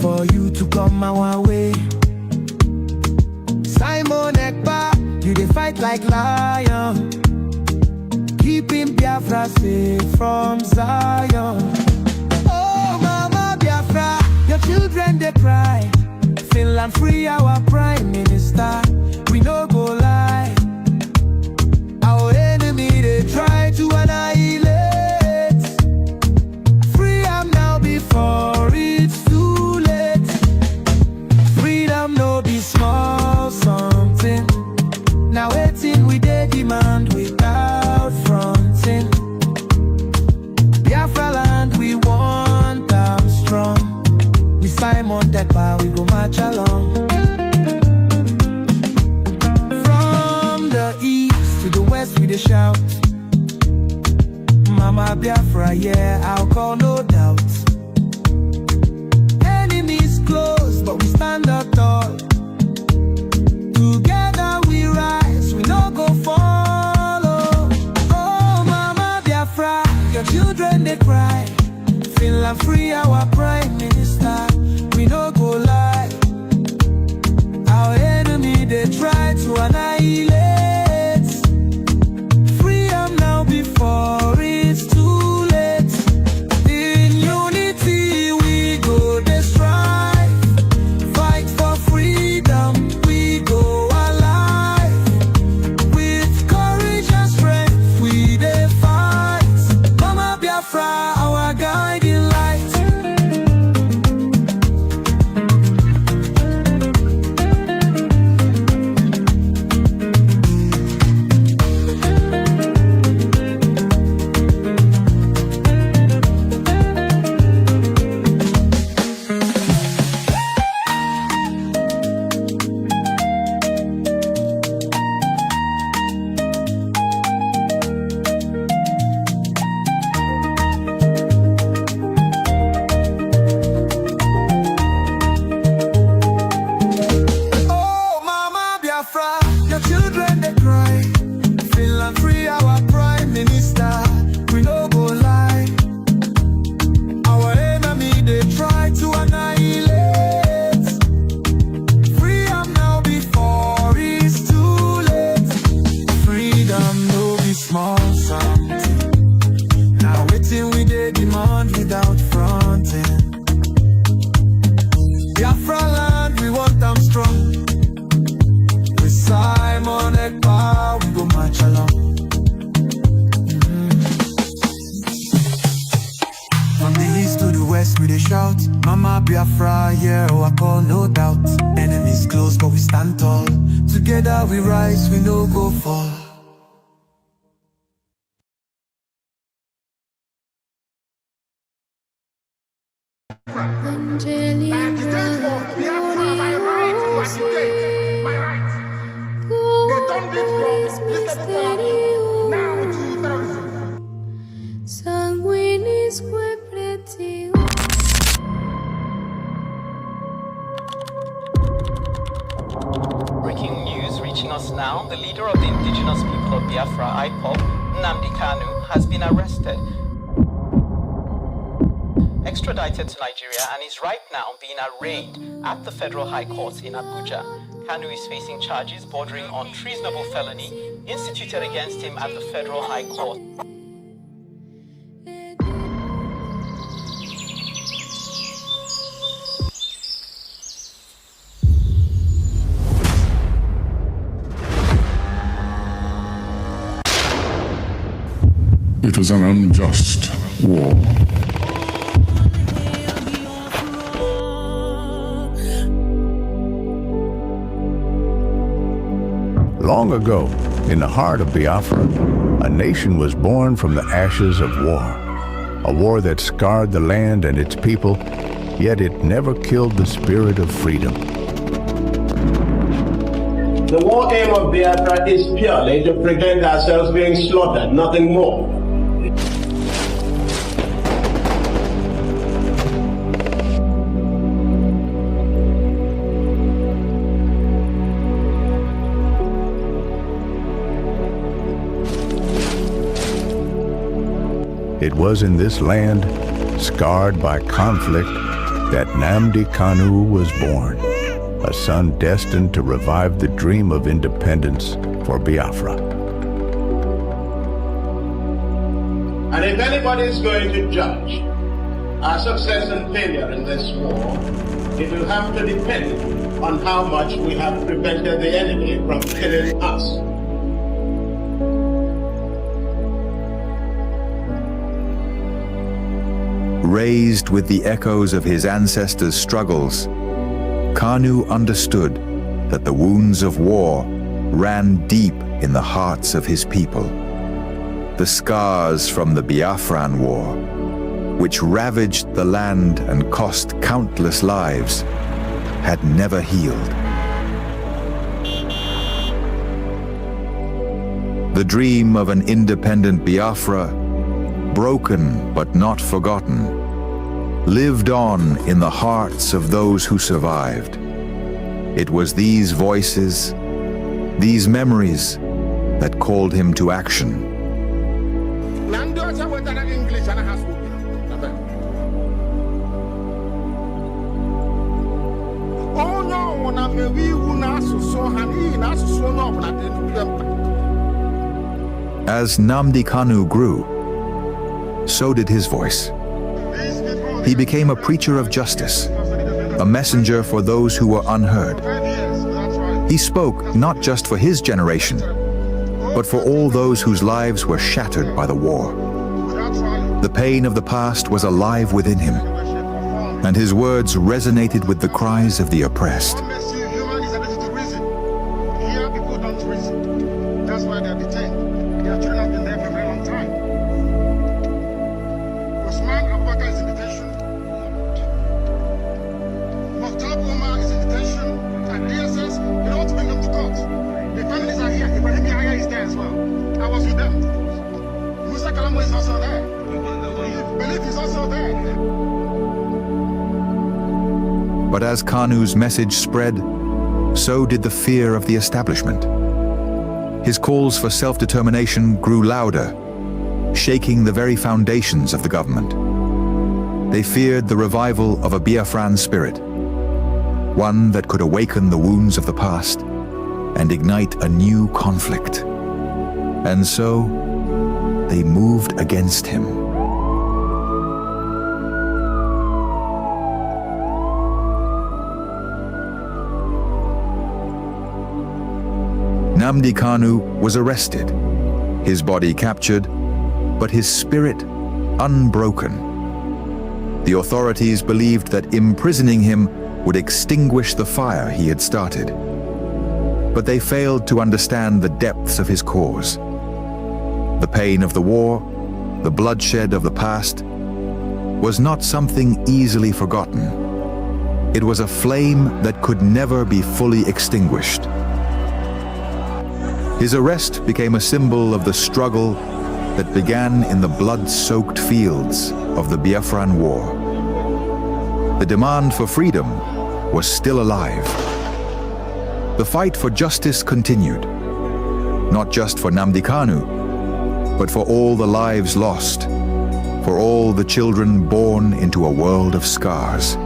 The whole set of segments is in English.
for you to come our way. Simon Ekpa, you dey fight like lion, keeping Biafra safe from Zion. Oh mama Biafra, your children they cry. Finland free our prime minister, we no go lie. Our enemy they try to annihilate. Free am now before it's too late. Freedom no be small something. Now waiting we dey demand without fronting. Biafra land we want am strong. We Simon Ekpa we go march along. From the east to the west we dey shout, Mama Biafra, yeah, I'll call no doubt. Enemies close, but we stand up tall. Together we rise, we no go follow. Oh Mama Biafra, your children they cry. Finland free our prime minister, we no go lie. Our enemy they try to annihilate. Free am now before it's too late. In unity we go dey strive. Fight for freedom, we go alive. With courage and strength we dey fight. Mama Biafra, our guiding light. Your children they cry. Finland free our prime minister, we no go lie. Our enemy they try to annihilate. Free am now before it's too late. Freedom no be small something. Now waiting we dey demand without fronting. Biafra land we want them strong. Simon Ekpa, we go march along. From the east to the west we dey shout, Mama Biafra, yeah, oh I call no doubt. Enemies close but we stand tall. Together we rise, we no go fall. Breaking news reaching us now, the leader of the indigenous people of Biafra, IPOB, Nnamdi Kanu, has been arrested, extradited to Nigeria, and is right now being arraigned at the Federal High Court in Abuja. Kanu is facing charges bordering on treasonable felony instituted against him at the Federal High Court. It was an unjust war. Long ago, in the heart of Biafra, a nation was born from the ashes of war. A war that scarred the land and its people, yet it never killed the spirit of freedom. The war aim of Biafra is purely to prevent ourselves being slaughtered, nothing more. It was in this land, scarred by conflict, that Nnamdi Kanu was born, a son destined to revive the dream of independence for Biafra. And if anybody is going to judge our success and failure in this war, it will have to depend on how much we have prevented the enemy from killing us. Raised with the echoes of his ancestors' struggles, Kanu understood that the wounds of war ran deep in the hearts of his people. The scars from the Biafran War, which ravaged the land and cost countless lives, had never healed. The dream of an independent Biafra, broken but not forgotten, lived on in the hearts of those who survived. It was these voices, these memories, that called him to action. As Nnamdi Kanu grew, so did his voice. He became a preacher of justice, a messenger for those who were unheard. He spoke not just for his generation, but for all those whose lives were shattered by the war. The pain of the past was alive within him, and his words resonated with the cries of the oppressed. But as Kanu's message spread, so did the fear of the establishment. His calls for self-determination grew louder, shaking the very foundations of the government. They feared the revival of a Biafran spirit, one that could awaken the wounds of the past and ignite a new conflict. And so, they moved against him. Nnamdi Kanu was arrested, his body captured, but his spirit unbroken. The authorities believed that imprisoning him would extinguish the fire he had started. But they failed to understand the depths of his cause. The pain of the war, the bloodshed of the past, was not something easily forgotten. It was a flame that could never be fully extinguished. His arrest became a symbol of the struggle that began in the blood-soaked fields of the Biafran War. The demand for freedom was still alive. The fight for justice continued, not just for Nnamdi Kanu, but for all the lives lost, for all the children born into a world of scars.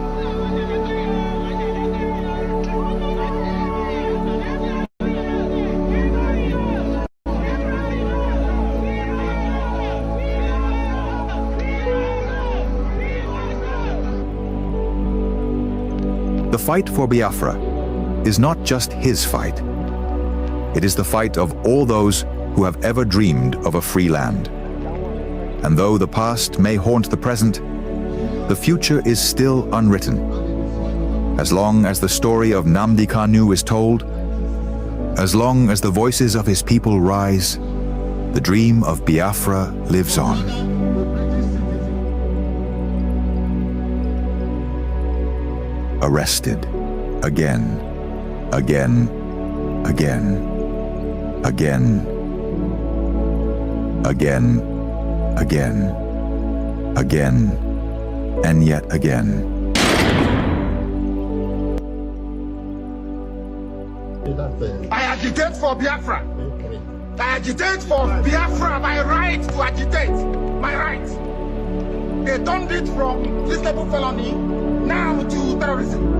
The fight for Biafra is not just his fight. It is the fight of all those who have ever dreamed of a free land. And though the past may haunt the present, the future is still unwritten. As long as the story of Nnamdi Kanu is told, as long as the voices of his people rise, the dream of Biafra lives on. Arrested again, again, again, again, again, again, again, and yet again. I agitate for Biafra. I agitate for Biafra, my right to agitate, my right. They turned it from treasonable felony now to terrorism.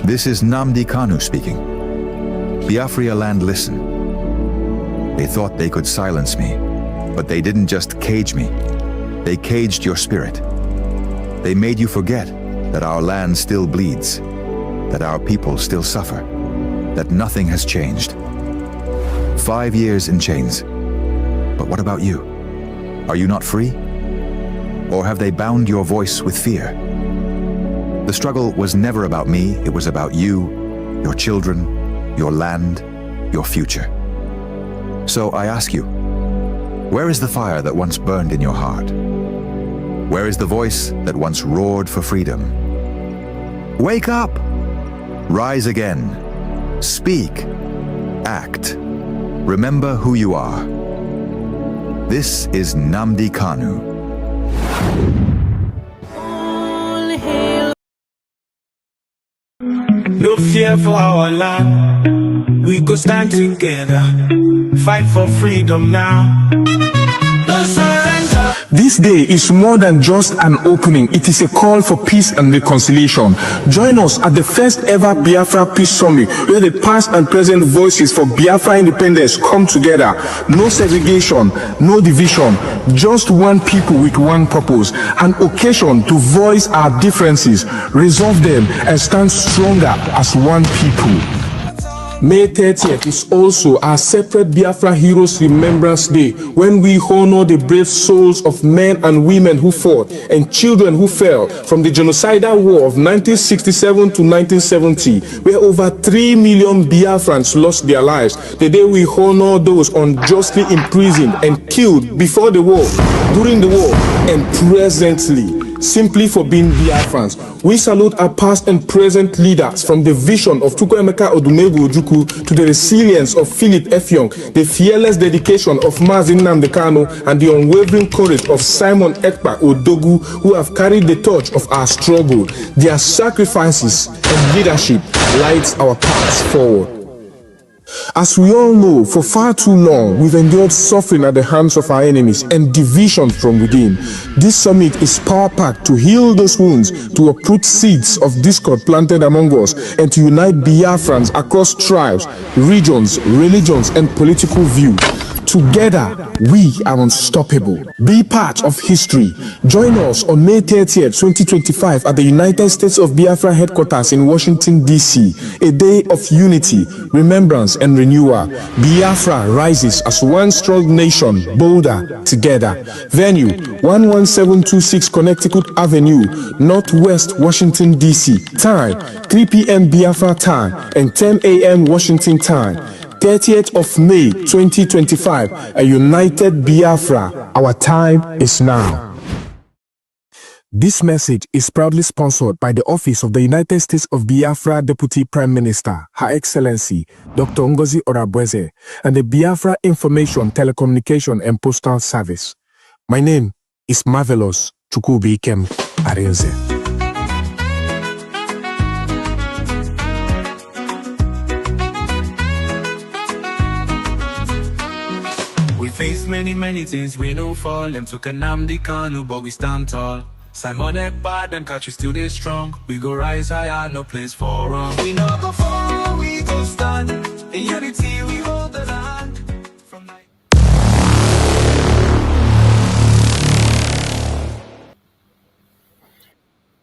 This is Nnamdi Kanu speaking. Biafra land, listen. They thought they could silence me, but they didn't just cage me. They caged your spirit. They made you forget that our land still bleeds, that our people still suffer, that nothing has changed. 5 years in chains. But what about you? Are you not free? Or have they bound your voice with fear? The struggle was never about me, it was about you, your children, your land, your future. So I ask you, where is the fire that once burned in your heart? Where is the voice that once roared for freedom? Wake up! Rise again. Speak. Act. Remember who you are. This is Nnamdi Kanu. No fear for our land. We go stand together, fight for freedom now. No surrender. This day is more than just an opening. It is a call for peace and reconciliation. Join us at the first ever Biafra Peace Summit, where the past and present voices for Biafra independence come together. No segregation, no division, just one people with one purpose, an occasion to voice our differences, resolve them, and stand stronger as one people. May 30th is also our separate Biafra Heroes Remembrance Day, when we honor the brave souls of men and women who fought and children who fell from the genocidal war of 1967 to 1970, where over 3 million Biafrans lost their lives. The day we honor those unjustly imprisoned and killed before the war, during the war, and presently, simply for being Biafrans. We salute our past and present leaders, from the vision of Chukwuemeka Odumegwu Ojukwu to the resilience of Philip Effiong, the fearless dedication of Mazi Nnamdi Kanu, and the unwavering courage of Simon Ekpa Odogu, who have carried the torch of our struggle. Their sacrifices and leadership lights our paths forward. As we all know, for far too long, we've endured suffering at the hands of our enemies and division from within. This summit is power-packed to heal those wounds, to uproot seeds of discord planted among us, and to unite Biafrans across tribes, regions, religions, and political views. Together, we are unstoppable. Be part of history. Join us on May 30th, 2025 at the United States of Biafra headquarters in Washington, D.C. A day of unity, remembrance, and renewal. Biafra rises as one strong nation, bolder together. Venue, 11726 Connecticut Avenue, Northwest Washington, D.C. Time, 3 p.m. Biafra time and 10 a.m. Washington time. 30th of May 2025, a united Biafra. Our time is now. This message is proudly sponsored by the Office of the United States of Biafra Deputy Prime Minister, Her Excellency Dr. Ngozi Orabweze, and the Biafra Information, Telecommunication and Postal Service. My name is Marvelous Chukwubikem Arinze. We face many things, we no fall. Them took a Nnamdi Kanu, but we stand tall. Simon Ekpa and catch we still dey strong. We go rise higher, no place for wrong. We no go fall, we go stand. In unity we hold the land. From night.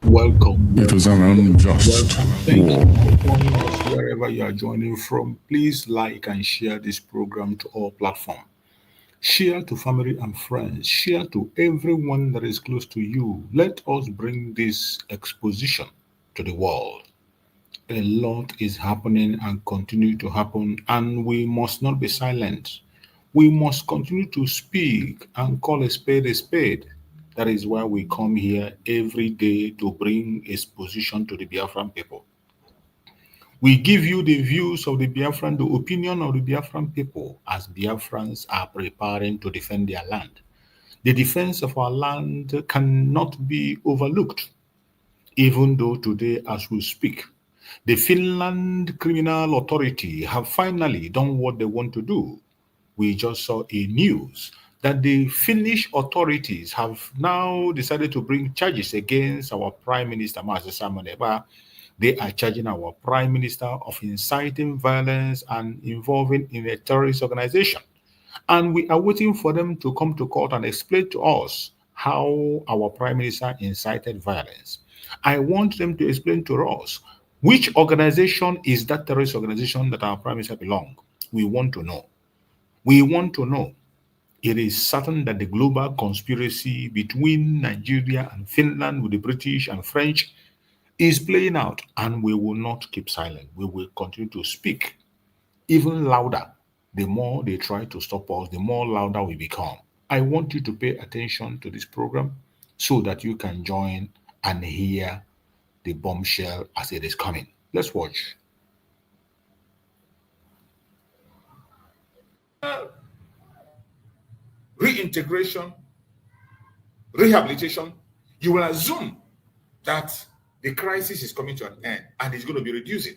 Welcome. It is an unjust Thank war. you for joining us wherever you are joining from. Please like and share this program to all platforms. Share to family and friends. Share to everyone that is close to you. Let us bring this exposition to the world. A lot is happening and continue to happen, and we must not be silent. We must continue to speak and call a spade a spade. That is why we come here every day to bring exposition to the Biafran people. We give you the views of the Biafran, the opinion of the Biafran people as Biafrans are preparing to defend their land. The defense of our land cannot be overlooked, even though today, as we speak, the Finland Criminal Authority have finally done what they want to do. We just saw a news that the Finnish authorities have now decided to bring charges against our Prime Minister, Master Simon Eba. They are charging our Prime Minister of inciting violence and involving in a terrorist organization. And we are waiting for them to come to court and explain to us how our Prime Minister incited violence. I want them to explain to us which organization is that terrorist organization that our Prime Minister belongs. We want to know. We want to know. It is certain that the global conspiracy between Nigeria and Finland with the British and French is playing out, and we will not keep silent. We will continue to speak even louder. The more they try to stop us, the more louder we become. I want you to pay attention to this program so that you can join and hear the bombshell as it is coming. Let's watch. Reintegration, rehabilitation, you will assume that the crisis is coming to an end and it's going to be reducing.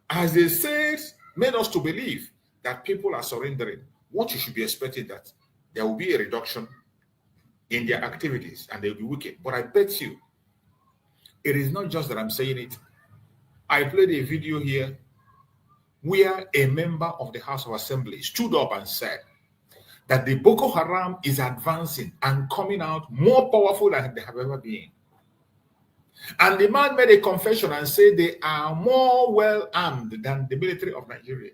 As they said, made us to believe that people are surrendering. What you should be expecting that there will be a reduction in their activities and they'll be wicked. But I bet you, it is not just that I'm saying it. I played a video here where a member of the House of Assembly stood up and said that the Boko Haram is advancing and coming out more powerful than they have ever been. And the man made a confession and said they are more well armed than the military of Nigeria.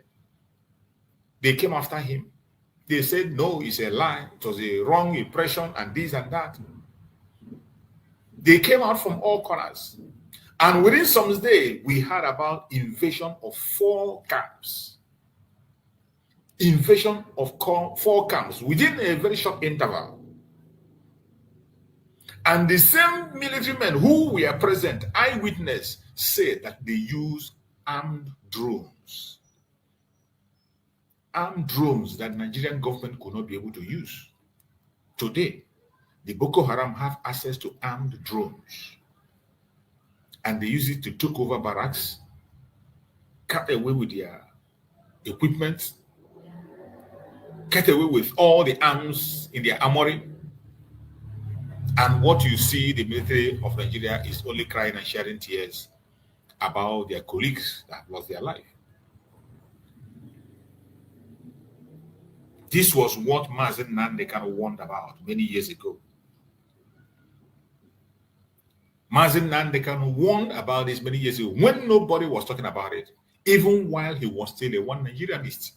They came after him. They said, no, it's a lie. It was a wrong impression and this and that. They came out from all corners. And within some days, we heard about invasion of 4 camps. Invasion of 4 camps within a very short interval. And the same military men who were present, eyewitness, said that they use armed drones. Armed drones that Nigerian government could not be able to use. Today, the Boko Haram have access to armed drones. And they use it to take over barracks, cut away with their equipment, cut away with all the arms in their armory. And what you see, the military of Nigeria is only crying and shedding tears about their colleagues that have lost their life. This was what Mazen Nandekan warned about many years ago. Mazen Nandekan warned about this many years ago when nobody was talking about it, even while he was still a one Nigerianist.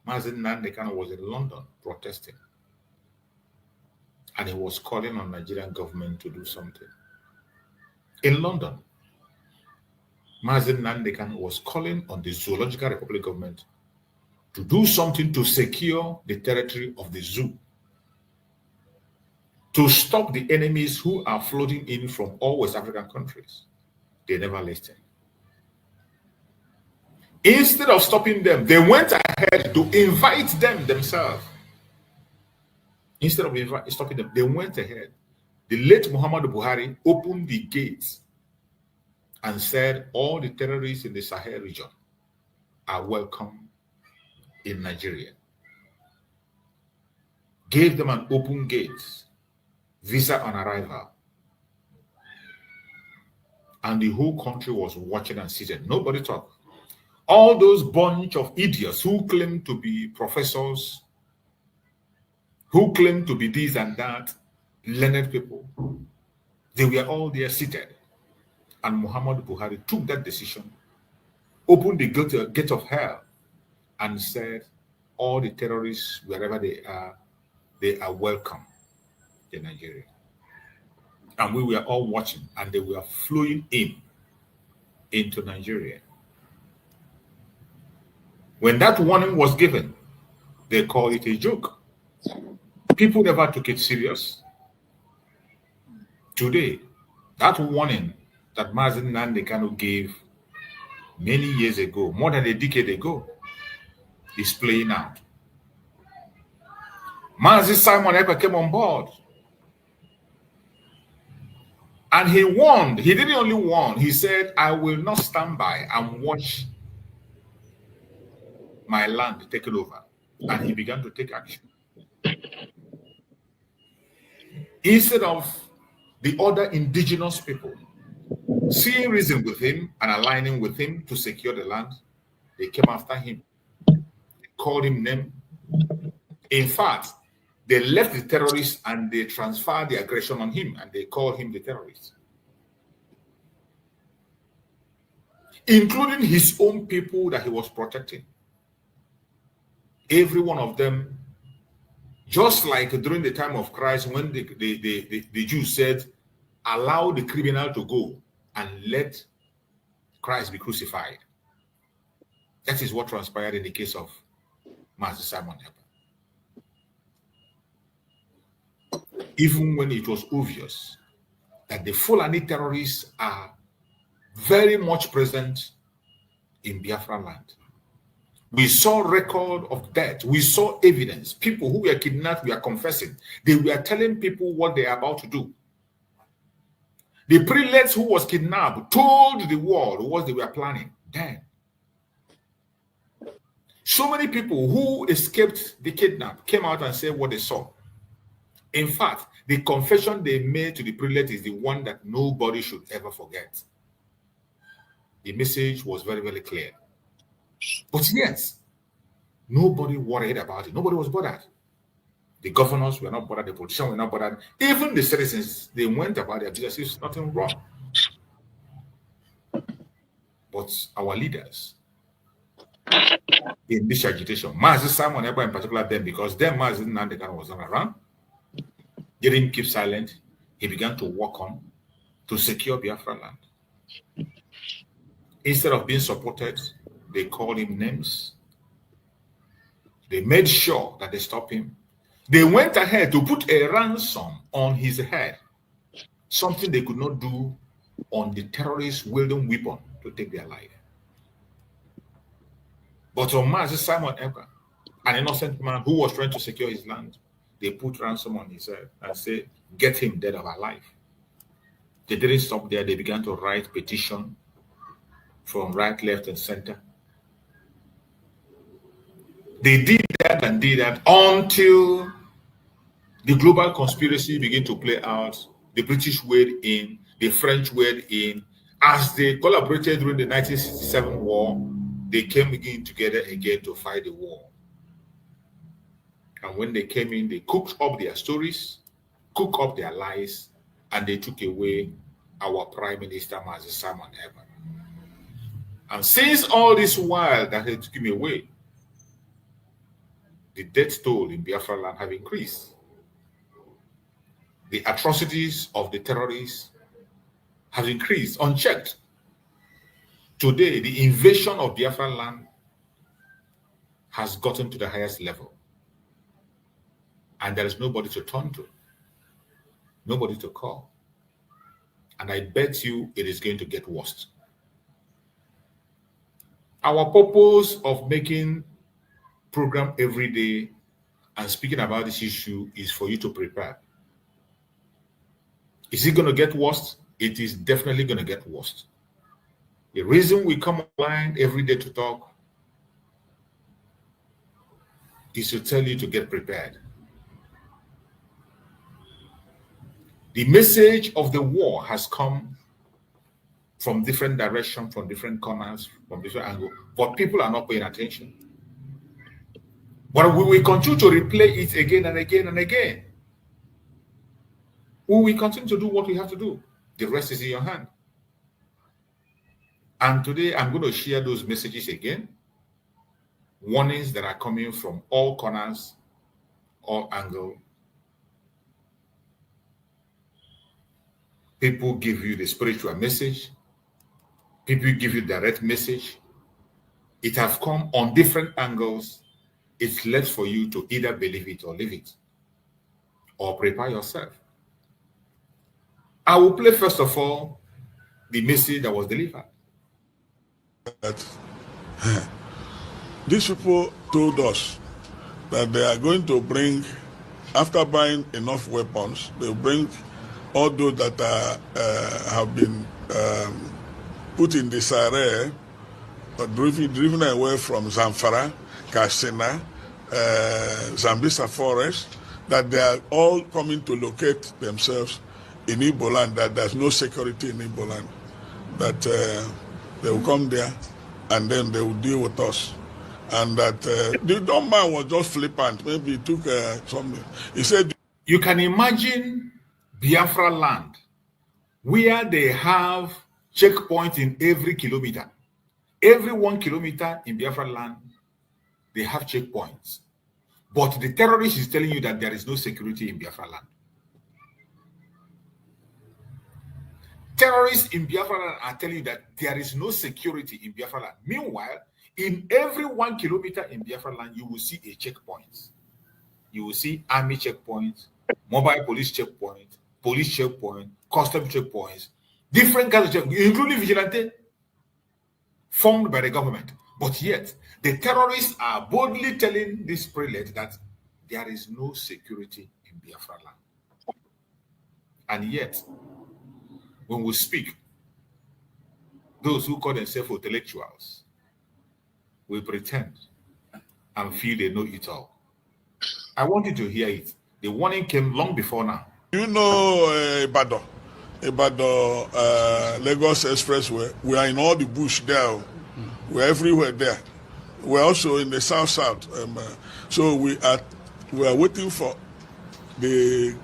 Mazen Nandekan was in London protesting. And he was calling on Nigerian government to do something. In London, Mazen Nandekan was calling on the Zoological Republic government to do something to secure the territory of the zoo, to stop the enemies who are flooding in from all West African countries. They never listened. Instead of stopping them, they went ahead to invite them themselves. Instead of stopping them, they went ahead. The late Muhammadu Buhari opened the gates and said all the terrorists in the Sahel region are welcome in Nigeria. Gave them an open gate, visa on arrival. And the whole country was watching and seated. Nobody talked. All those bunch of idiots who claim to be professors, who claim to be this and that, learned people, they were all there seated. And Muhammad Buhari took that decision, opened the gate of hell, and said, all the terrorists, wherever they are welcome in Nigeria. And we were all watching, and they were flowing into Nigeria. When that warning was given, they called it a joke. People never took it serious. Today, that warning that Mazen Nandekano gave many years ago, more than a decade ago, is playing out. Mazi Simon Ekpa came on board. And he warned, he didn't only warn, he said, I will not stand by and watch my land taken over. And he began to take action. Instead of the other indigenous people seeing reason with him and aligning with him to secure the land, they came after him. They called him name. In fact, they left the terrorists and they transferred the aggression on him and they called him the terrorist. Including his own people that he was protecting. Every one of them, just like during the time of Christ when the Jews said, allow the criminal to go and let Christ be crucified. That is what transpired in the case of Master Simon Ekpa. Even when it was obvious that the Fulani terrorists are very much present in Biafra land. We saw record of death. We saw evidence. People who were kidnapped were confessing. They were telling people what they are about to do. The prelates who was kidnapped told the world what they were planning. Then, so many people who escaped the kidnap came out and said what they saw. In fact, the confession they made to the prelate is the one that nobody should ever forget. The message was very, very clear. But yes, nobody worried about it. Nobody was bothered. The governors were not bothered. The politicians were not bothered. Even the citizens, they went about their business. There's nothing wrong. But our leaders in this agitation, Mazi Simon Ekpa in particular, them, because then Mazi Nandekan was not around, they didn't keep silent. He began to work on to secure Biafra land. Instead of being supported, they called him names. They made sure that they stopped him. They went ahead to put a ransom on his head, something they could not do on the terrorists wielding weapon to take their life. But on Mazi Simon Ekpa, an innocent man who was trying to secure his land, they put ransom on his head and said, get him dead or alive. They didn't stop there. They began to write petition from right, left, and center. They did that and did that until the global conspiracy began to play out. The British weighed in, the French weighed in. As they collaborated during the 1967 war, they came again together again to fight the war. And when they came in, they cooked up their stories, cooked up their lies, and they took away our Prime Minister, Mazi Simon Ekpa. And since all this while that they took him away, the death toll in Biafra land have increased. The atrocities of the terrorists have increased unchecked. Today, the invasion of Biafra land has gotten to the highest level. And there is nobody to turn to, nobody to call. And I bet you it is going to get worse. Our purpose of making program every day and speaking about this issue is for you to prepare. Is it going to get worse? It is definitely going to get worse. The reason we come online every day to talk is to tell you to get prepared. The message of the war has come from different directions, from different corners, from different angles, but people are not paying attention. But we will continue to replay it again and again and again. We will continue to do what we have to do. The rest is in your hand. And today I'm going to share those messages again. Warnings that are coming from all corners, all angles. People give you the spiritual message. People give you direct message. It has come on different angles. It's left for you to either believe it or leave it, or prepare yourself. I will play first of all the message that was delivered. These people told us that they are going to bring after buying enough weapons, they bring all those that have been put in disarray, driven away from Zamfara, Katsina, Zambisa forest, that they are all coming to locate themselves in Igbo land, that there's no security in Igbo land, that they will come there and then they will deal with us. And that the dumb man was just flippant. Maybe he took something. He said, you can imagine Biafra land where they have checkpoints in every kilometer. Every 1 kilometer in Biafra land, they have checkpoints. But the terrorist is telling you that there is no security in Biafra land. Terrorists in Biafra land are telling you that there is no security in Biafra land. Meanwhile, in every 1 kilometer in Biafra land, you will see a checkpoint. You will see army checkpoints, mobile police checkpoints, police checkpoint, custom checkpoints, different kinds of checkpoints, including vigilante, formed by the government. But yet, the terrorists are boldly telling this prelate that there is no security in Biafra land. And yet, when we speak, those who call themselves intellectuals will pretend and feel they know it all. I want you to hear it. The warning came long before now. you know Ibadan, Lagos Expressway? We are in all the bush there. We're everywhere there. We're also in the south. So we are waiting for the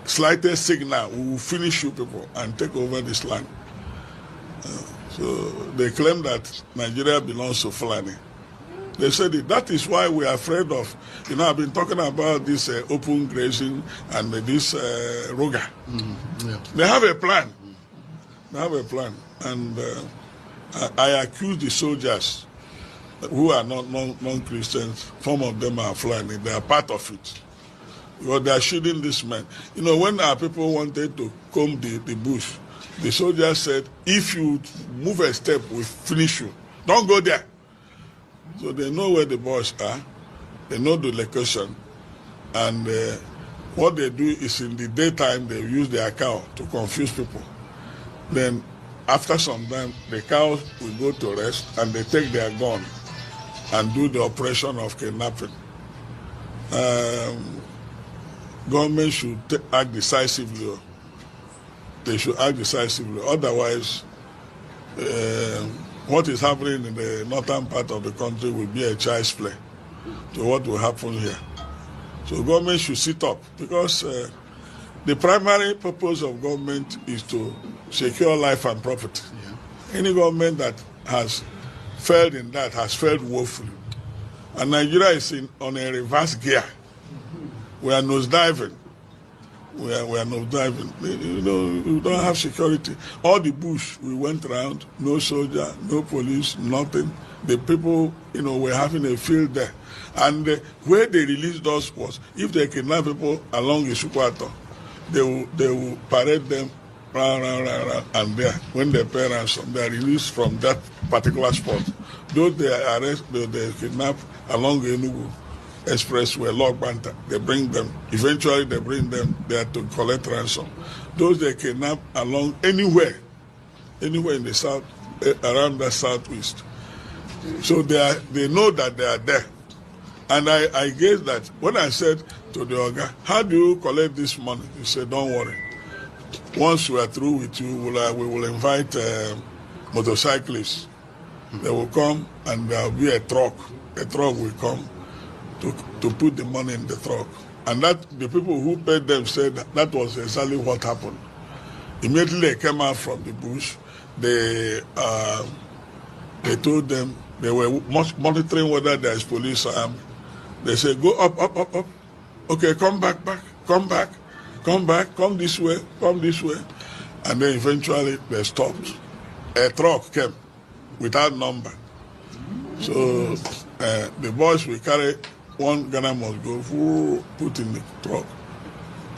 slightest signal. We will finish you people and take over this land. So they claim that Nigeria belongs to Fulani. They said it. That is why we are afraid of, I've been talking about this open grazing and this Roga. Yeah. They have a plan. They have a plan. And I accuse the soldiers who are not non-Christians. Some of them are Fulani. They are part of it. Because they are shooting this man. When our people wanted to comb the bush, the soldiers said, if you move a step, we'll finish you. Don't go there. So they know where the boys are. They know the location. And what they do is in the daytime, they use their cow to confuse people. Then after some time, the cows will go to rest and they take their gun and do the operation of kidnapping. Government should act decisively. They should act decisively. Otherwise, what is happening in the northern part of the country will be a child's play to what will happen here. So government should sit up, because the primary purpose of government is to secure life and property. Yeah. Any government that has failed in that has failed woefully. And Nigeria is on a reverse gear. We are nosediving. We are not driving. We don't have security. All the bush we went around, no soldier, no police, nothing. The people, were having a field there. And where they released us was, if they kidnap people along Isukwato, they will parade them round, and there, when they pay ransom, they are released from that particular spot. Those they arrest, they kidnap along Enugu Expressway, Log Banta, they bring them. Eventually, they bring them there to collect ransom. Those they kidnap along anywhere in the south, around the southwest. So they know that they are there. And I guess that when I said to the Oga, how do you collect this money? He said, don't worry. Once we are through with you, we will invite motorcyclists. They will come and there will be a truck. A truck will come to put the money in the truck. And that the people who paid them said that was exactly what happened. Immediately they came out from the bush. They told them, they were monitoring whether there is police or army. They said, go up. Okay, come back, come this way. And then eventually they stopped. A truck came without number. So the boys will carry one Ghana must go, put in the truck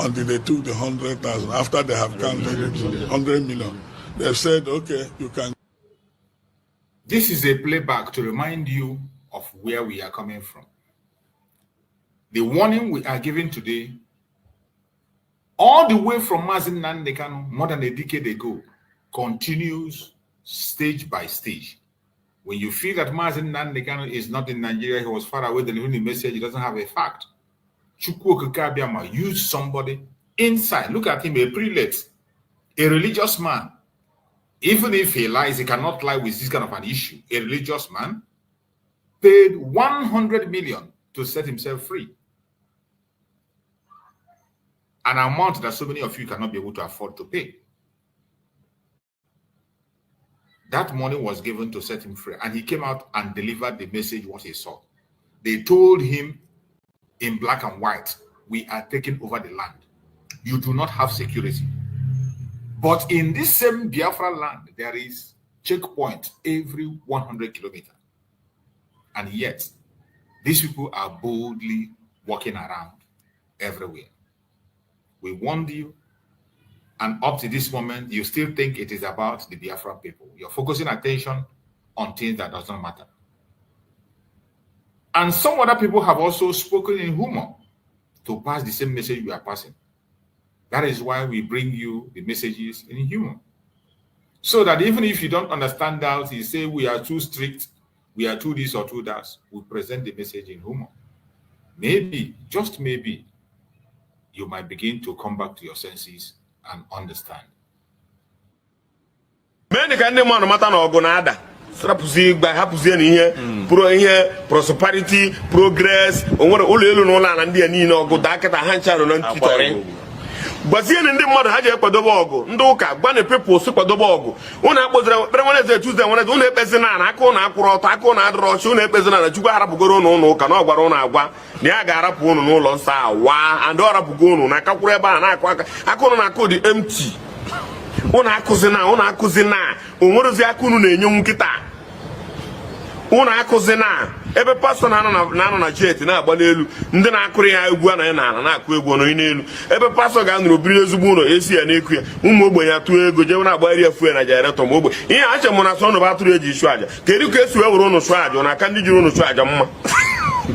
until they took the 100,000. After they have counted 100 million, they said, okay, you can. This is a playback to remind you of where we are coming from. The warning we are giving today, all the way from Mazin Nandekano, more than a decade ago, continues stage by stage. When you feel that Mazin Nandekano is not in Nigeria, he was far away, delivering the message, he doesn't have a fact. Chukwu Okeke used somebody inside. Look at him, a prelate, a religious man. Even if he lies, he cannot lie with this kind of an issue. A religious man paid 100 million to set himself free. An amount that so many of you cannot be able to afford to pay. That money was given to set him free, and he came out and delivered the message what he saw. They told him in black and white, we are taking over the land. You do not have security. But in this same Biafra land, there is checkpoint every 100 kilometers. And yet, these people are boldly walking around everywhere. We warned you, and up to this moment, you still think it is about the Biafran people. You're focusing attention on things that doesn't matter. And some other people have also spoken in humor to pass the same message we are passing. That is why we bring you the messages in humor. So that even if you don't understand that, you say we are too strict, we are too this or too that, we present the message in humor. Maybe, just maybe, you might begin to come back to your senses and understand. Prosperity, progress, but in the mother had a padobogo, Ndoka, Bane people, Superdobogo. One apple, Premonese Tuesday, one of the peasant, Akona, Akona, Roshune peasant, Jugarapugoro, no, cannot Barona, Niagara Puno, no Lonsa, Wa, and Dora Pugono, Nakakureba, and Akona could empty. Una Cusina, Umorozakunu, Yumkita. Una Cusina. Every person na jet na agbalelu ndị na-akụrụ ya egwu na na-akụ egwu no n'elu ebe pastor ga nụrụ biri ezugbo ụlọ esi ya na-ekwu ya ụmụ ogbenye atụ ego je na agbari efu na generator ma ogbe ihe ache mụ na so no ba tụrụ eji isu aja kedu ka esi were unu su aja na aka ndị jiri unu su aja mma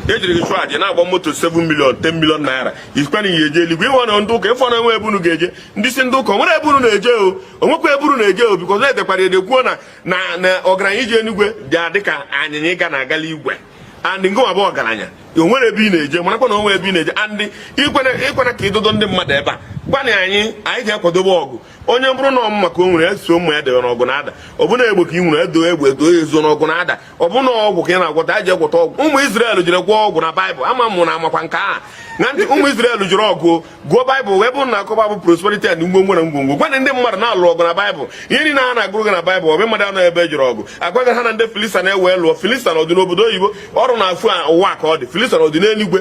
ejiri gị su aja na agba moto 7 million 10 million naira ikwani ya eje eligwe ịwa na ndụ ka ịfọ na enwe ebunu ga-eje ndị si ndụ ka nwere ebunu na-eje o onwekwa ebunu na-eje o because na-etekwara edekwuo na ọgaranya ije enugwe dị adịka anyịnya ịga na agala igwe and ngo abo ọgaranya onwere bi na-eje marakwa na onwe bi na-eje and ikwena ka idodo ndị mmadụ ebe a gbani anyị ji akwadobe ọgụ onye bụrụ na ọmụ maka o nwere eso ụmụ ya debe n'ọgụ na-ada ọbụna egbe ka ị nwere edo ezo n'ọgụ na-ada ọbụna ọgwụ ka ị na-agwọta a ji agwọta ọgwụ ụmụ Izrel jiri gwọọ ọgwụ na Baịbụl ama mụ na amakwa nke a na ndị ụmụ Izrel jiri ọgụ gụọ Baịbụl wee bụrụ na akọba bụ prosperity and ngwongwo na ngwongwo gwana ndị mmadụ na-alụ ọgụ na Baịbụl ihe niile a na-agụrụ gị na Baịbụl ọbụ mmadụ anọ ebe jiri ọgụ agwaghị ha na ndị Filistia na-ewe lụọ Filistia n'ọdị n'obodo oyibo ọrụ na-afụ ụwa ka ọ dị Filistia n'ọdị n'eluigwe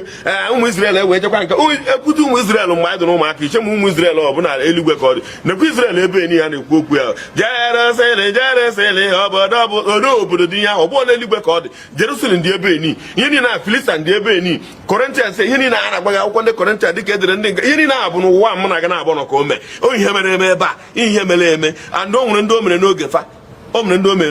ụmụ Izrel ewee jekwa nke ekwute ụmụ Izrel mgbe anyị dị n'ụmụaka iche ma ụmụ Izrel ọ bụ na eluigwe ka ọ dị nekwa Izrel ebe enyi ha na-ekwu okwu ya Jerusalem obodo dị ya ọ bụ n'eluigwe ka ọ dị Jerusalem dị ebe enyi ihe niile na Filistia dị ebe enyi Corinthians ihe niile a na-agbaghị akwụkwọ ndị Corinthians dịka edere ndị ihe niile a bụ n'ụwa mụ na ga na-abụ nọ ka o mee o ihe mere eme ebe a ihe mere eme and o nwere ndị o mere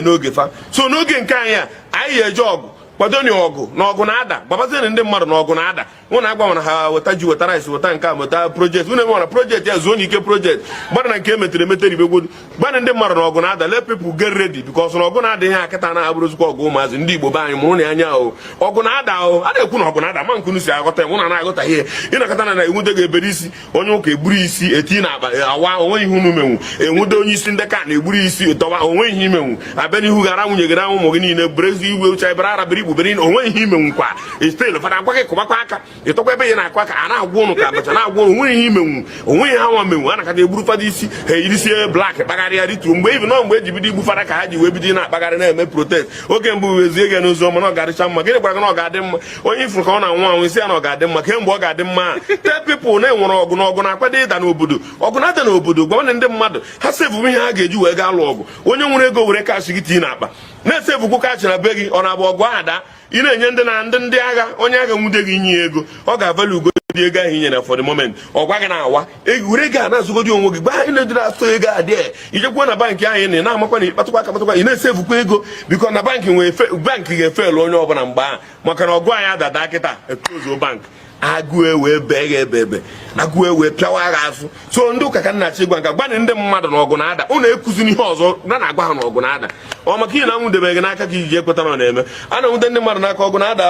n'oge fa so n'oge nke anyị anyị eje ọgụ kwadoni ọgụ na ọgụ na-ada gbabazeni ndị mmadụ na ọgụ na-ada ụnụ agbanwere ha weta ji weta rice weta nke a weta project ụnụ enwere project ya zuo n'ike project gbada na nke emetere emetere ibegwodu gbana ndị mmadụ na ọgụ na-ada let people get ready because na ọgụ na-ada ihe akịta na-abụrụzikwa ọgụ ụmụazị ndị Igbo be anyị mụrụ na anya ahụ ọgụ na-ada ahụ a na-ekwu na ọgụ na-ada ma nkunu si aghọta nwụ na-aghọta ihe ịnakọta na enwude ga-ebere isi onye ụka egburu isi eti na akpa awa onwe ihe unu menwu enwude onye isi ndị ka na-egburu isi tọwa onwe ihe imenwu abịa n'ihu gara nwunye gara ụmụ gị niile brezi igwe ucha ibara arabiri igbubere onwe ihe imenwu kwa estel fada agwa gị kụbakwa aka ịtọkwa ebe ya na-akwa ka a na-agwa ụnụ ka abacha na-agwa ụnụ onwe ihe imenwu onwe ihe ha nwa menwu a nakata egburu fada isi ha irisie blak kpagharịa rituo mgbe ibi nọ mgbe eji bido igbu fada ka ha ji wee bido na-akpagharị na-eme protest oge mbụ wezie gị n'ụzọ ọma na ọ ga-adịcha mma gịnị gwara gị na ọ ga-adị mma onye ifuru ka ọ na-anwụ anwụ isi ya na ọ ga-adị mma kemgbe ọ ga-adị mma tell people na-enwere ọgụ na ọgụ na-akwado ịda n'obodo ọgụ na-ada n'obodo gwa ndị mmadụ ha sevu ihe ha ga-eji wee gaa lụ ọgụ onye nwere ego were kashi gị tii n'akpa na-esevukwu kachi na be gị ọ na-abụ ọgụ ada ị na-enye ndị agha onye agha nwude gị inye ego ọ ga-avali ugo dị ego ahụ inyere for the moment ọ gwa gị na-awa were ego a na-azụgodi onwe gị gba ị na-ejiri asụ ego adị ijekwa na bankị anyị na-amakwa na ịkpatakwa aka kpatakwa ị na-esevukwa ego biko na bankị ga-efe elu onye ọbụla mgbe ahụ maka na ọgụ anyị adada kịta etozuo bankị agụ ewe bege bebe agụ ewe pịawa agha azụ so ndị ụka ka nna-achị gwa nka gbanị ndị mmadụ na ọgụ na-ada unu ekuzi n'ihe ọzọ na-agwa ha na ọgụ na-ada ọ maka ihe na nwụdebeghị n'aka ka iji ekweta na ọ na-eme a na-enwude ndị mmadụ n'aka ọgụ na-ada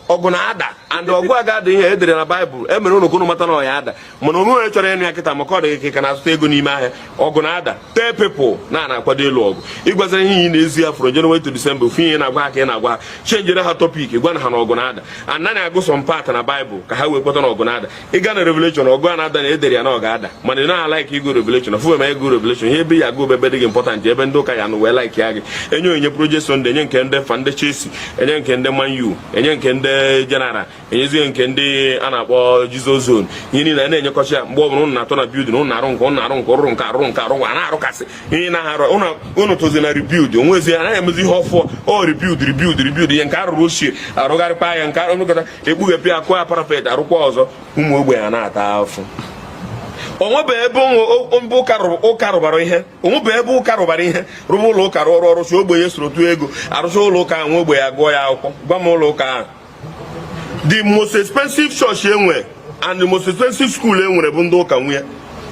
ọgụ na-ada and ọgụ aga ada ihe edere na baịbụl emere unu kunu mata na ọ ya ada mana onwe onye chọrọ ịnụ ya kịta maka ọ dịghị ka na-azụta ego n'ime ahịa ọgụ na-ada tee pepụl na-akwado elu ọgụ ịgwazara ihe ị na-ezi afro January to December ofu ihe na-agwa ha ka ị na-agwa ha chenjere ha topik gwa na ha na ọgụ na-ada anaghị agụ sọ mpata na baịbụl ka ha wee kweta na ọgụ na-ada ịga na revelation ọgụ a na-ada na edere ya na ọ ga-ada mana ị naghị alaik ịgụ revelation ọfụ ma ịgụ revelation ihe ebe ya agụ ebe dị gị important ebe ndị ụka ya nụ wee laik ya gị enye onye project Sunday enye nke ndị fa ndị Chelsea enye nke ndị Man U enye nke ndị General enyezie nke ndị a na-akpọ Jesus Zone ihe niile na-enyekọcha ya mgbe ọ bụla ụnụ na-atọ na building ụnụ na-arụ nke ụnụ na-arụ nke ọrụ nke arụ nke arụ a na-arụkasị ihe na-arụ ụnụ tozi na rebuild onwezi anaghị emezi ihe ọfọ ọ rebuild ihe nke arụrụ ochie arụgharịkwa ya nke arụgata ekpughepụ ya akụ ya parapet arụkwa ọzọ ụmụ ogbenye na-ata afọ onwebe ebe ụka rụbara ihe onwebe ebe ụka rụbara ihe rụba ụlọ ụka rụọ ọrụ si ogbenye soro tụọ ego arụcha ụlọ ụka nwe ogbenye agụọ ya akwụkwọ gwa m ụlọ ụka ahụ the most expensive church enwe and the most expensive school enwere bụ ndị ụka nwunye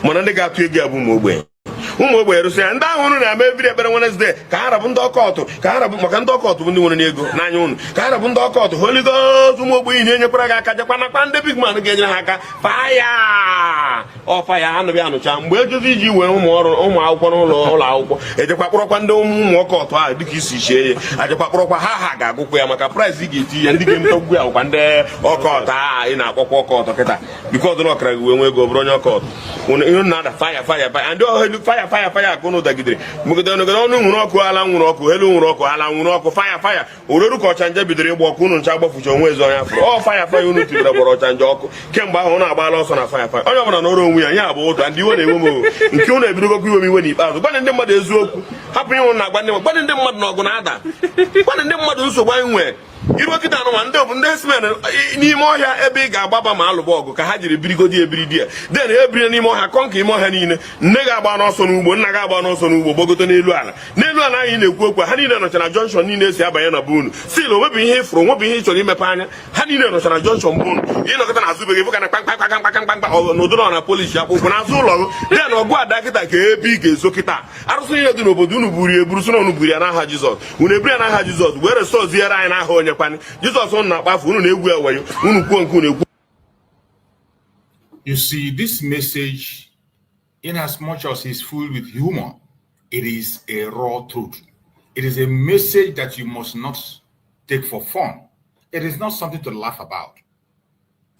mana ndị ga-atụ ego ya bụ ụmụ ogbenye rụsị ya ndị ahụ unu na-eme ebiri ekpere Wednesday ka ha rabụ ndị ọkọtụ ka ha rabụ maka ndị ọkọtụ bụ ndị nwere n'ego n'anya unu ka ha rabụ ndị ọkọtụ Holy Ghost ụmụ ogbenye na-enyekwara gị aka jakwa nakwa ndị big man ga-enyere ha aka faya ọfaya anụbị anụcha mgbe ejozi iji were ụmụ akwụkwọ n'ụlọ akwụkwọ ejekwa kpọrọkwa ndị ụmụ ọkọtụ ahụ dịka isi chie ya ajekwa kpọrọkwa ha ga-agụkwa ya maka price ị ga-eti ya ndị ga-emetọgwu ya bụkwa ndị ọkọtụ ahụ ị na-akpọkwa ọkọtụ kịta bikọz na ọkara gị wee nwe ego bụrụ onye ọkọtụ ihe na-ada faya ndị ọhelu faya ka unu dagidere mgbe ọnụ nwụrụ ọkụ ala nwụrụ ọkụ elu nwụrụ ọkụ ala nwụrụ ọkụ faya oreru ka ọchanja bidoro ịgba ọkụ unu ncha gbafucha onwe ezi ọnya fụrụ ọ faya unu tibere gbara ọchanja ọkụ kemgbe ahụ unu agbaala ọsọ na faya onye ọbụla n'ọrụ onwe ya ya bụ ụta ndị iwe na-ewe m nke unu ebidogokwa iwe m iwe n'ikpeazụ gbanị ndị mmadụ eziokwu hapụ ịnwụ na agba gbanị ndị mmadụ na ọgụ na-ada gbanị ndị mmadụ nsogbu anyị nwee iru okịta anụma ndị bụ ndị esmen n'ime ọhịa ebe ị ga-agbaba ma alụba ọgụ ka ha jiri birigodi ebiridi ya den ebiri n'ime ọhịa kọnka ime ọhịa niile nne ga-agba n'ọsọ n'ugbo nna ga-agba n'ọsọ n'ugbo gbogote n'elu ala anyị na-ekwu okwu ha niile nọcha na jọnshọn niile esi abanye na be unu sil onwebụ ihe ịfụrụ nwebụ ihe ị chọrọ imepe anya ha niile nọcha na jọnshọn be unu ịnọkọta na azụbeghị fụka na kpamkpamkpamkpamkpamkpa n'ụdịrọ na polisi akpụkpụ n'azụ ụlọ gị den ọgụ ada kịta ka ebe ị ga-ezo kịta arụsị niile dị n'obodo unu buru eburu so na unu buru ya n'aha Jizọs unu eburu ya n'aha Jizọs wee resọziere anyị n'aha onye kwani Jizọs unu na-akpafu unu na-egwu eweyo unu kwuo nke unu ekwu. You see, this message, in as much as it's full with humor, it is a raw truth. It is a message that you must not take for fun. It is not something to laugh about.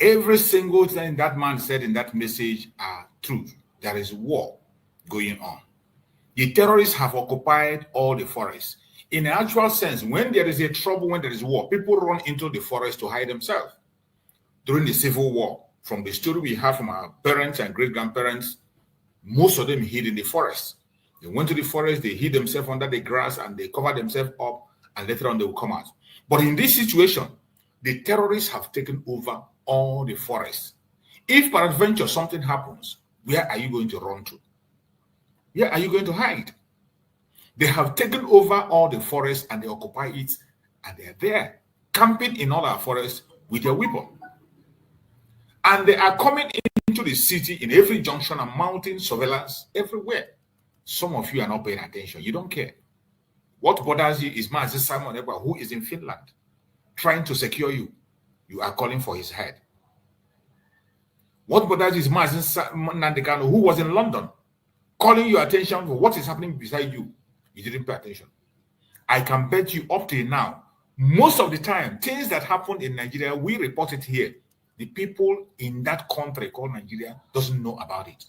Every single thing that man said in that message are truth. There is war going on. The terrorists have occupied all the forests. In an actual sense, when there is a trouble, when there is war, people run into the forest to hide themselves. During the Civil War, from the story we have from our parents and great-grandparents, most of them hid in the forest. They went to the forest, they hid themselves under the grass, and they covered themselves up, and later on they will come out. But in this situation, the terrorists have taken over all the forests. If peradventure something happens, where are you going to run to? Where are you going to hide? They have taken over all the forests and they occupy it, and they are there, camping in all our forests with their weapon. And they are coming into the city in every junction and mounting surveillance everywhere. Some of you are not paying attention. You don't care. What bothers you is Mazi Simon Eba, who is in Finland, trying to secure you. You are calling for his head. What bothers you is Mazi Nandekano, who was in London, calling your attention for what is happening beside you. You didn't pay attention. I can bet you up till now, most of the time, things that happen in Nigeria, we report it here. The people in that country called Nigeria doesn't know about it.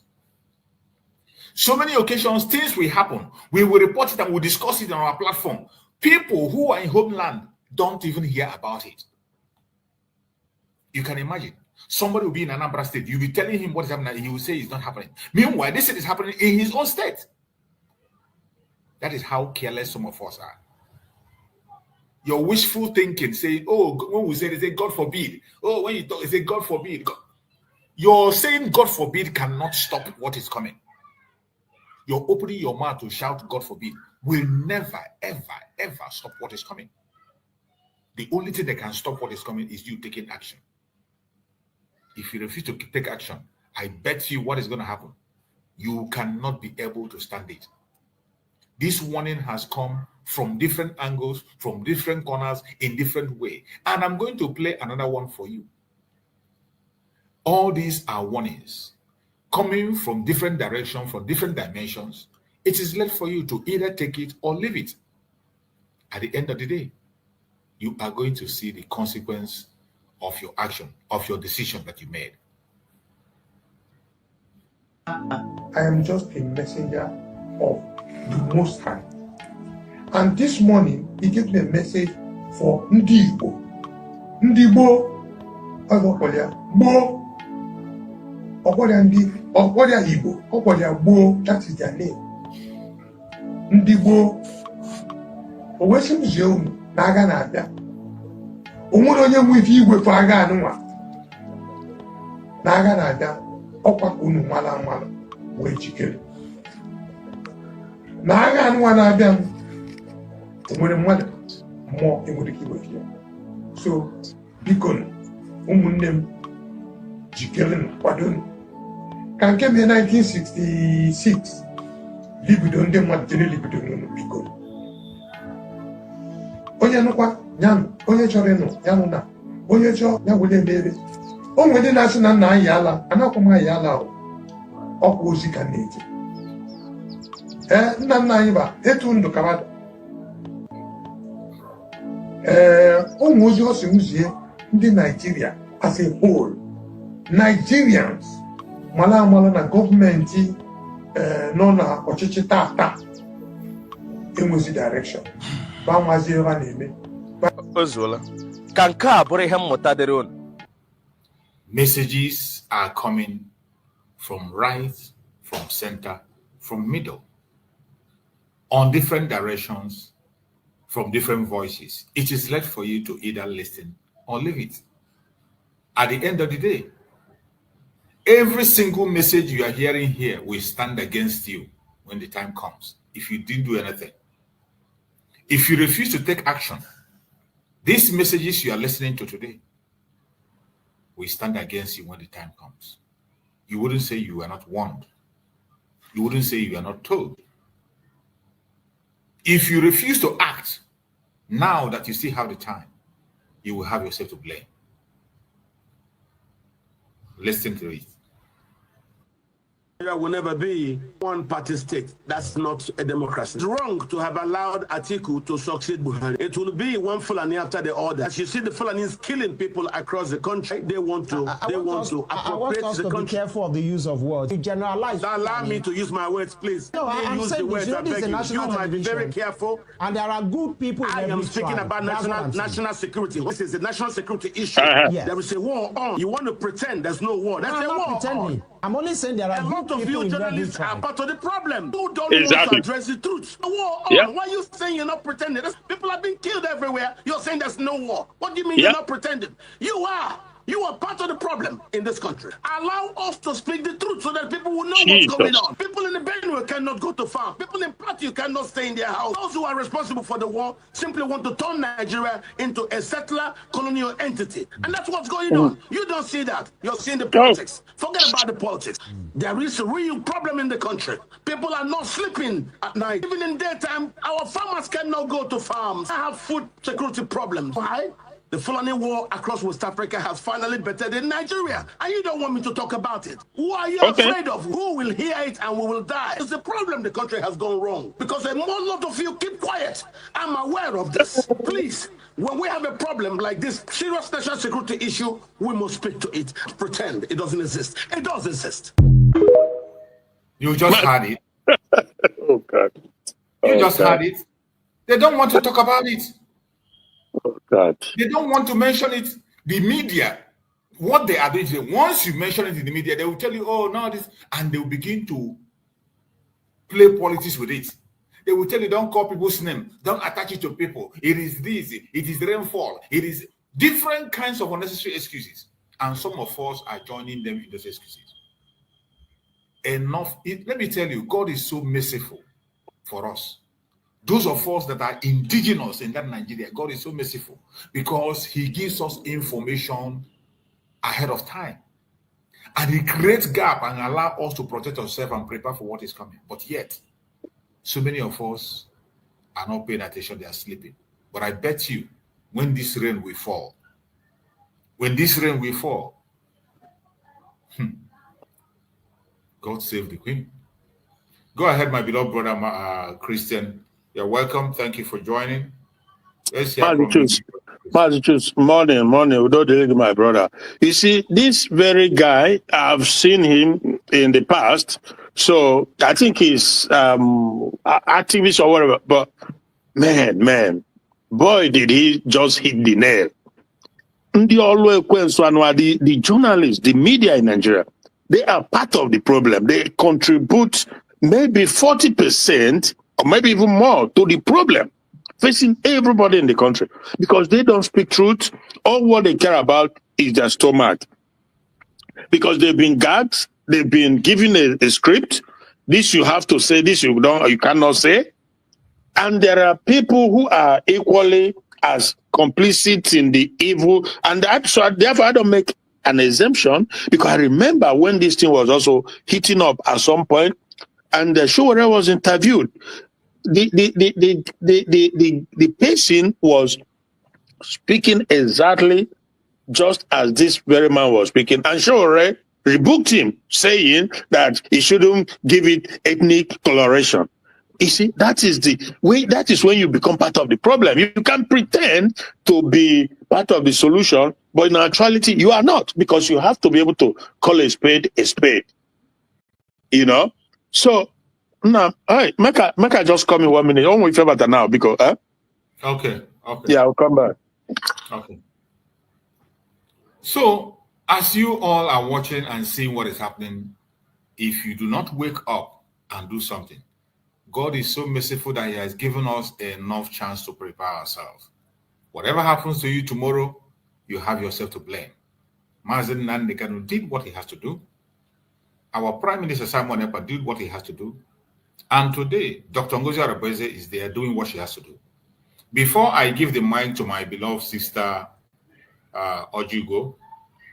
So many occasions, things will happen. We will report it and we'll discuss it on our platform. People who are in homeland don't even hear about it. You can imagine. Somebody will be in Anambra State. You'll be telling him what is happening. He will say it's not happening. Meanwhile, this thing is happening in his own state. That is how careless some of us are. Your wishful thinking, saying, oh, when we say, they say, God forbid. Oh, when you talk, they say, God forbid. You're saying God forbid cannot stop what is coming. You're opening your mouth to shout God forbid will never, ever, ever stop what is coming. The only thing that can stop what is coming is you taking action. If you refuse to take action, I bet you what is going to happen. You cannot be able to stand it. This warning has come from different angles, from different corners, in different way. And I'm going to play another one for you. All these are warnings coming from different directions, from different dimensions. It is left for you to either take it or leave it. At the end of the day, you are going to see the consequence of your action, of your decision that you made. I am just a messenger of the Most High. And this morning, he gave me a message for Ndi Igbo. Ndi Igbo, Bo, Okolia Igbo, Okolia Bo, that is their name. Ndi Igbo, Oweshim Jeum, Naga Nabia. Omono with Igwe for Aga Nua. Naga Nabia, Opa Unu Mala, where chicken. Naga Nua Nabia. More so Bicon Umunem Jikelen Wadun can came in 1966 Libidon de Martin Libidon Bicon Oyanokwa Yan Oyachoreno Yanuna Oyacho Yawule baby on with the national Nayala and Okoma Yala Opposika native Naiva Etun do Kavada almost the Nigeria as a whole. Nigerians, Mala government, Nona Ochichita, in which direction. Bamaziva name. Messages are coming from right, from center, from middle, on different directions, from different voices. It is left for you to either listen or leave it. At the end of the day, every single message you are hearing here will stand against you when the time comes, if you didn't do anything. If you refuse to take action, these messages you are listening to today will stand against you when the time comes. You wouldn't say you are not warned. You wouldn't say you are not told. If you refuse to act, now that you still have the time, you will have yourself to blame. Listen to it. Nigeria will never be one party state. That's not a democracy. It's wrong to have allowed Atiku to succeed Buhari. It will be one Fulani after the other. As you see, the Fulanis killing people across the country. They want to appropriate the country. Be careful of the use of words. You generalize. Allow me to use my words, please. No, I'm use saying the words. You might be very careful. And there are good people. I am speaking about national security. This is a national security issue. Yes. There is a war on. You want to pretend there's no war. That's a war. Pretending. I'm only saying there are a lot of you journalists are part of the problem. Who don't want to address the truth? The war on. Yeah. Why are you saying you're not pretending? People are being killed everywhere. You're saying there's no war. What do you mean you're not pretending? You are. You are part of the problem in this country. Allow us to speak the truth so that people will know what's going on. People in the Benue cannot go to farm. People in Plateau cannot stay in their house. Those who are responsible for the war simply want to turn Nigeria into a settler colonial entity. And that's what's going on. You don't see that. You're seeing the politics. Forget about the politics. There is a real problem in the country. People are not sleeping at night. Even in daytime, our farmers cannot go to farms. I have food security problems. Why? The Fulani war across West Africa has finally bettered in Nigeria. And you don't want me to talk about it. Who are you afraid of? Who will hear it and we will die? It's the problem the country has gone wrong. Because a lot of you keep quiet. I'm aware of this. Please, when we have a problem like this serious national security issue, we must speak to it. Pretend it doesn't exist. It does exist. You just had it. Oh, God. You just had it. They don't want to talk about it. Oh, God. They don't want to mention it. The media, what they are doing, once you mention it in the media, they will tell you, oh, no, this, and they will begin to play politics with it. They will tell you, don't call people's name, don't attach it to people. It is this, it is rainfall, it is different kinds of unnecessary excuses. And some of us are joining them in those excuses. Enough. Let me tell you, God is so merciful for us. Those of us that are indigenous in that Nigeria, God is so merciful because he gives us information ahead of time. And it creates gap and allow us to protect ourselves and prepare for what is coming. But yet, so many of us are not paying attention, they are sleeping. But I bet you, when this rain will fall, God save the Queen. Go ahead, my beloved brother Christian. You're welcome. Thank you for joining. Let's hear from you. Massachusetts, morning, without dealing my brother. You see, this very guy, I've seen him in the past, so I think he's activist or whatever. But man, boy, did he just hit the nail. The journalists, the media in Nigeria, they are part of the problem. They contribute maybe 40% or maybe even more to the problem facing everybody in the country because they don't speak truth. All what they care about is their stomach. Because they've been gagged, they've been given a script. This you have to say, this you cannot say. And there are people who are equally as complicit in the evil. And actually, therefore, I don't make an exemption because I remember when this thing was also heating up at some point, and the Showore was interviewed. The person was speaking exactly just as this very man was speaking, and Showore rebuked him, saying that he shouldn't give it ethnic coloration. You see, that is the way. That is when you become part of the problem. You can pretend to be part of the solution, but in actuality, you are not, because you have to be able to call a spade a spade. You know. So now, hey, make I just come in 1 minute. Only favor now because. Okay. Yeah, I'll come back. Okay. So, as you all are watching and seeing what is happening, if you do not wake up and do something, God is so merciful that He has given us enough chance to prepare ourselves. Whatever happens to you tomorrow, you have yourself to blame. Mazen Nandekanu did what he has to do. Our Prime Minister Simon Ekpa did what he has to do. And today, Dr. Ngozi Arabeze is there doing what she has to do. Before I give the mic to my beloved sister, Ojugo,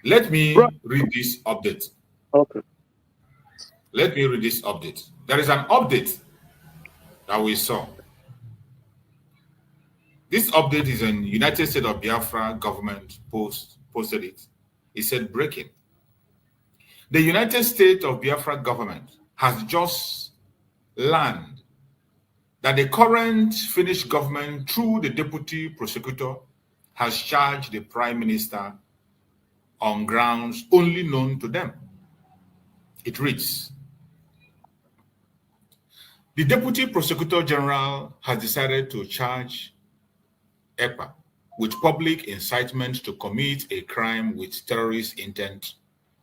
let me read this update. Okay. Let me read this update. There is an update that we saw. This update is in United States of Biafra government posted it. It said breaking. The United States of Biafra government has just learned that the current Finnish government, through the deputy prosecutor, has charged the prime minister on grounds only known to them. It reads, the Deputy Prosecutor General has decided to charge Ekpa with public incitement to commit a crime with terrorist intent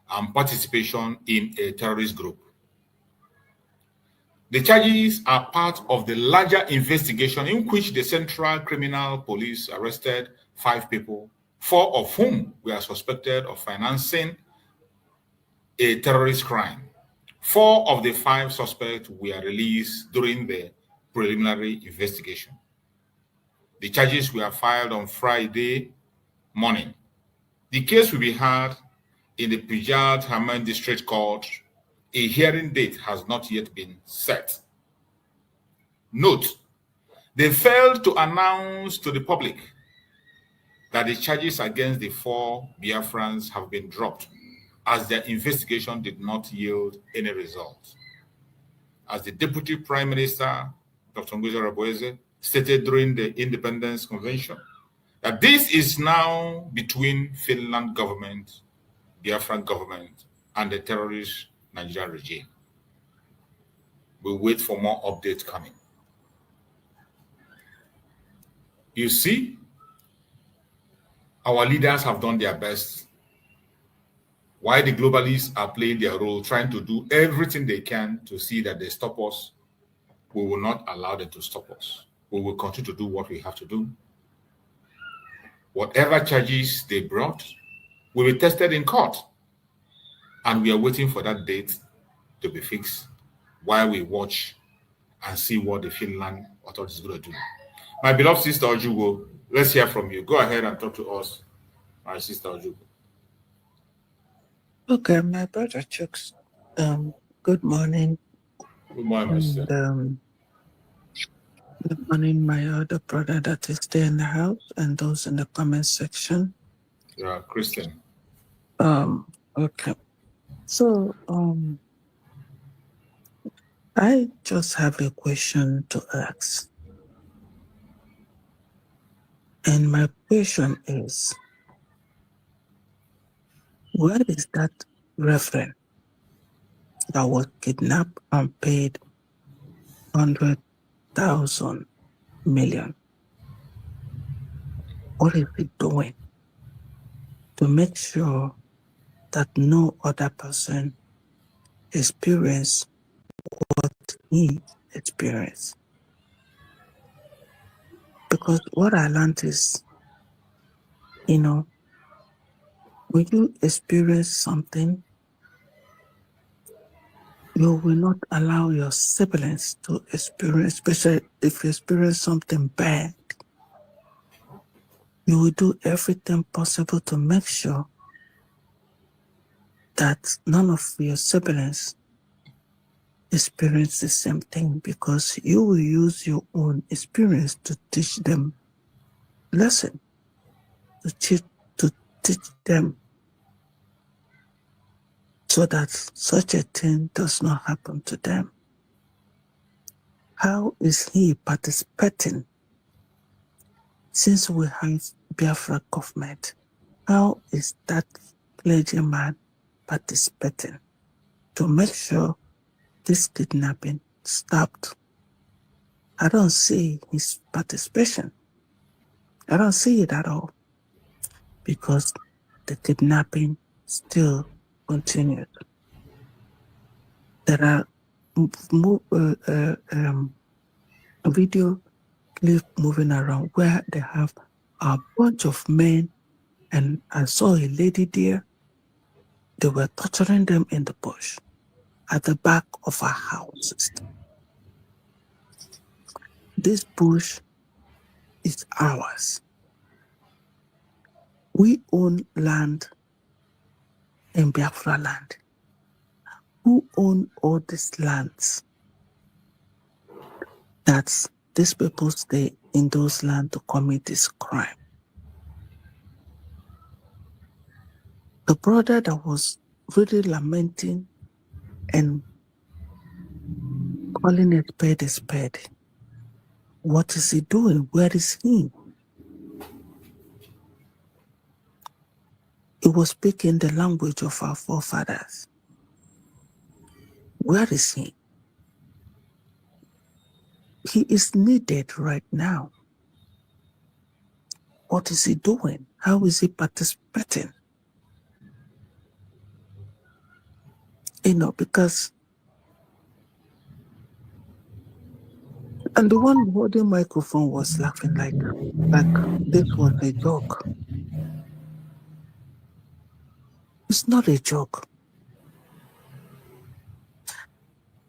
and participation in a terrorist group. The charges are part of the larger investigation in which the Central Criminal Police arrested 5 people, 4 of whom were suspected of financing a terrorist crime. 4 of the 5 suspects were released during the preliminary investigation. The charges were filed on Friday morning. The case will be heard in the Pijat Haman District Court. A hearing date has not yet been set. Note, they failed to announce to the public that the charges against the 4 Biafrans have been dropped, as their investigation did not yield any result. As the Deputy Prime Minister, Dr. Ngozi Arabeze, stated during the Independence Convention, that this is now between Finland government, Biafran government, and the terrorist Nigerian regime. We'll wait for more updates coming. You see, our leaders have done their best. While the globalists are playing their role, trying to do everything they can to see that they stop us, we will not allow them to stop us. We will continue to do what we have to do. Whatever charges they brought will be tested in court. And we are waiting for that date to be fixed while we watch and see what the Finland authorities are going to do. My beloved sister Ojugo, let's hear from you. Go ahead and talk to us, my sister Ojugo. Okay, my brother Chooks, good morning. Good morning, And good morning, my other brother that is there in the house and those in the comment section. Yeah, Christian. Okay. So, I just have a question to ask. And my question is, where is that reverend that was kidnapped and paid 100,000 million? What is he doing to make sure that no other person experience what he experienced? Because what I learned is, when you experience something, you will not allow your siblings to experience, especially if you experience something bad. You will do everything possible to make sure that none of your siblings experience the same thing, because you will use your own experience to teach them lesson, to teach them, so that such a thing does not happen to them. How is he participating? Since we have Biafra government, how is that clergyman participating to make sure this kidnapping stopped? I don't see his participation. I don't see it at all, because the kidnapping still continues. There are video clip moving around where they have a bunch of men, and I saw a lady there. They were torturing them in the bush at the back of our houses. This bush is ours. We own land in Biafra land. Who own all these lands that these people stay in those lands to commit this crime? The brother that was really lamenting and calling it spade a spade, what is he doing? Where is he? He was speaking the language of our forefathers. Where is he? He is needed right now. What is he doing? How is he participating? Because, and the one holding microphone was laughing like this was a joke. It's not a joke.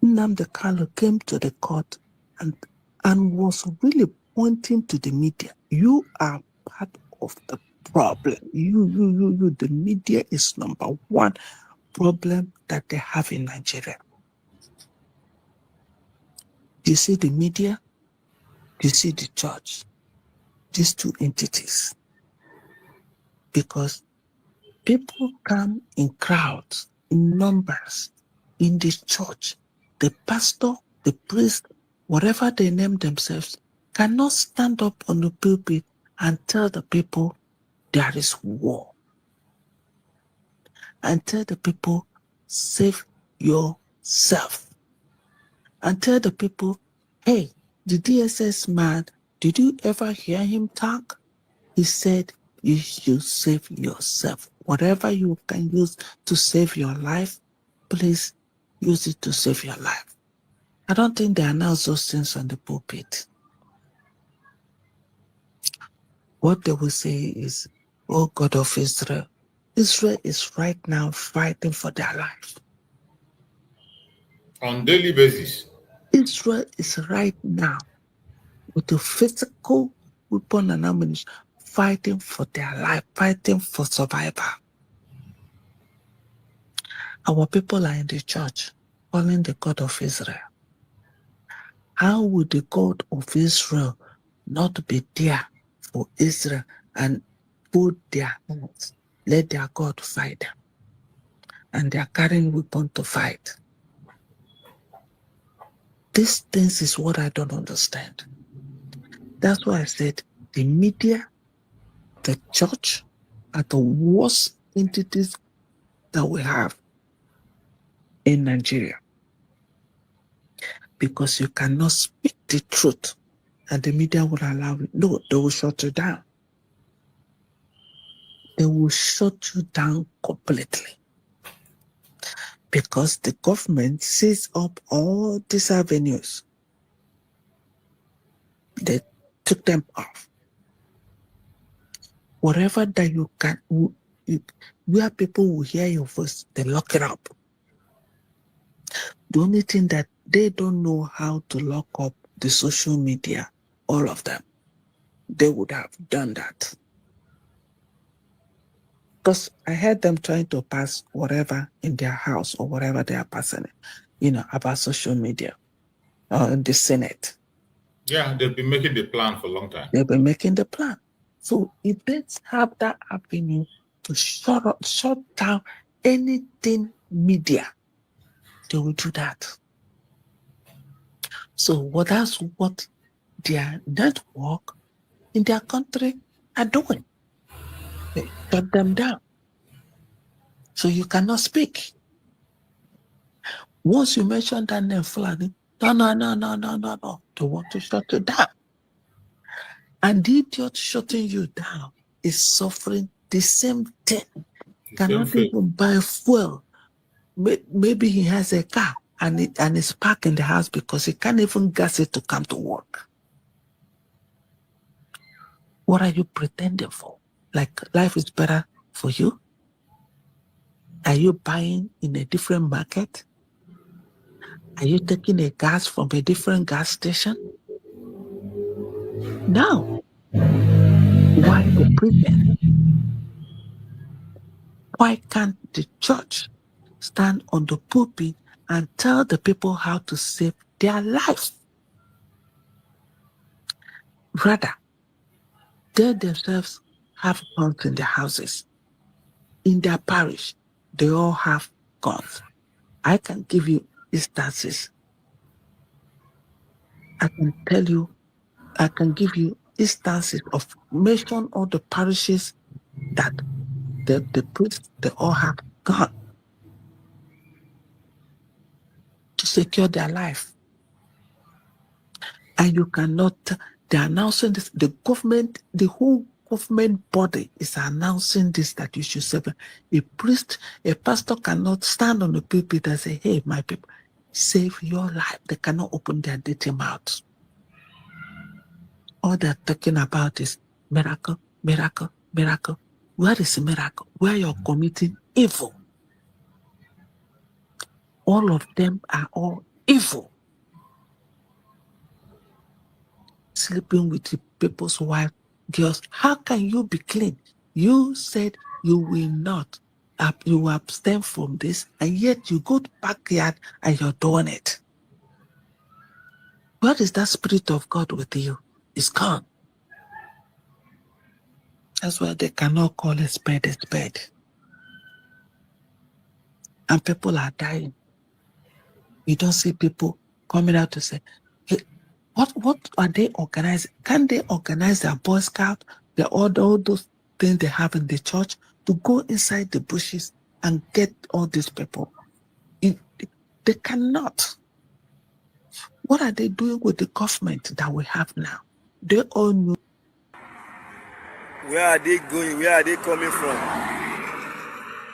Nnamdi Kanu came to the court and was really pointing to the media. You are part of the problem. You, the media is number one problem that they have in Nigeria. You see the media, you see the church, these two entities. Because people come in crowds, in numbers, in the church. The pastor, the priest, whatever they name themselves, cannot stand up on the pulpit and tell the people there is war. And tell the people, save yourself. And tell the people, hey, the DSS man, did you ever hear him talk? He said, you should save yourself. Whatever you can use to save your life, please use it to save your life. I don't think they announce those things on the pulpit. What they will say is, oh God of Israel, Israel is right now fighting for their life. On daily basis. Israel is right now with the physical weapon and ammunition fighting for their life, fighting for survival. Our people are in the church calling the God of Israel. How would the God of Israel not be there for Israel and put their hands, let their God fight them? And they are carrying weapons to fight. These things is what I don't understand. That's why I said the media, the church are the worst entities that we have in Nigeria. Because you cannot speak the truth and the media will allow it. No, they will shut you down. They will shut you down completely. Because the government sees up all these avenues. They took them off. Whatever that you can, where people will hear your voice, they lock it up. The only thing that they don't know how to lock up the social media, all of them, they would have done that. Because I heard them trying to pass whatever in their house or whatever they are passing, about social media in the Senate. Yeah, they've been making the plan for a long time. They've been making the plan. So if they have that avenue to shut down anything media, they will do that. So that's what their network in their country are doing. They shut them down. So you cannot speak. Once you mention that name, Fulani, no. They want to shut you down. And the idiot shutting you down is suffering the same thing. Cannot even buy fuel. Maybe he has a car and it's parked in the house because he can't even gas it to come to work. What are you pretending for? Like life is better for you? Are you buying in a different market? Are you taking a gas from a different gas station? No. Why the pretend? Why can't the church stand on the pulpit and tell the people how to save their life? Rather, they themselves have guns in their houses. In their parish, they all have guns. I can give you instances. I can give you instances of mention all the parishes that the priests, they all have guns to secure their life. And you cannot, they're announcing this, the government, the whole government body is announcing this, that you should save. A priest, a pastor cannot stand on the pulpit and say, hey, my people, save your life. They cannot open their dirty mouths. All they're talking about is miracle, miracle, miracle. Where is the miracle? Where you're committing evil. All of them are all evil. Sleeping with the people's wife, girls. How can you be clean? You said you will not. You will abstain from this, and yet you go to backyard and you're doing it. Where is that spirit of God with you? It's gone. That's why they cannot call a spade a spade. And people are dying. You don't see people coming out to say, hey, what are they organizing? Can they organize their Boy Scout, all those things they have in the church, to go inside the bushes and get all these people? They cannot. What are they doing with the government that we have now? They all know. Where are they going? Where are they coming from?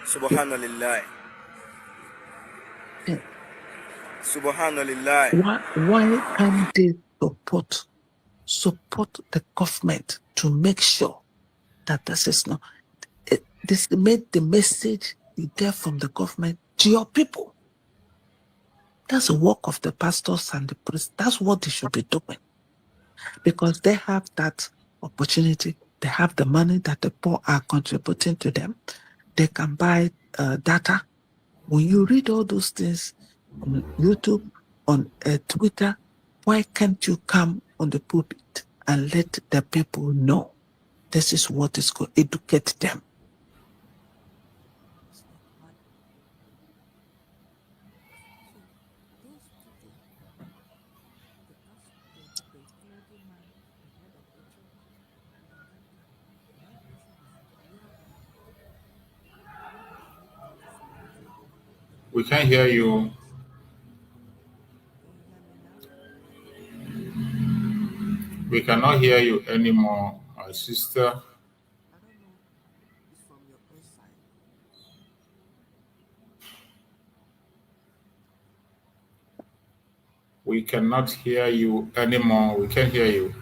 Subhanallah. Yeah. Subhanallah. Why can't they support the government to make sure that this is not, this made the message you get from the government to your people? That's the work of the pastors and the priests. That's what they should be doing. Because they have that opportunity. They have the money that the poor are contributing to them. They can buy data. When you read all those things on YouTube, on Twitter, why can't you come on the pulpit and let the people know this is what is going to educate them? We can't hear you. We cannot hear you anymore, my sister. We cannot hear you anymore. We can't hear you.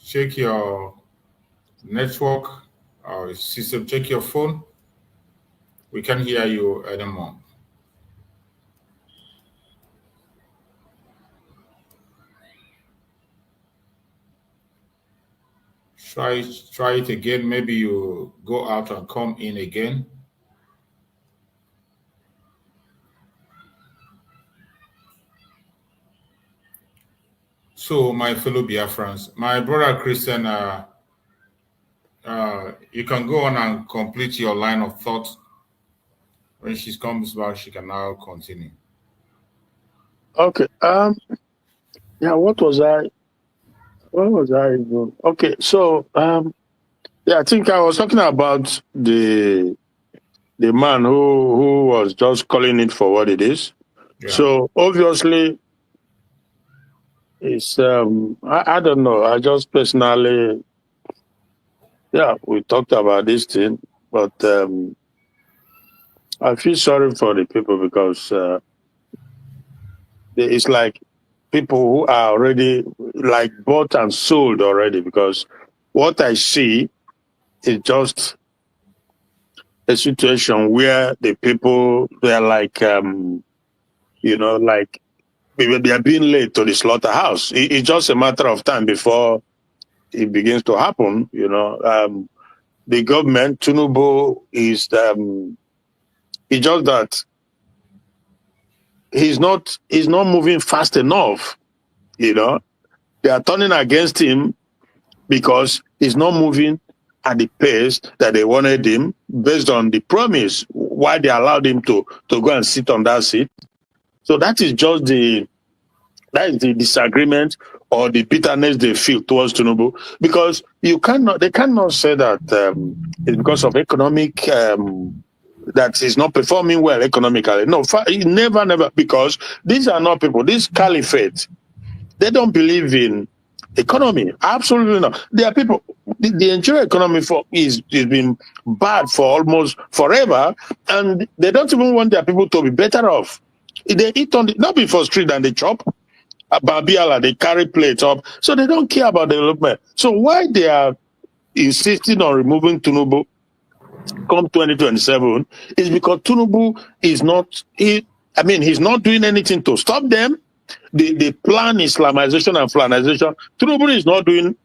Check your network or system. Check your phone. We can't hear you anymore. Try it again. Maybe you go out and come in again. So, my fellow Biafrans, my brother Christian, you can go on and complete your line of thought. When she comes back, she can now continue. Okay. Yeah. What was I? Okay. So, yeah, I think I was talking about the man who was just calling it for what it is. Yeah. So obviously, it's I don't know. I just personally, yeah, we talked about this thing, but I feel sorry for the people because it's like people who are already like bought and sold already, because what I see is just a situation where the people, they're like, like they are being led to the slaughterhouse. It's just a matter of time before it begins to happen. The government, Tinubu, is it's just that he's not moving fast enough. They are turning against him because he's not moving at the pace that they wanted him, based on the promise why they allowed him to go and sit on that seat. So that is just the disagreement or the bitterness they feel towards Tinubu, because they cannot say that it's because of economic that is not performing well economically. No, never, because these are not people. This caliphate, they don't believe in economy. Absolutely not. There are people. The Nigerian economy is been bad for almost forever, and they don't even want their people to be better off. They eat on not before street and they chop. Babiala, they carry plates up, so they don't care about development. So why they are insisting on removing Tinubu come 2027 is because Tinubu is not. He's not doing anything to stop them. The plan Islamization and Fulanization. Tinubu is not doing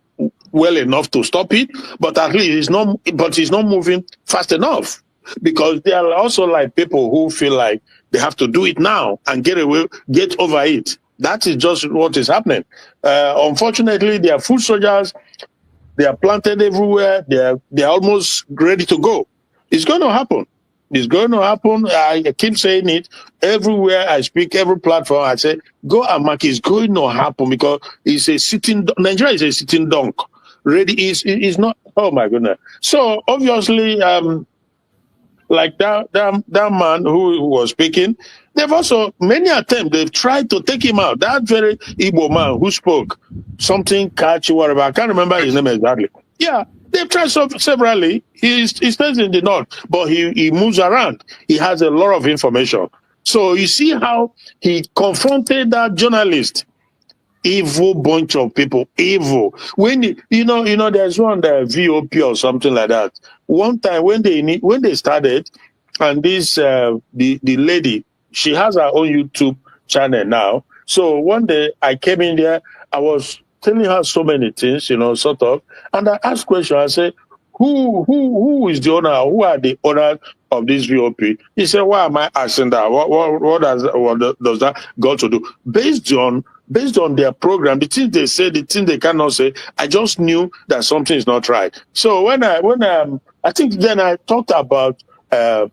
well enough to stop it, but at least he's not moving fast enough, because they are also like people who feel like they have to do it now and get over it. That is just what is happening. Unfortunately, they are foot soldiers. They are planted everywhere. They are almost ready to go. It's going to happen. It's going to happen. I keep saying it everywhere I speak, every platform. I say, go and mark. It's going to happen, because Nigeria is a sitting dunk. Ready is not. Oh my goodness. So obviously, like that man who was speaking, they've also many attempts. They've tried to take him out. That very Igbo man who spoke something catchy, whatever. I can't remember his name exactly. Yeah, they've tried severally. He stays in the north, but he moves around. He has a lot of information. So you see how he confronted that journalist. Evil bunch of people, evil. When there's one VOP or something like that. One time when they started, and this the lady, she has her own YouTube channel now. So one day I came in there, I was telling her so many things, sort of, and I asked questions. I said, who is the owner? Who are the owners of this VOP? He said, why am I asking that? What does that got to do? Based on their program, the things they say, the things they cannot say, I just knew that something is not right. So when I think then I talked about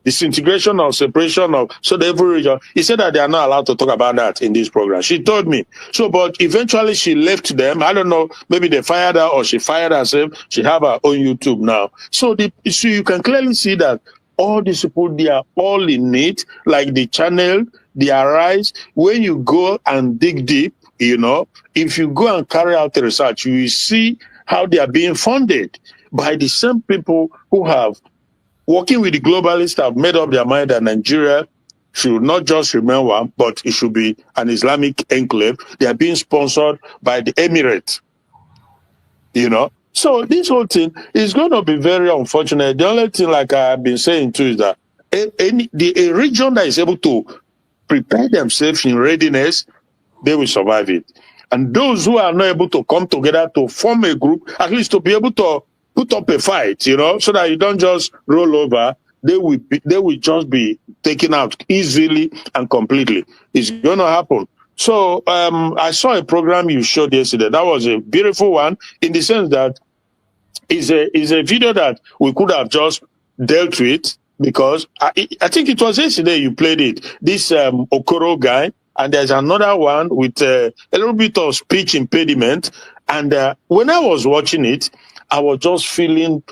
disintegration or separation of every region. He said that they are not allowed to talk about that in this program. She told me. So, but eventually she left them. I don't know, maybe they fired her or she fired herself. She have her own YouTube now. So you can clearly see that all these people, they are all in it, like the channel, the Arise. When you go and dig deep, if you go and carry out the research, you will see how they are being funded by the same people who have working with the globalists have made up their mind that Nigeria should not just remain one, but it should be an Islamic enclave. They are being sponsored by the Emirates, So this whole thing is going to be very unfortunate. The only thing, like I've been saying too, is that a region that is able to prepare themselves in readiness, they will survive it. And those who are not able to come together to form a group, at least to be able to put up a fight, so that you don't just roll over, they will just be taken out easily and completely. It's going to happen. So I saw a program you showed yesterday. That was a beautiful one in the sense that is a video that we could have just dealt with, because I think it was yesterday you played it. This Okoro guy, and there's another one with a little bit of speech impediment. And when I was watching it, I was just feeling,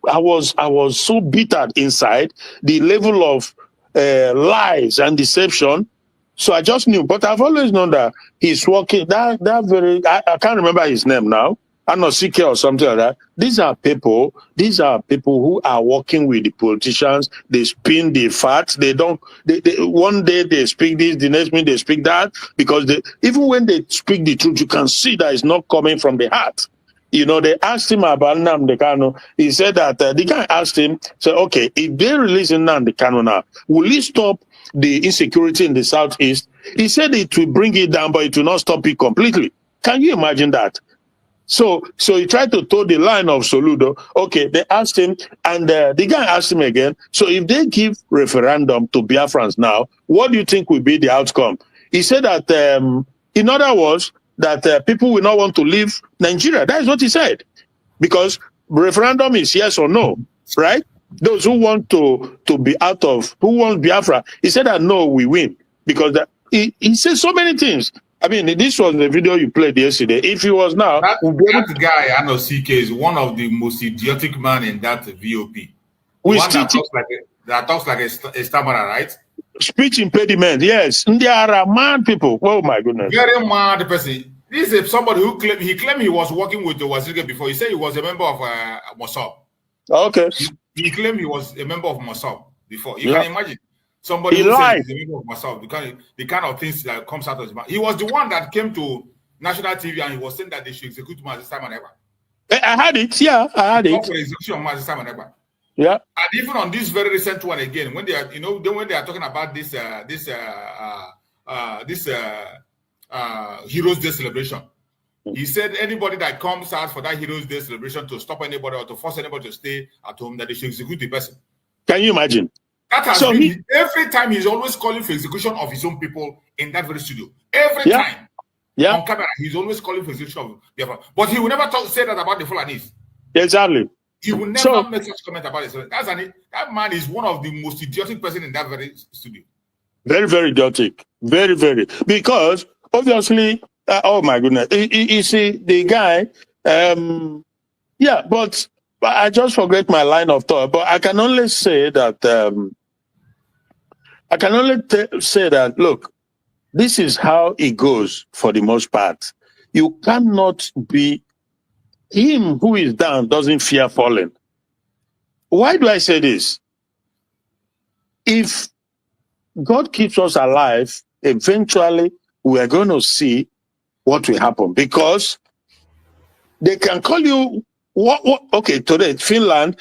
I was so bitter inside, the level of lies and deception. So I just knew, but I've always known that he's working, I can't remember his name now, I'm not CK or something like that. These are people who are working with the politicians. They spin the facts. One day they speak this, the next minute they speak that, because even when they speak the truth, you can see that it's not coming from the heart. They asked him about Nnamdi Kanu. He said that the guy asked him, okay, if they release Nnamdi Kanu now, will it stop the insecurity in the southeast? He said it will bring it down, but it will not stop it completely. Can you imagine that? So he tried to toe the line of Soludo. Okay, they asked him, and the guy asked him again, so if they give referendum to Biafrans now, what do you think will be the outcome? He said that, in other words, that people will not want to leave Nigeria. That is what he said. Because referendum is yes or no, right? Those who want to be who want Biafra, he said that no, we win. Because he said so many things. I mean, this was the video you played yesterday. If he was now... That guy, I know CK, is one of the most idiotic men in that VOP. One that talks like a stammerer, right? Speech impediment, yes. There are mad people. Oh my goodness. Very mad person. This is somebody who claimed he was working with the Wazirga before. He said he was a member of Mossad. Okay. He claimed he was a member of Mossad before. You can imagine. Somebody who says he's a member of Mossad, the kind of things that comes out of his mouth. He was the one that came to national TV and he was saying that they should execute Mazi Simon Ekpa. I had it, yeah. I had it. For execution of Mazi Simon Ekpa. Yeah. And even on this very recent one again, when they are, when they are talking about this Heroes Day celebration, he said anybody that comes out for that Heroes Day celebration to stop anybody or to force anybody to stay at home, that they should execute the person. Can you imagine? That has been every time. He's always calling for execution of his own people in that very studio. Every time. Yeah. On camera, he's always calling for execution of Biafra. But he will never say that about the Fulanis. Exactly. He will never make such comment about it. That man is one of the most idiotic person in that very studio. Very, very idiotic. Very, very. Because obviously, oh my goodness, you see the guy. But I just forget my line of thought. But I can only say that. Say that. Look, this is how it goes for the most part. You cannot be. Him who is down doesn't fear falling. Why do I say this? If God keeps us alive, eventually we are going to see what will happen, because they can call you okay, today Finland,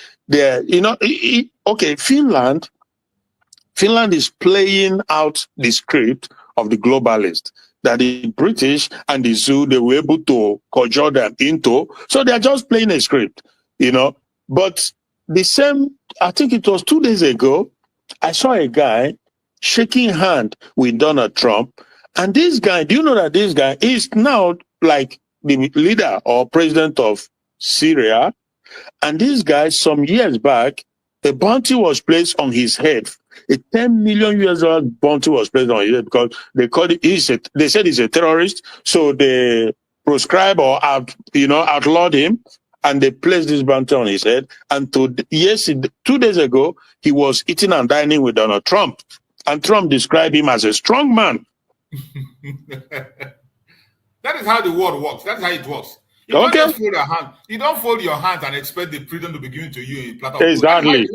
Finland is playing out the script of the globalist that the British and the Zoo, they were able to cajole them into. So they're just playing a script, But the same, I think it was 2 days ago, I saw a guy shaking hand with Donald Trump. And this guy, do you know that this guy is now like the leader or president of Syria? And this guy, some years back, a bounty was placed on his head. A 10 million US bounty was placed on his head because they called it, they said he's a terrorist. So they proscribed or outlawed him, and they placed this bounty on his head. And 2 days ago, he was eating and dining with Donald Trump. And Trump described him as a strong man. That is how the world works. That's how it works. You don't just fold your hand. You don't fold your hands and expect the freedom to be given to you in platter. Exactly.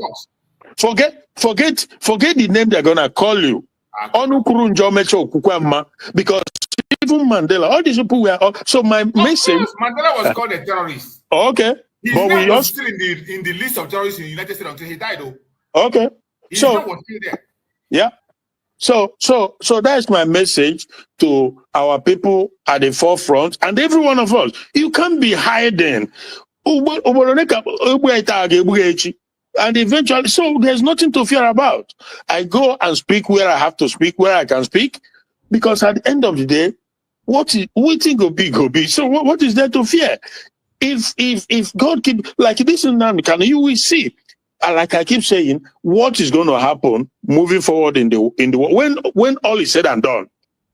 Forget the name they're gonna call you. Because even Mandela, all these people were. So my message. Mandela was called a terrorist. Okay. His name was still in the list of terrorists in the United States until he died, though. Okay. His name was still there. Yeah. So that's my message to our people at the forefront and every one of us. You can't be hiding. And eventually, so there's nothing to fear about. I go and speak where I have to speak, where I can speak, because at the end of the day, we think go be. So what is there to fear? If God keep like this in Namika, you will see. And like I keep saying, what is going to happen moving forward in the world when all is said and done,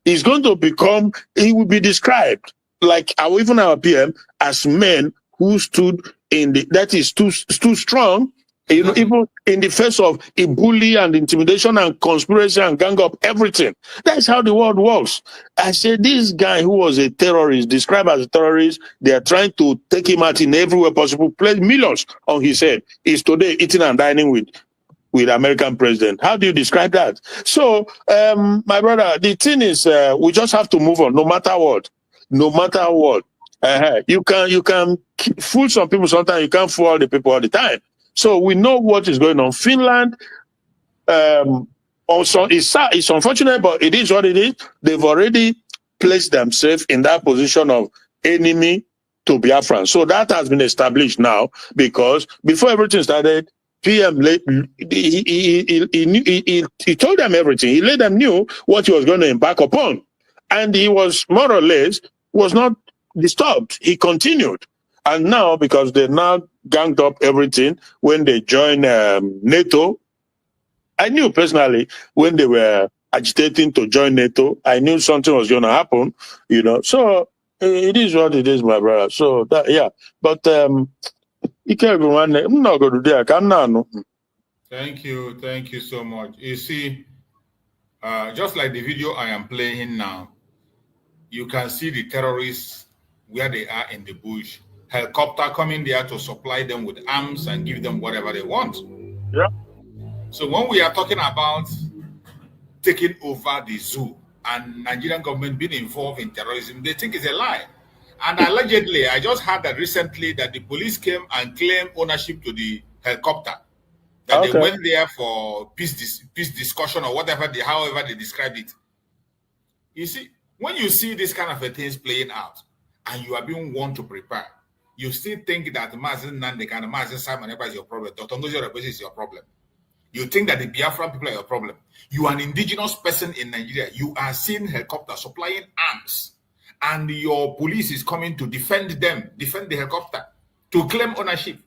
is going to become. It will be described like even our PM as men who stood that is too strong. Even in the face of a bully and intimidation and conspiracy and gang up everything. That's how the world works. I said, this guy who was a terrorist, described as a terrorist, they are trying to take him out in every way possible, place millions on his head. He's today eating and dining with American president. How do you describe that? So, my brother, the thing is, we just have to move on, no matter what. No matter what. You can fool some people sometimes, you can't fool all the people all the time. So we know what is going on. Finland, also, it's unfortunate, but it is what it is. They've already placed themselves in that position of enemy to Biafra. So that has been established now, because before everything started, PM, he told them everything. He let them know what he was going to embark upon. And he was more or less, was not disturbed. He continued. And now, because they now ganged up everything when they joined NATO, I knew personally when they were agitating to join NATO, I knew something was going to happen, So it is what it is, my brother. So that, yeah, but everyone, I'm not going to do that. Thank you so much. You see, just like the video I am playing now, you can see the terrorists where they are in the bush. Helicopter coming there to supply them with arms and give them whatever they want. Yeah. So when we are talking about taking over the zoo and Nigerian government being involved in terrorism, they think it's a lie. And allegedly, I just heard that recently that the police came and claimed ownership to the helicopter. That they went there for peace discussion or whatever, however they described it. You see, when you see this kind of things playing out and you are being warned to prepare, you still think that Mazen Nandek and Mazen Simon is your problem. Dr. Ngozi is your problem. You think that the Biafran people are your problem. You are an indigenous person in Nigeria. You are seeing helicopters supplying arms, and your police is coming to defend the helicopter, to claim ownership.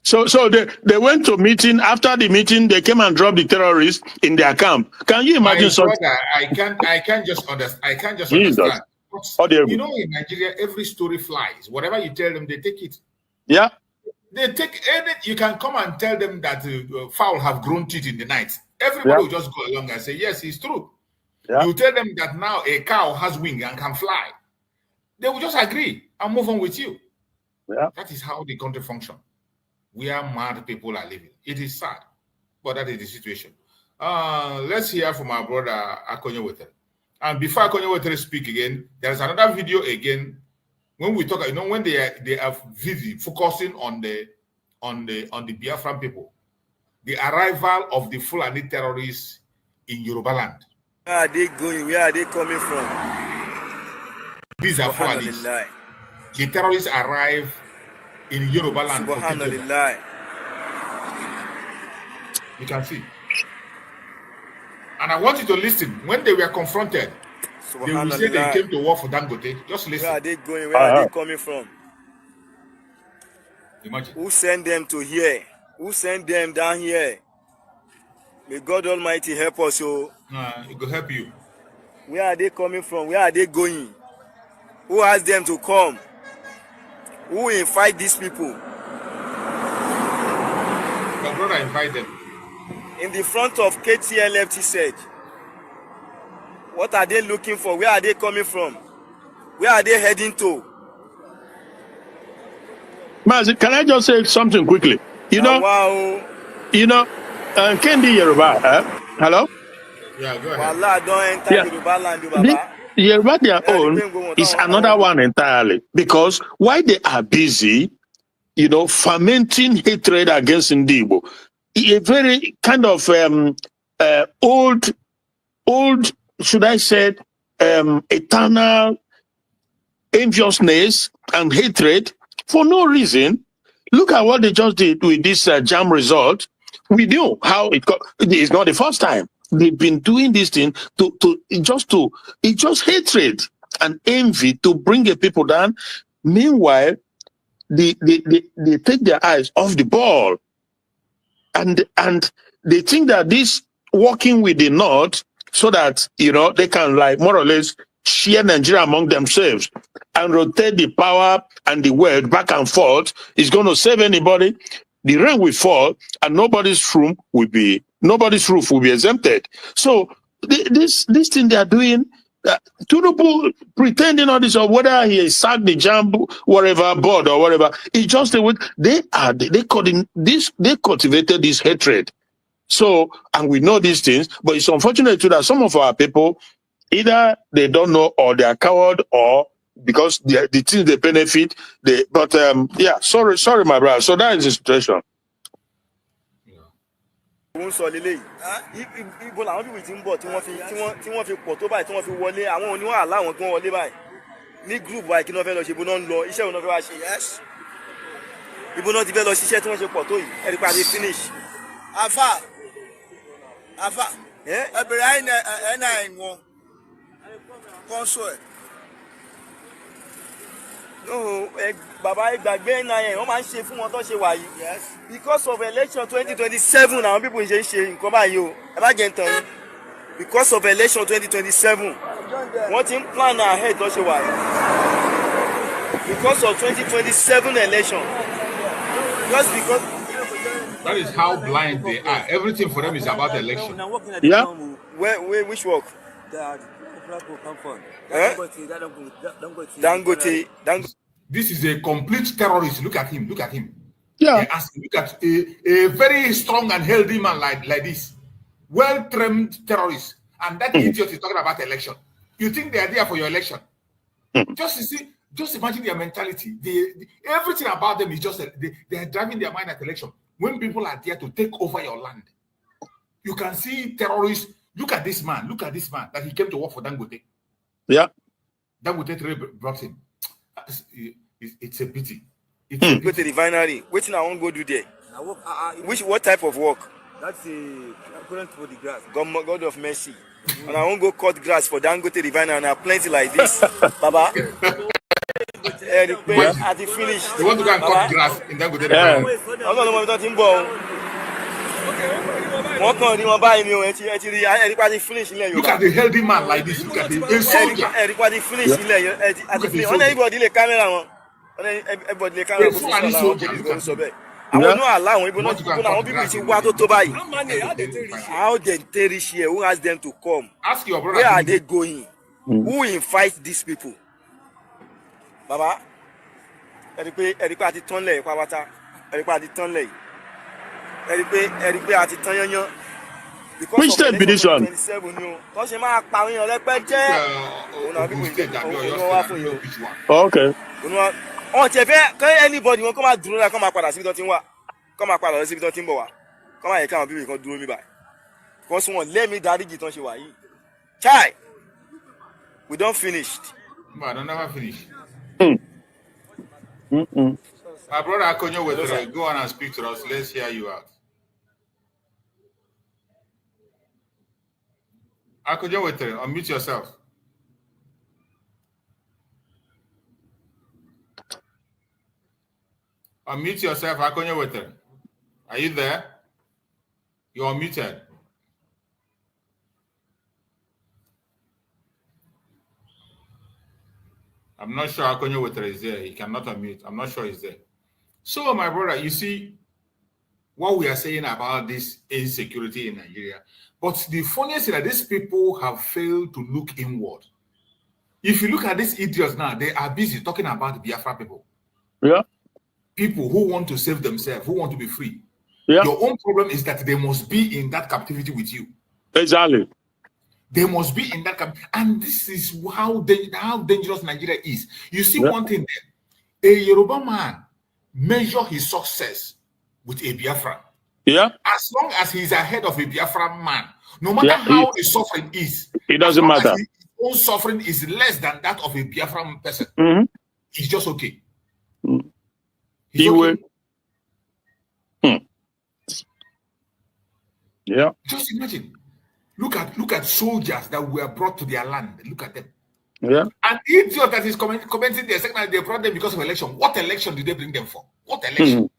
So they went to meeting. After the meeting, they came and dropped the terrorists in their camp. Can you imagine something? I can't just understand. In Nigeria, every story flies. Whatever you tell them, they take it. Yeah. They take it. You can come and tell them that fowl have grown teeth in the night. Everybody will just go along and say, yes, it's true. Yeah. You tell them that now a cow has wings and can fly. They will just agree and move on with you. Yeah. That is how the country functions. We are mad people are living. It is sad, but that is the situation. Let's hear from our brother Akonye Wetere. And before Akonye Wetere speak again, there's another video again. When we talk, when they are focusing on the Biafran people, the arrival of the Fulani terrorists in Yoruba land. Where are they going? Where are they coming from? These are Fulanis. The terrorists arrive in Yoruba land. You can see. And I want you to listen. When they were confronted, they will say they came to war for Dangote. Just listen. Where are they going? Where are they coming from? Imagine. Who sent them to here? Who sent them down here? May God Almighty help us. So it will help you. Where are they coming from? Where are they going? Who asked them to come? Who invite these people? Your brother invite them. In the front of KTLFT said, what are they looking for? Where are they coming from? Where are they heading to? Mazi, can I just say something quickly? Wow. Kendi Yoruba, hello? Yeah, go ahead. Wallah, don't enter Yoruba land, Baba. Yoruba, their own is another one entirely. Because why they are busy, fermenting hatred against Ndibo, a very kind of old, should I say, eternal enviousness and hatred for no reason. Look at what they just did with this jam result. We knew how it's not the first time. They've been doing this thing it's just hatred and envy to bring the people down. Meanwhile, they take their eyes off the ball. And they think that this working with the North so that, they can more or less share Nigeria among themselves and rotate the power and the wealth back and forth is going to save anybody. The rain will fall and nobody's roof will be exempted. So this thing they are doing, Tinubu pretending all this, or whether he sacked the Jambu, whatever board or whatever, it's just the way they cultivated this hatred. So, and we know these things, but it's unfortunate too that some of our people, either they don't know or they are coward, or because the things they benefit, sorry, my brother. So that is the situation. Wọ́n sọ lélẹ́yìí ibo làwọn bíbí tí ń bọ̀ tí wọ́n fi pọ̀ tó báyìí tí wọ́n fi wọlé àwọn oníwọ̀n àláwọn tí wọ́n wọlé báyìí ní group báyìí kí wọ́n fẹ́ lọ ṣe ibo náà ń lọ iṣẹ́ òun náà fẹ́ wá ṣe ibo náà ti fẹ́ lọ ṣiṣẹ́ tí wọ́n ṣe pọ̀ tó yìí ẹ̀rí pa àti finish. afa ẹbẹrẹ ẹnà ẹwọn kọnsọ ẹ. Bàbá ìgbàgbé náà yẹn wọ́n máa ń ṣe fún wọn tó ṣe wà yìí. Because of election 2027 àwọn people ṣe ń ṣe nǹkan báyìí o ẹ bá jẹ́ ntàn yín. Because of election 2027 wọ́n ti ń plan ahead tó ṣe wà yìí. Because of 2027 election. Just because. That is how blind they are. Everything for them is about election. Yeah. Which work? Dangote. This is a complete terrorist. Look at him. Yeah. Look at a very strong and healthy man like this. Well-trained terrorist. And that idiot is talking about election. You think they are there for your election? Just imagine their mentality. Everything about them is just, they are driving their mind at election. When people are there to take over your land, you can see terrorists. Look at this man that he came to work for Dangote. Yeah. Dangote brought him. It's a pity. Go to the refinery. Which I won't go do there. What type of work? That's according to the grass. God of mercy. And I won't go cut grass for Dangote refinery and I plenty like this. Baba. At the finish. They want to go and cut grass in Dangote refinery. I'm not talking about. Look at the healthy man like this. Look at the soldier. Everybody finish. Everybody the camera. Everybody the camera. I will not allow people to walk to buy. How they perish here? Who asked them to come? Ask your brother. Where are they going? Who invite these people? Baba. Everybody turn left. Everybody turn left. Which state be this one? Okay. Anybody won't come out do that, come out padà síbi tó tin wá. Come out padà síbi tó tin bọ̀ wá. Come out kan people kan dúró mi báyìí. Because one let me dáríjì tán ṣe wá yìí. Chai. We don't finished. No, I don't never finish. My brother Akonyo, go on and speak to us. Let's hear you out. Akonye Wetere, unmute yourself. Unmute yourself, Akonye Wetere. Are you there? You're muted. I'm not sure Akonye Wetere is there. He cannot unmute. I'm not sure he's there. So, my brother, you see what we are saying about this insecurity in Nigeria. But the funniest thing is that these people have failed to look inward. If you look at these idiots now, they are busy talking about the Biafra people. Yeah. People who want to save themselves, who want to be free. Yeah. Your own problem is that they must be in that captivity with you. Exactly. They must be in that captivity. And this is how dangerous Nigeria is. You see one thing there. A Yoruba man measure his success with a Biafran. Yeah. As long as he's ahead of a Biafran man, no matter how the suffering is, it doesn't matter. His own suffering is less than that of a Biafran person. It's just okay. He will. Yeah. Just imagine. Look at soldiers that were brought to their land. Look at them. Yeah. An idiot that is commenting their second, they brought them because of election. What election did they bring them for? What election?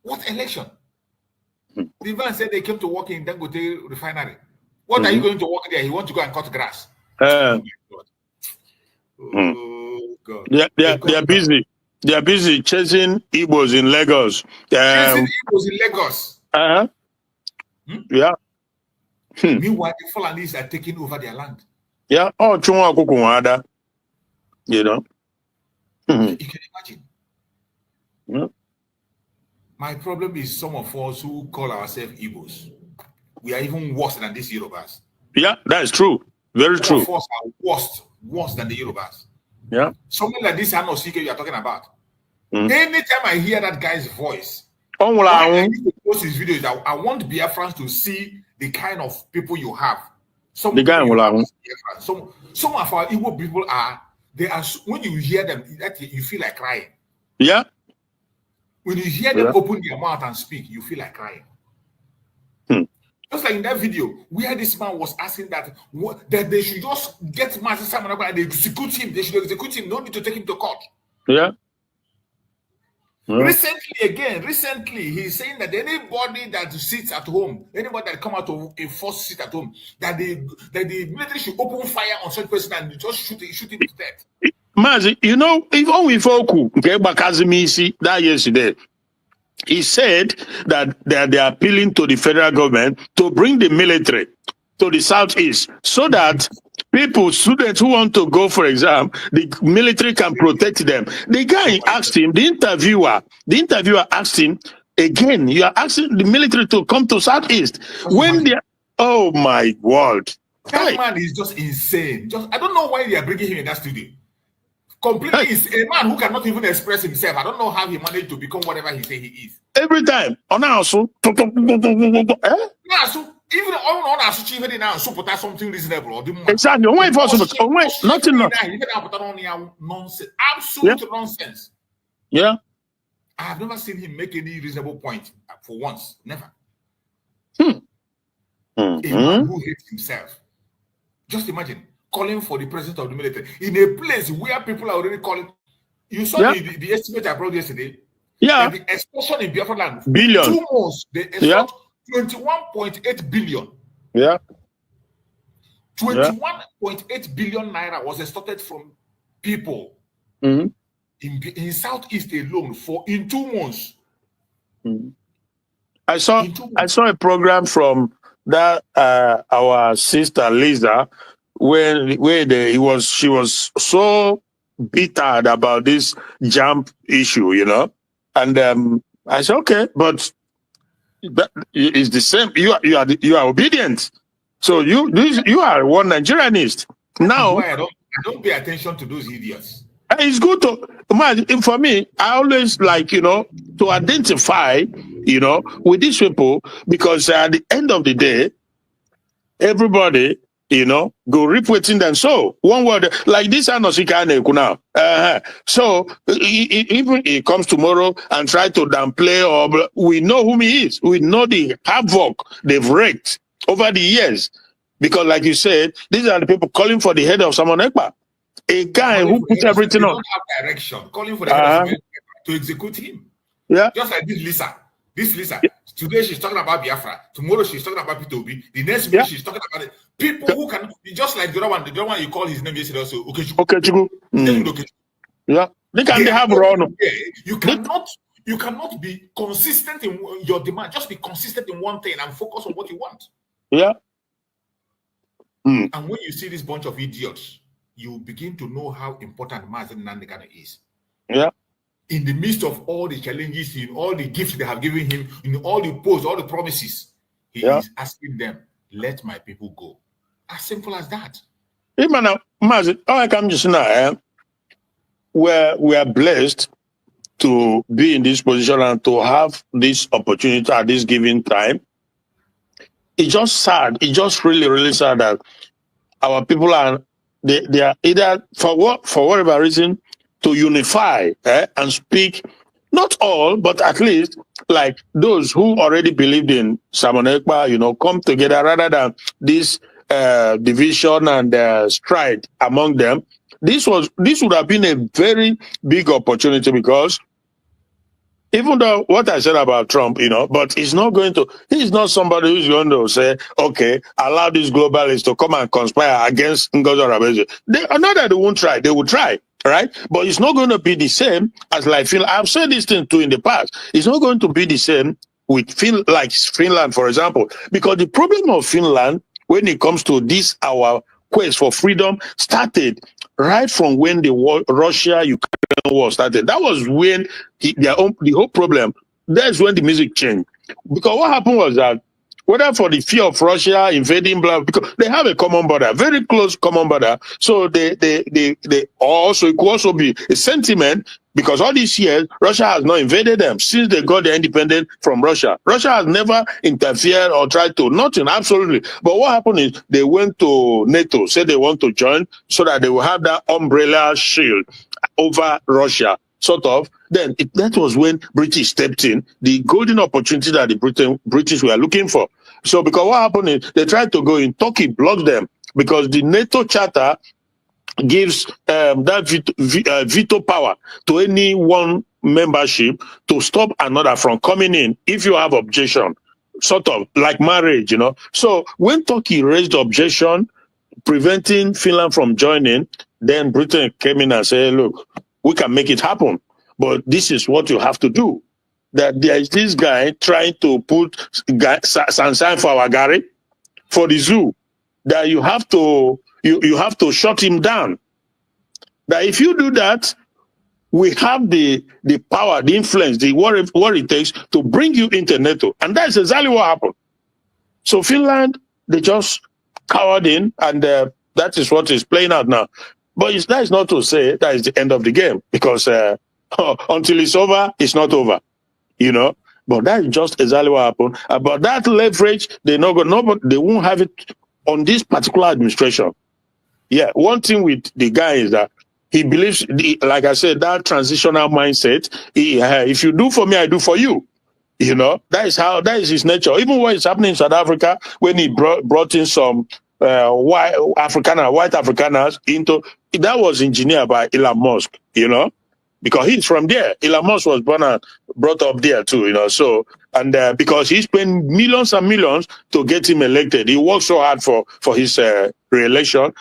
What election? The man said they came to work in Dangote refinery. What are you going to work there? He wants to go and cut grass. Oh God. They are busy. They are busy chasing Igbos in Lagos. Chasing Igbos in Lagos. Yeah. Meanwhile, the Fulanis are taking over their land. Yeah. Oh, Chunwa Kukumada. You know. You can imagine. Yeah. My problem is some of us who call ourselves Igbos. We are even worse than these Yorubas. Yeah, that is true. Very true. Some of us are worse than the Yorubas. Yeah. Something like this Anosike you are talking about. Anytime I hear that guy's voice, I need to post his videos. I want Biafrans to see the kind of people you have. Some of our Igbo people they are, when you hear them, you feel like crying. Yeah. When you hear them open their mouth and speak, you feel like crying. Just like in that video, where this man was asking that they should just get Master Simon and they execute him. They should execute him. No need to take him to court. Yeah. Recently, he's saying that anybody that sits at home, anybody that come out of a forced sit at home, that the military should open fire on such person and just shoot him to death. Mazi, you know, if only Foku that yesterday, he said that they are appealing to the federal government to bring the military to the southeast so that students who want to go for exam, the military can protect them. The guy asked him, the interviewer asked him, again, you are asking the military to come to southeast. Oh my word. That man is just insane. I don't know why they are bringing him in that studio. Completely is a man who cannot even express himself. I don't know how he managed to become whatever he say he is. Every time on also. Even on our even now, so put something reasonable. Exactly. Nothing. Nonsense. Absolute nonsense. Yeah. I have never seen him make any reasonable point for once. Never. A man who hates himself. Just imagine calling for the president of the military in a place where people are already calling. You saw the estimate I brought yesterday. Yeah. The explosion in Biafra land. Billion. 2 months, they explored 21.8 billion. Yeah. 21.8 billion naira was extorted from people in Southeast alone in 2 months. I saw a program from that our sister Lisa she was so bitter about this jump issue, you know, and I said, okay, but it's the same. You are obedient, so you are one Nigerianist. Now I don't pay attention to those idiots. It's good for me. I always like, you know, to identify, you know, with these people, because at the end of the day, everybody, you know, go reap within them. So one word like this, now. So even he comes tomorrow and try to downplay, or we know whom he is. We know the havoc they've wreaked over the years. Because like you said, these are the people calling for the head of Simon Ekpa. A guy who puts everything on. They don't have direction. Calling for the head of Simon Ekpa to execute him. Yeah. Just like this Lisa. This Lisa. Today she's talking about Biafra. Tomorrow she's talking about P2B. The next minute she's talking about it. People who can, just like the other one you called his name yesterday also, Okechukwu. Yeah. They can have run. You cannot be consistent in your demand. Just be consistent in one thing and focus on what you want. Yeah. And when you see this bunch of idiots, you begin to know how important Mazen Nandekano is. Yeah. In the midst of all the challenges, in all the gifts they have given him, in all the posts, all the promises, he is asking them, let my people go. As simple as that. Even now, Mazen, I come just now, where we are blessed to be in this position and to have this opportunity at this given time. It's just sad. It's just really, really sad that our people are they are either for whatever reason to unify and speak, not all, but at least like those who already believed in Simon Ekpa, come together rather than this division and strife among them. This would have been a very big opportunity because even though what I said about Trump, but he's not somebody who's going to say, okay, allow these globalists to come and conspire against Ngozi Okonjo-Iweala. Not that they won't try, they will try, right? But it's not going to be the same as like I've said this thing too in the past. It's not going to be the same with Finland, for example, because the problem of Finland when it comes to this, our quest for freedom started right from when the Russia-Ukraine war started. That was when the whole problem, that's when the music changed. Because what happened was that, whether for the fear of Russia invading, because they have a common border, very close common border, so it could also be a sentiment, because all these years, Russia has not invaded them since they got their independence from Russia. Russia has never interfered or tried to, nothing, absolutely. But what happened is they went to NATO, said they want to join so that they will have that umbrella shield over Russia, sort of. Then that was when British stepped in, the golden opportunity that the British were looking for. So because what happened is they tried to go in, Turkey blocked them because the NATO charter gives that veto power to any one membership to stop another from coming in if you have objection, sort of like marriage, So when Turkey raised objection, preventing Finland from joining, then Britain came in and said, look, we can make it happen, but this is what you have to do. That there is this guy trying to put sunshine for our Gary, for the zoo, that you have to shut him down. That if you do that, we have the power, the influence, what it takes to bring you into NATO. And that's exactly what happened. So Finland, they just cowered in, and that is what is playing out now. But that is not to say that is the end of the game, because until it's over, it's not over, But that is just exactly what happened. About that leverage, they won't have it on this particular administration. Yeah, one thing with the guy is that he believes, like I said, that transitional mindset. If you do for me, I do for you. That is his nature. Even what is happening in South Africa, when he brought in some white Afrikaners into, that was engineered by Elon Musk, because he's from there. Elon Musk was born and brought up there too, So, and because he spent millions and millions to get him elected, he worked so hard for his re-election,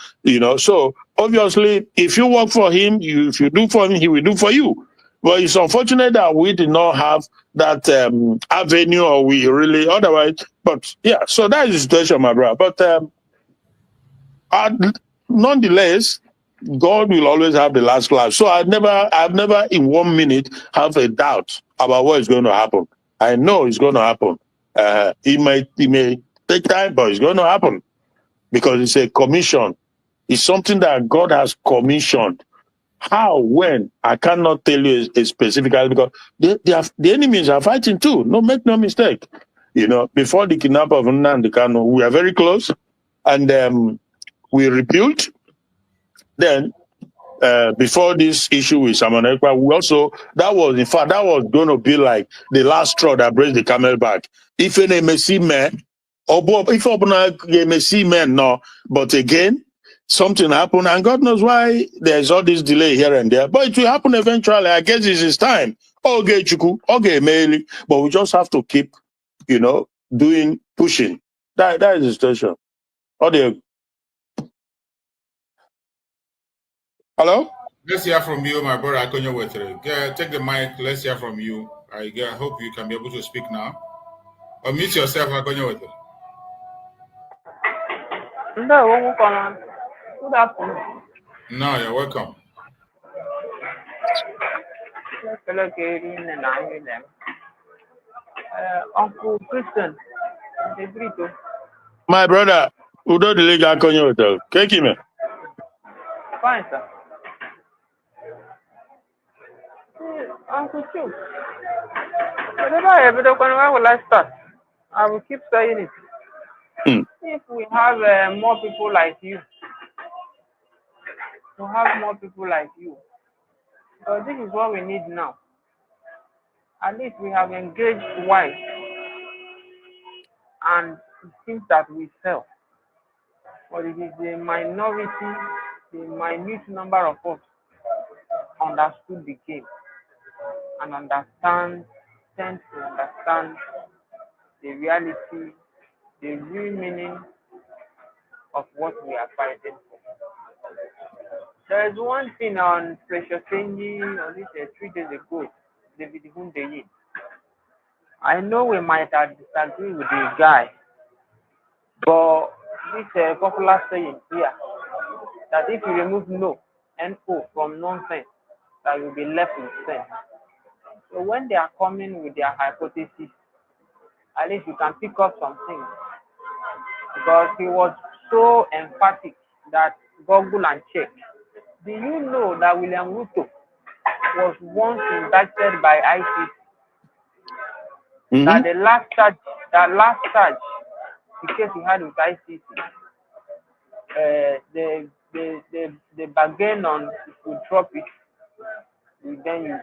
So obviously, if you work for him, if you do for him, he will do for you. But it's unfortunate that we did not have that avenue, or we really otherwise. But yeah, so that is the situation, my brother. But nonetheless, God will always have the last laugh. So I've never in 1 minute have a doubt about what is going to happen. I know it's going to happen. It may take time, but it's going to happen because it's a commission. It's something that God has commissioned. How, when, I cannot tell you specifically, because the enemies are fighting too. Make no mistake. Before the kidnap of Nnamdi Kanu, we are very close, and we rebuilt. Then, before this issue with Simon Ekpa, that was going to be like the last straw that breaks the camel back. If any may see me, If you may see men no, but again, something happened, and God knows why there's all this delay here and there. But it will happen eventually. I guess it's his time. Okay, Chuku, okay, Meli. But we just have to keep, pushing. That is the situation. Hello? Let's hear from you, my brother Akonyo Wetere. Take the mic. Let's hear from you. I hope you can be able to speak now. Unmute yourself, Akonyo Wetere. Good afternoon. No, you're welcome. Uncle Christian, the Brito. My brother, Udo the League Akonyo Wetere. Take him. Fine, sir. Uncle Chu, whenever I will I start, I will keep saying it. If we have more people like you, because this is what we need now. At least we have engaged wise, and it seems that we fail. But it is the minority, the minute number of us understood the game and tend to understand the reality, the real meaning of what we are fighting for. There is one thing on Precious Sengi on this 3 days ago, David Hundeyin. I know we might have disagreed with the guy, but this popular saying here that if you remove no from nonsense, that you'll be left with sense. So when they are coming with their hypothesis, at least you can pick up some things. Because he was so emphatic that Google and check. Do you know that William Ruto was once indicted by ICC? That the last charge, the case he had with ICC, the bargain on if you drop it, then you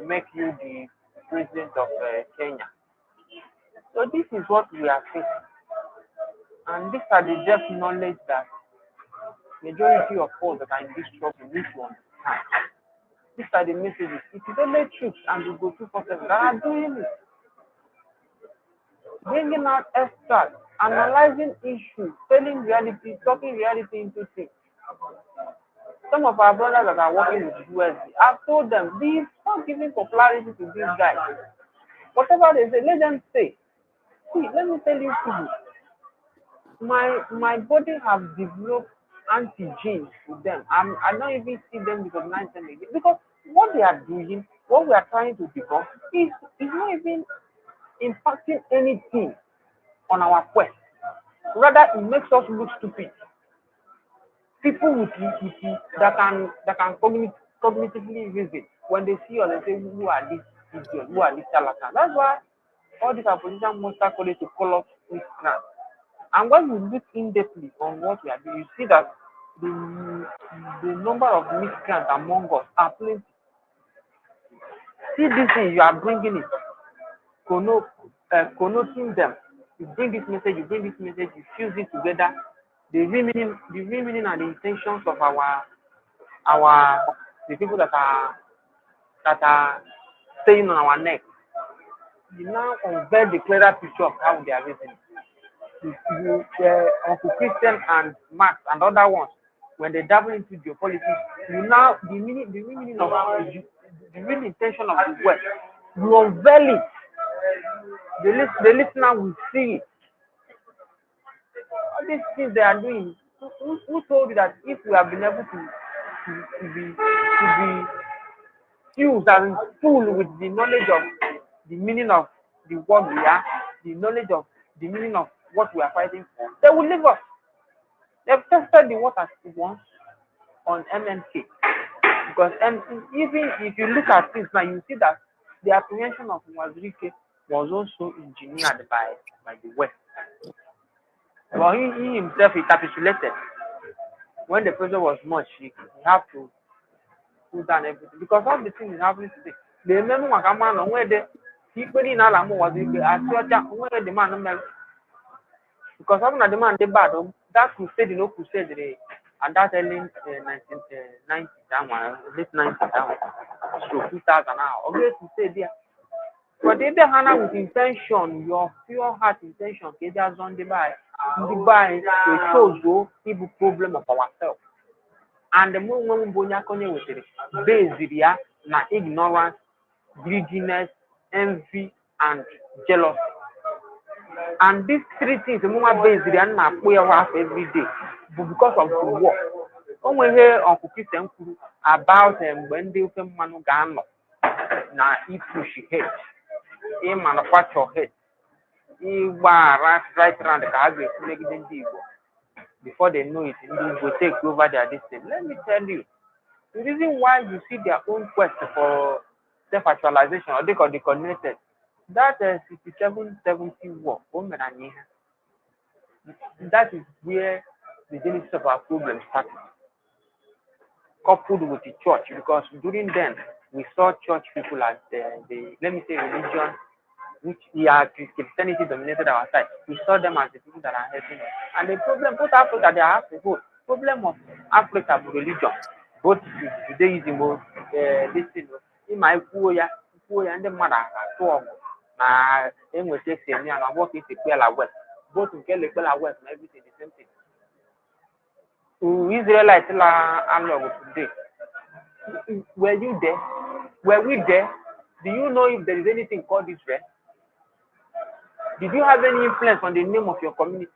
make you the president of Kenya. So this is what we are facing, and these are the depth knowledge that majority of us that are in this trouble need to understand. These are the messages. It is only truth and we go 247 that are doing it. Bringing out extracts, analyzing issues, telling reality, talking reality into things. Some of our brothers that are working with USD, I've told them, these not giving popularity to these guys. Whatever they say, let them say. See, let me tell you people. My body have developed anti-genes to them. I don't even see them recognize them again. Because what they are doing, what we are trying to become, is not even impacting anything on our quest. Rather, it makes us look stupid. People that can cognitively reason, when they see us, they say, who are these idiots? Who are these charlatans? That's why all these opposition monster call it to call us miscreants. And when you look in-depthly on what we are doing, you see that the number of miscreants among us are plenty. See this thing, you are bringing it, connoting them. You bring this message, you fuse it together. The real meaning and the intentions of the people that are staying on our neck. You now unveil the clearer picture of how they are reasoning. Uncle Christian and Max and other ones, when they dabble into geopolitics, you now the real meaning of the real intention of the West, you unveil it. The listener will see it. All these things they are doing. Who told you that if we have been able to be fused and full with the knowledge of the meaning of the world we are, the knowledge of the meaning of what we are fighting for, they will leave us. They've tested the waters once on MNK. Because even if you look at things now, you see that the apprehension of Mwazirike was also engineered by the West. But he himself, he capitulated. When the pressure was much, he had to pull down everything. Because all the things is happening today. The remember where the people in Alamu was where the man Because I'm not the man they bad. That crusade, crusade and that early 1990 late 90s down, so 2000 now. Okay, crusade there. But they hana with intention, your pure heart intention, they just on the buy, it shows you people problem of ourselves. And the moment we bonya with it, based na ignorance, greediness, envy, and jealousy. And these three things, the moment based and na every day, but because of the war. When we hear Uncle Christian about when they open Manu Gano, na he push head, he manufacture head, he right around the Kagwe, before they know it, they will take over their destiny. Let me tell you, the reason why you see their own quest for self-actualization, or they call it connected, that 67-70 war, that is where the genesis of our problem started. Coupled with the church, because during then we saw church people as the let me say religion, which Christianity dominated our side. We saw them as the people that are helping us. And the problem, both Africa, they have the whole problem of Africa religion, both Judaism, this thing, in my and the mother, na English, and I work in the West, both in Kelly West and everything the same thing. Israelites today. Were you there? Were we there? Do you know if there is anything called Israel? Did you have any influence on the name of your community?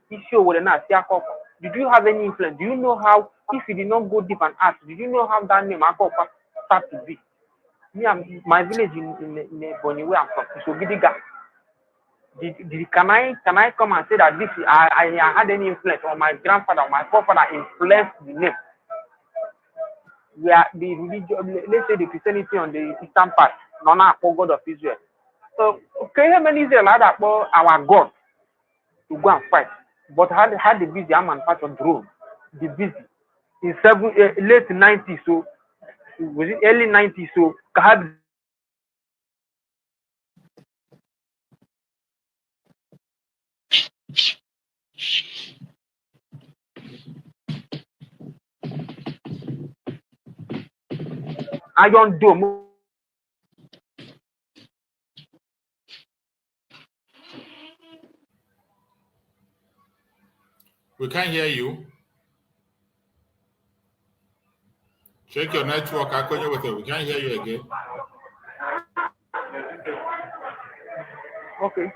Did you have any influence? Do you know how, if you did not go deep and ask, did you know how that name started to be? Me, my village in Bonnie, where I'm from, Sogidiga. Can I come and say that this I had any influence, or my grandfather or my forefather influenced the name? We are the religion, let's say the Christianity on the eastern part, Nona God of Israel. So okay, how many Israelites that our God to go and fight, but had the busy manufactured drone, the busy in late 90s, so was it early 90s, so had Iron Dome. We can't hear you. Check your network. I couldn't with it. We can't hear you again. Okay,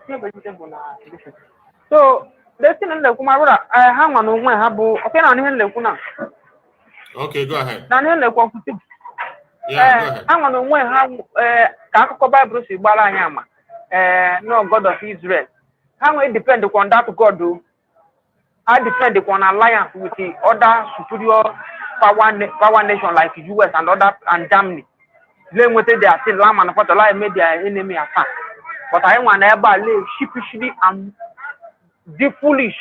so let's see the Kumara. I hang on one habu. Okay, now I'm okay, go ahead. Yeah, go ahead. Hang on one how Bible say Balayama. No God of Israel. How it depend on that God do? I depend on alliance with the other superior power nation like US and other and Germany. Then with it, they are still land and fertilizer made their enemy attack. But I want to ever live sheepishly and the foolish.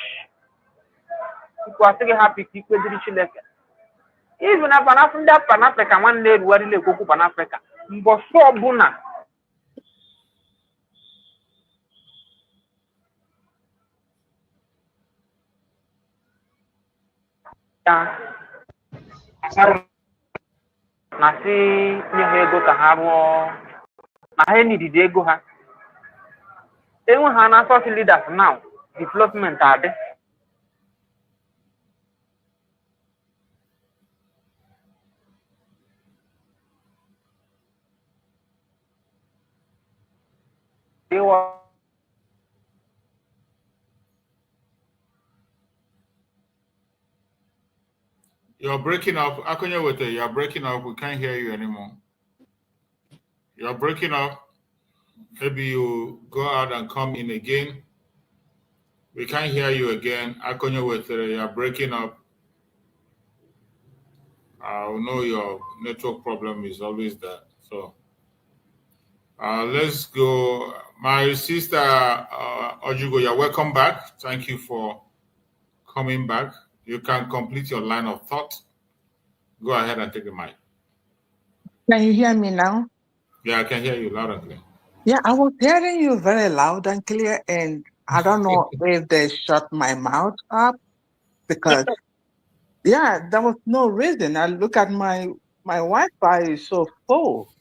People are still happy to keep the rich. Even if Pan Africa one day where they go to Pan Africa, but so buna. Na si nye ego ka ha ruo na ha need the ego ha. Enwe ha na such leaders now, development are there. They were You're breaking up. Akonya with it. You're breaking up. We can't hear you anymore. You're breaking up. Maybe you go out and come in again. We can't hear you again. Akonya with it. You're breaking up. I know your network problem is always there. So let's go. My sister Ojugo, you're welcome back. Thank you for coming back. You can complete your line of thought. Go ahead and take the mic. Can you hear me now? Yeah, I can hear you loud and clear. Yeah, I was hearing you very loud and clear, and I don't know if they shut my mouth up because, yeah, there was no reason. I look at my Wi-Fi is so full.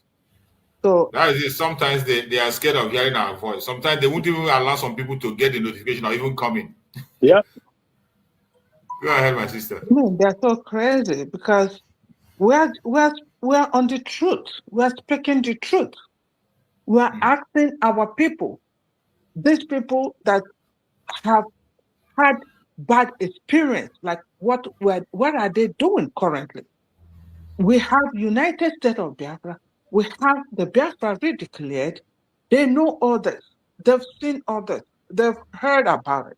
So that is it. Sometimes they are scared of hearing our voice. Sometimes they won't even allow some people to get the notification or even come in. Yeah. Go ahead, my sister. They're so crazy because we're on the truth. We're speaking the truth. We're asking our people, these people that have had bad experience, like what are they doing currently? We have United States of Biafra. We have the Biafra redeclared. They know others. They've seen others. They've heard about it.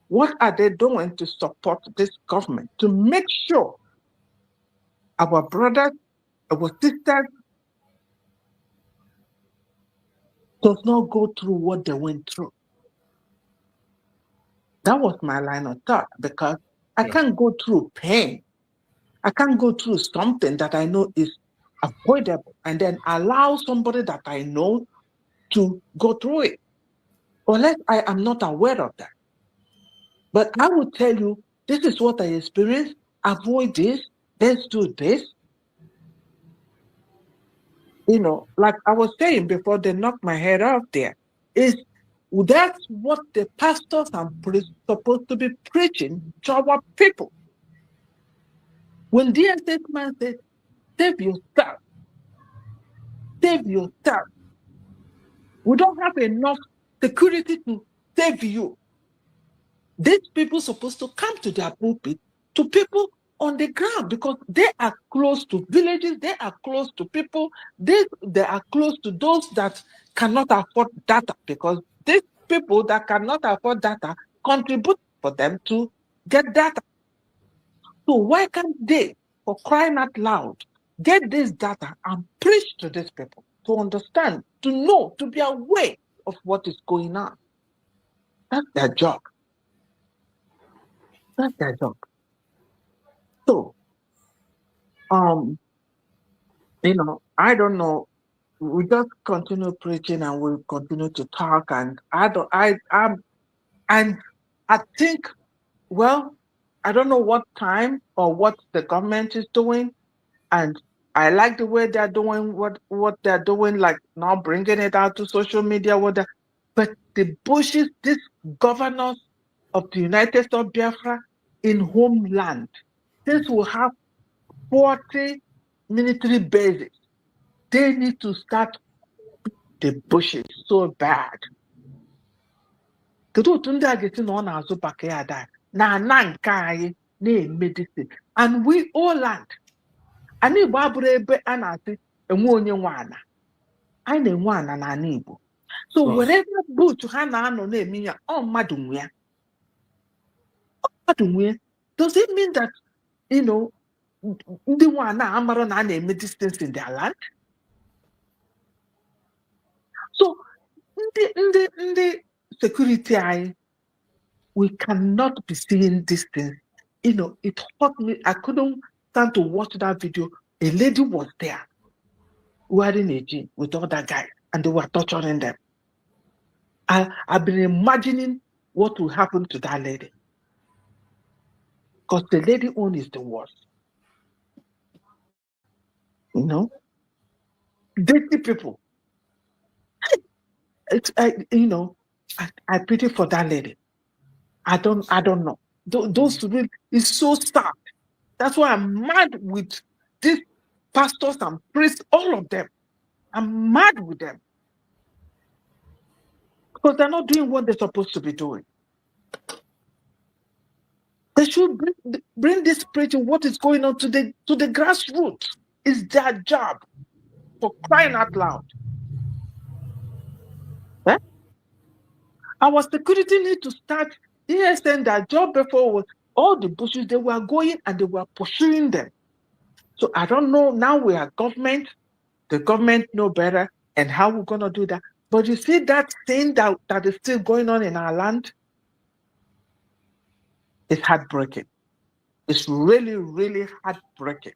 What are they doing to support this government to make sure our brothers, our sisters does not go through what they went through? That was my line of thought because I can't go through pain. I can't go through something that I know is avoidable and then allow somebody that I know to go through it, unless I am not aware of that. But I will tell you, this is what I experienced. Avoid this. Let's do this. Like I was saying before they knocked my head off there, that's what the pastors are supposed to be preaching to our people. When DSS man says, save yourself, save yourself. We don't have enough security to save you. These people are supposed to come to their pulpit to people on the ground because they are close to villages, they are close to people, they are close to those that cannot afford data because these people that cannot afford data contribute for them to get data. So why can't they, for crying out loud, get this data and preach to these people to understand, to know, to be aware of what is going on? That's their job. That's their job. So, I don't know. We just continue preaching and we'll continue to talk. And and I think, well, I don't know what time or what the government is doing. And I like the way they're doing what they're doing, like now bringing it out to social media. But the Bushes, these governors of the United States of Biafra in homeland, this will have 40 military bases. They need to start the Bushes so bad. Kedu otu ndị a ga-esi na ọ na-azụ backyard na ana nke anyị na-emedisi and we all land. Anyị Igbo abụrụ ebe a na-asị enwe onye nwe ana. Anyị na-enwe ana n'ala Igbo. So wherever boot ha na-anọ na-eme ya, ọ mmadụ nwe ya. Mmadụ nwe ya. Does it mean that, ndị nwe ana amara na a na-eme distance in their land? So ndị security anyị, we cannot be seeing this thing. It hurt me. I couldn't stand to watch that video. A lady was there wearing a jean with other guys and they were torturing them. I've been imagining what will happen to that lady. Because the lady own is the worst. Dirty people. I pity for that lady. I don't know. Those really is so sad. That's why I'm mad with these pastors and priests, all of them. I'm mad with them. Because they're not doing what they're supposed to be doing. They should bring this preaching, what is going on to the grassroots. It's their job, for crying out loud. Our security need to start saying their job before was all the Bushes, they were going and they were pursuing them. So I don't know, now we are government, the government know better and how we're going to do that. But you see that thing that is still going on in our land? It's heartbreaking. It's really, really heartbreaking.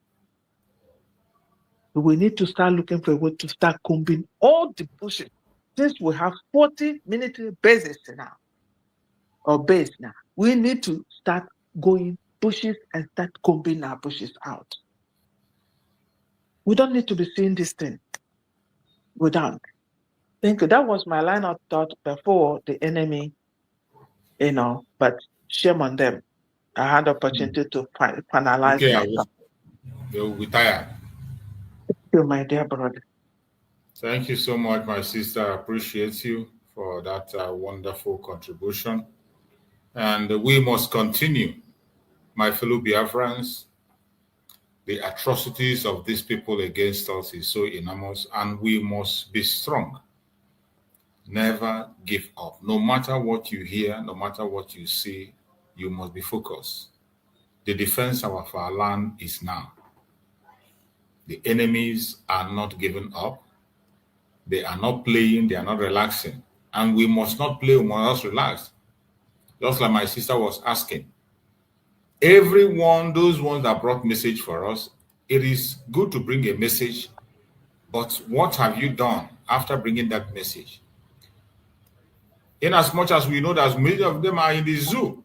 We need to start looking for a way to start combing all the Bushes. Since we have 40 military bases now, or base now. We need to start going bushes and start combing our bushes out. We don't need to be seeing this thing. We don't. Thank you. That was my line of thought before the enemy, but shame on them. I had the opportunity to finalize my thought. They will be tired. Thank you, my dear brother. Thank you so much, my sister. I appreciate you for that wonderful contribution. And we must continue, my fellow Biafrans. The atrocities of these people against us is so enormous, and we must be strong. Never give up. No matter what you hear, no matter what you see, you must be focused. The defense of our land is now. The enemies are not giving up. They are not playing, they are not relaxing. And we must not play, we must relax. Just like my sister was asking. Everyone, those ones that brought message for us, it is good to bring a message, but what have you done after bringing that message? In as much as we know that many of them are in the zoo,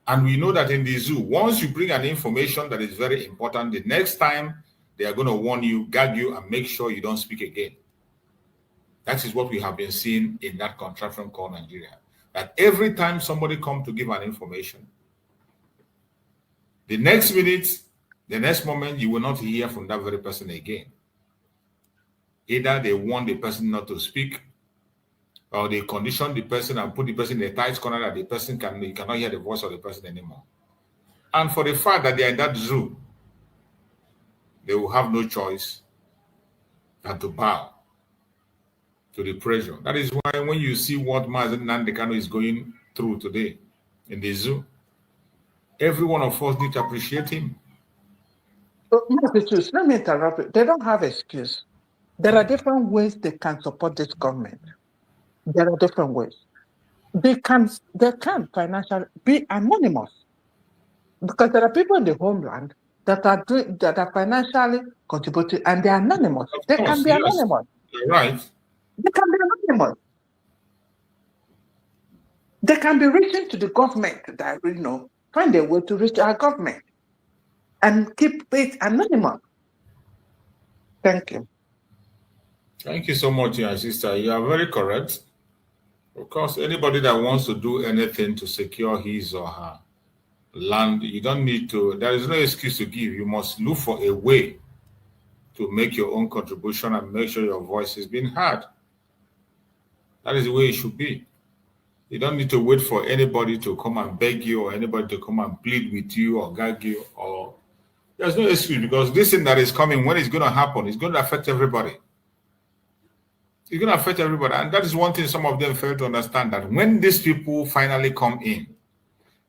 and we know that in the zoo, once you bring an information that is very important, the next time they are going to warn you, gag you, and make sure you don't speak again. That is what we have been seeing in that contraption called Nigeria. That every time somebody comes to give an information, the next minute, the next moment, you will not hear from that very person again. Either they want the person not to speak, or they condition the person and put the person in a tight corner that the person you cannot hear the voice of the person anymore. And for the fact that they are in that zoo, they will have no choice than to bow to the pressure. That is why when you see what Mazen Nandekano is going through today in the zoo, every one of us need to appreciate him. Let me interrupt you. They don't have excuse. There are different ways they can support this government. There are different ways. They can financially be anonymous, because there are people in the homeland that are financially contributing, and they are anonymous. They can be anonymous. You're right. They can be anonymous. They can be reaching to the government that find a way to reach our government and keep it anonymous. Thank you. Thank you so much, my sister. You are very correct. Of course, anybody that wants to do anything to secure his or her land, you don't need to, there is no excuse to give. You must look for a way to make your own contribution and make sure your voice is being heard. That is the way it should be. You don't need to wait for anybody to come and beg you, or anybody to come and plead with you or gag you. Or there's no excuse, because this thing that is coming, when it's going to happen, it's going to affect everybody. It's going to affect everybody. And that is one thing some of them fail to understand, that when these people finally come in,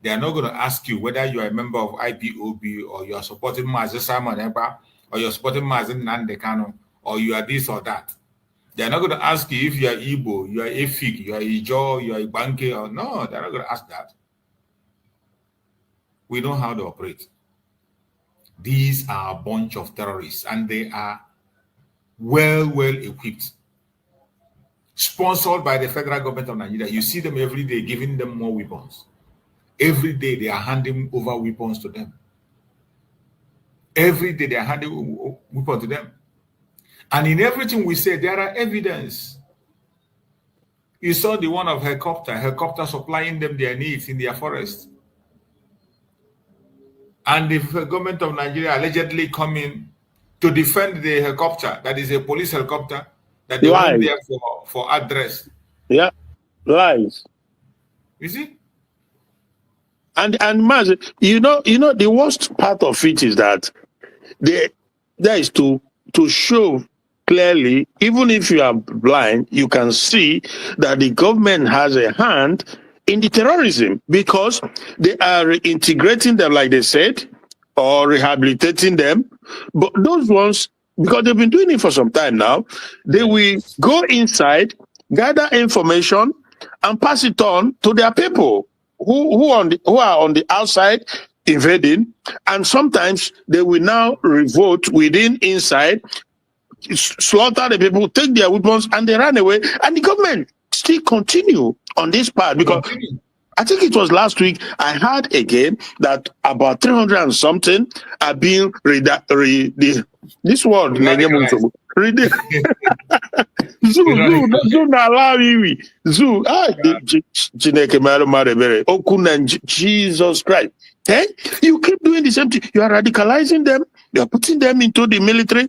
they are not going to ask you whether you are a member of IPOB, or you are supporting Mazen Simon Eba, or you are supporting Mazen Nandekano, or you are this or that. They are not going to ask you if you are Igbo, you are Efik, you are Ijo, you are Ibanke, or no, they are not going to ask that. We know how to operate. These are a bunch of terrorists, and they are well equipped. Sponsored by the federal government of Nigeria. You see them every day giving them more weapons. Every day they are handing over weapons to them. Every day they are handing weapons to them. And in everything we say, there are evidence. You saw the one of helicopter supplying them their needs in their forest. And the government of Nigeria allegedly coming to defend the helicopter, that is a police helicopter, that they went there for address. Yeah, lies. You see? And Maz, you know, the worst part of it is that there is to show clearly, even if you are blind, you can see that the government has a hand in the terrorism, because they are reintegrating them, like they said, or rehabilitating them. But those ones, because they've been doing it for some time now, they will go inside, gather information, and pass it on to their people who are on the outside invading, and sometimes they will now revolt inside, slaughter the people, take their weapons, and they run away, and the government still continue on this part, because I think it was last week, I heard again that about 300 and something are being this word, Radicalized. Zoo na allow me. Zoo, Chineke mara mara ebere. Oku na Jesus Christ. Hey, you keep doing the same thing. You are radicalizing them. You are putting them into the military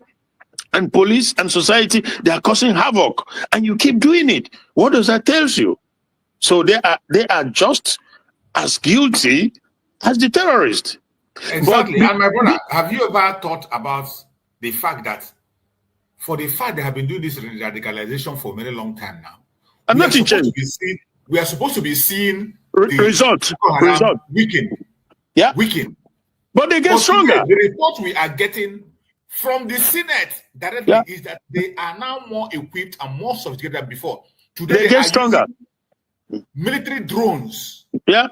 and police and society. They are causing havoc, and you keep doing it. What does that tell you? So they are just as guilty as the terrorists. Exactly. And my brother, have you ever thought about the fact that for the fact they have been doing this radicalization for a very long time now, and nothing changed. We are supposed to be seeing result weaken. Yeah. Weaken. But they get stronger. Today, the report we are getting from the Senate directly is that they are now more equipped and more sophisticated than before. Today they get stronger. Military drones. Yeah.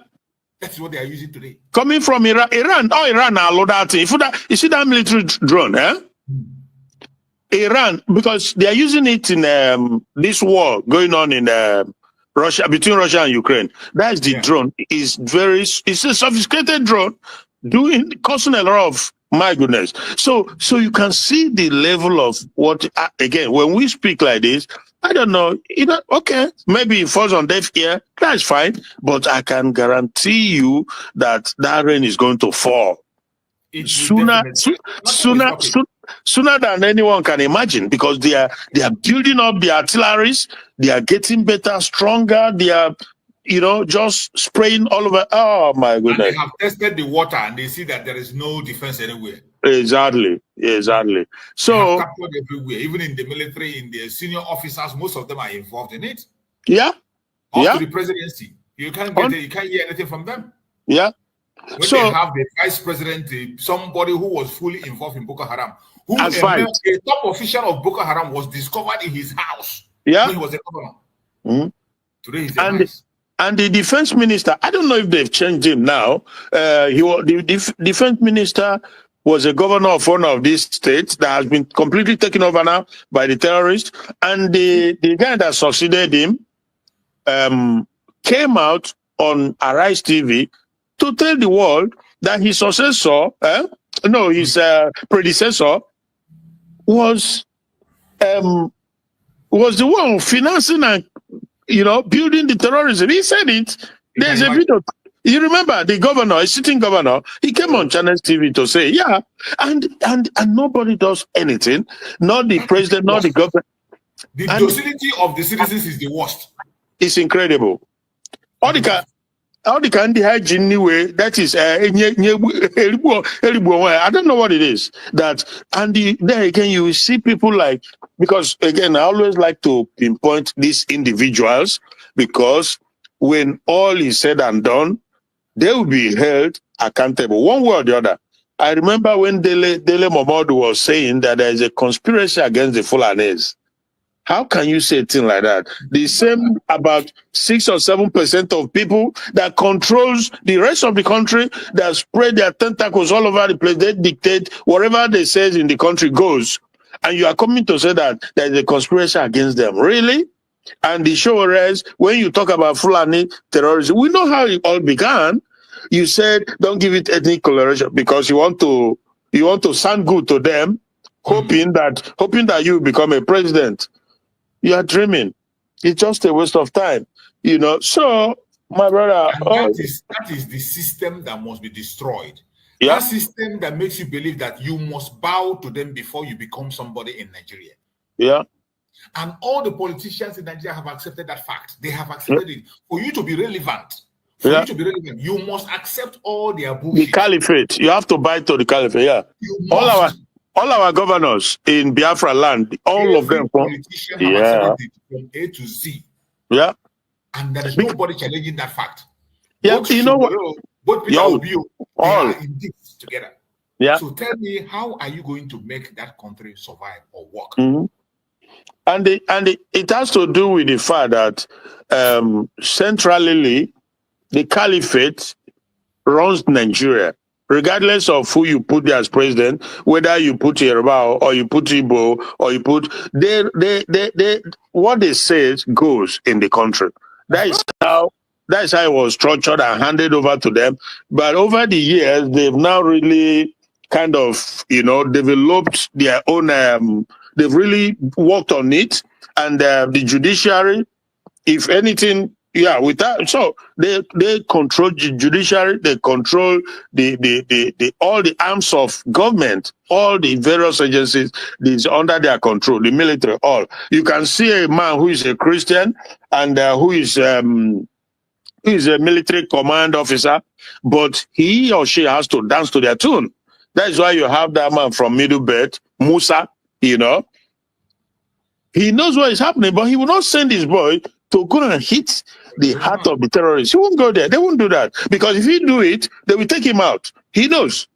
That's what they are using today. Coming from Iran. Iran are load that thing. You see that military drone, eh? Iran, because they are using it in this war going on in Russia, between Russia and Ukraine. That's the drone. It's a sophisticated drone causing a lot of, my goodness. So you can see the level of what, again, when we speak like this, I don't know, okay, maybe it falls on deaf ear, that's fine, but I can guarantee you that rain is going to fall. Sooner than anyone can imagine, because they are building up the artilleries, they are getting better, stronger, they are just spraying all over. Oh my goodness. And they have tested the water and they see that there is no defense anywhere. Exactly. So they have captured everywhere, even in the military, in the senior officers, most of them are involved in it. Yeah. Up to the presidency. You can't hear anything from them. Yeah. When they have the vice president, somebody who was fully involved in Boko Haram, a top official of Boko Haram was discovered in his house when he was a governor. Mm-hmm. Today he's a vice. And the defense minister, I don't know if they've changed him now. The defense minister was a governor of one of these states that has been completely taken over now by the terrorists. And the guy that succeeded him came out on Arise TV to tell the world that his successor, his predecessor, was the one financing and building the terrorism. He said it. There's a video. You remember the governor, a sitting governor, he came on Channel TV to say, and nobody does anything, not the president, not the government. The docility of the citizens is the worst. It's incredible. All the candy hygiene anyway, that is I don't know what it is. There again you will see people like, because again I always like to pinpoint these individuals, because when all is said and done, they will be held accountable one way or the other. I remember when Dele Momodu was saying that there is a conspiracy against the Fulanis. How can you say a thing like that? The same about 6 or 7% of people that controls the rest of the country, that spread their tentacles all over the place. They dictate whatever they say in the country goes. And you are coming to say that there is a conspiracy against them. Really? And the show is, when you talk about Fulani terrorism, we know how it all began. You said, don't give it ethnic coloration because you want to sound good to them, hoping that you become a president. You are dreaming. It's just a waste of time, So, my brother, that is the system that must be destroyed. Yeah. That system that makes you believe that you must bow to them before you become somebody in Nigeria. Yeah. And all the politicians in Nigeria have accepted that fact. They have accepted it. For you to be relevant, you must accept all their bullshit. The caliphate. You have to buy to the caliphate. Yeah. All our governors in Biafra land, all of them. Politician have accepted it from A to Z. Yeah. And there is nobody challenging that fact. Yeah. Both Peter Obi, they are in this together. Yeah. So tell me, how are you going to make that country survive or work? Mm-hmm. And it has to do with the fact that centrally, the caliphate runs Nigeria, regardless of who you put there as president, whether you put Yoruba or you put Igbo or you put what they say goes in the country. That is how That's how it was structured and handed over to them. But over the years, they've now really kind of, developed their own, they've really worked on it. And the judiciary, if anything, with that, so they control the judiciary, they control the all the arms of government, all the various agencies is under their control, the military, all. You can see a man who is a Christian and who is a military command officer, but he or she has to dance to their tune. That's why you have that man from Middle Belt, Musa, He knows what is happening, but he will not send his boy to go and hit the heart of the terrorists. He won't go there. They won't do that. Because if he do it, they will take him out. He knows.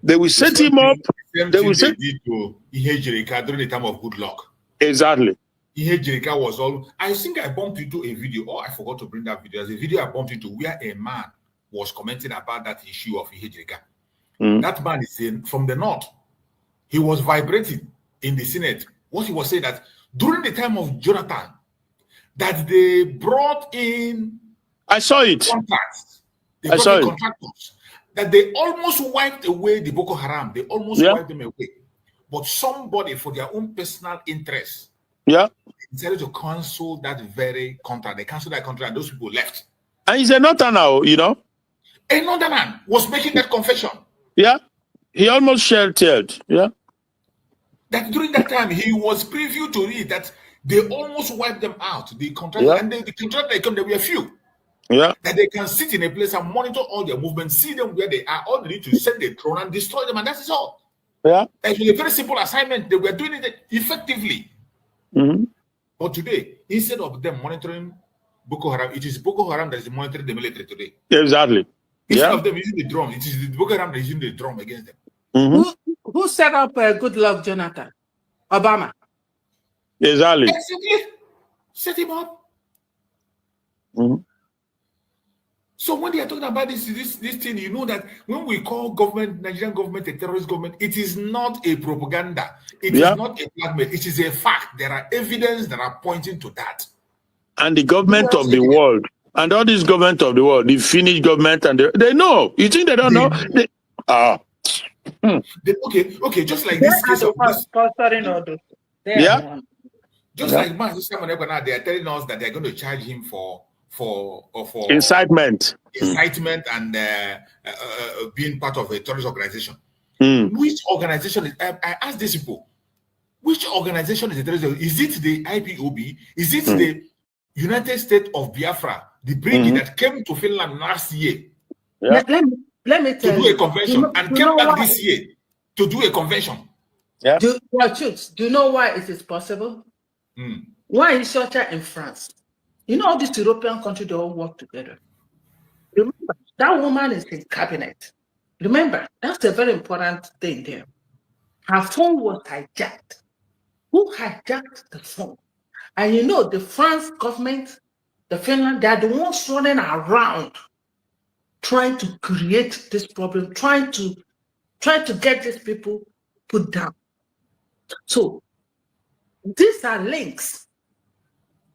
They will set him up. They will set did to Ihejirika during the time of good luck. Exactly. Ihejirika was all. I think I bumped into a video. Oh, I forgot to bring that video. There's a video I bumped into where a man was commenting about that issue of Ihejirika. That man is from the north. He was vibrating in the Senate. What he was saying that during the time of Jonathan, that they brought in. I saw it. Contracts. They brought in contractors. That they almost wiped away the Boko Haram. They almost wiped them away. But somebody, for their own personal interest, decided to cancel that very contract. They canceled that contract, and those people left. And he's a northerner now, Another man was making that confession. Yeah. He almost shed tears. Yeah. That during that time, he was privy to it that they almost wiped them out. The contract, and the contract they come, there were few. Yeah. That they can sit in a place and monitor all their movements, see them where they are. All they need to send the drone and destroy them, and that is all. Yeah. It was a very simple assignment. They were doing it effectively. But today, instead of them monitoring Boko Haram, it is Boko Haram that is monitoring the military today. Exactly. Instead of them using the drone, it is the Boko Haram that is using the drone against them. Who set up Good Luck Jonathan? Obama. Exactly. Set him up. So when they are talking about this thing, you know that when we call Nigerian government a terrorist government, it is not a propaganda. It is not a blackmail. It is a fact. There are evidence that are pointing to that. And the government of the world, and all these government of the world, the Finnish government, and they know. You think they don't know? Okay, just like this case of this. Just like they are telling us that they're going to charge him for incitement and being part of a terrorist organization. Which organization is? I asked these people, which organization is a terrorist? Is it the IPOB? Is it the United States of Biafra, the brigade that came to Finland last year? Let me tell you. To do a convention and came back this year to do a convention. Yeah. Do you know why it is possible? Why is such in France? All these European countries, they all work together. Remember, that woman is in cabinet. Remember, that's a very important thing there. Her phone was hijacked. Who hijacked the phone? And the France government, the Finland, they are the ones running around trying to create this problem, trying to get these people put down. So these are links.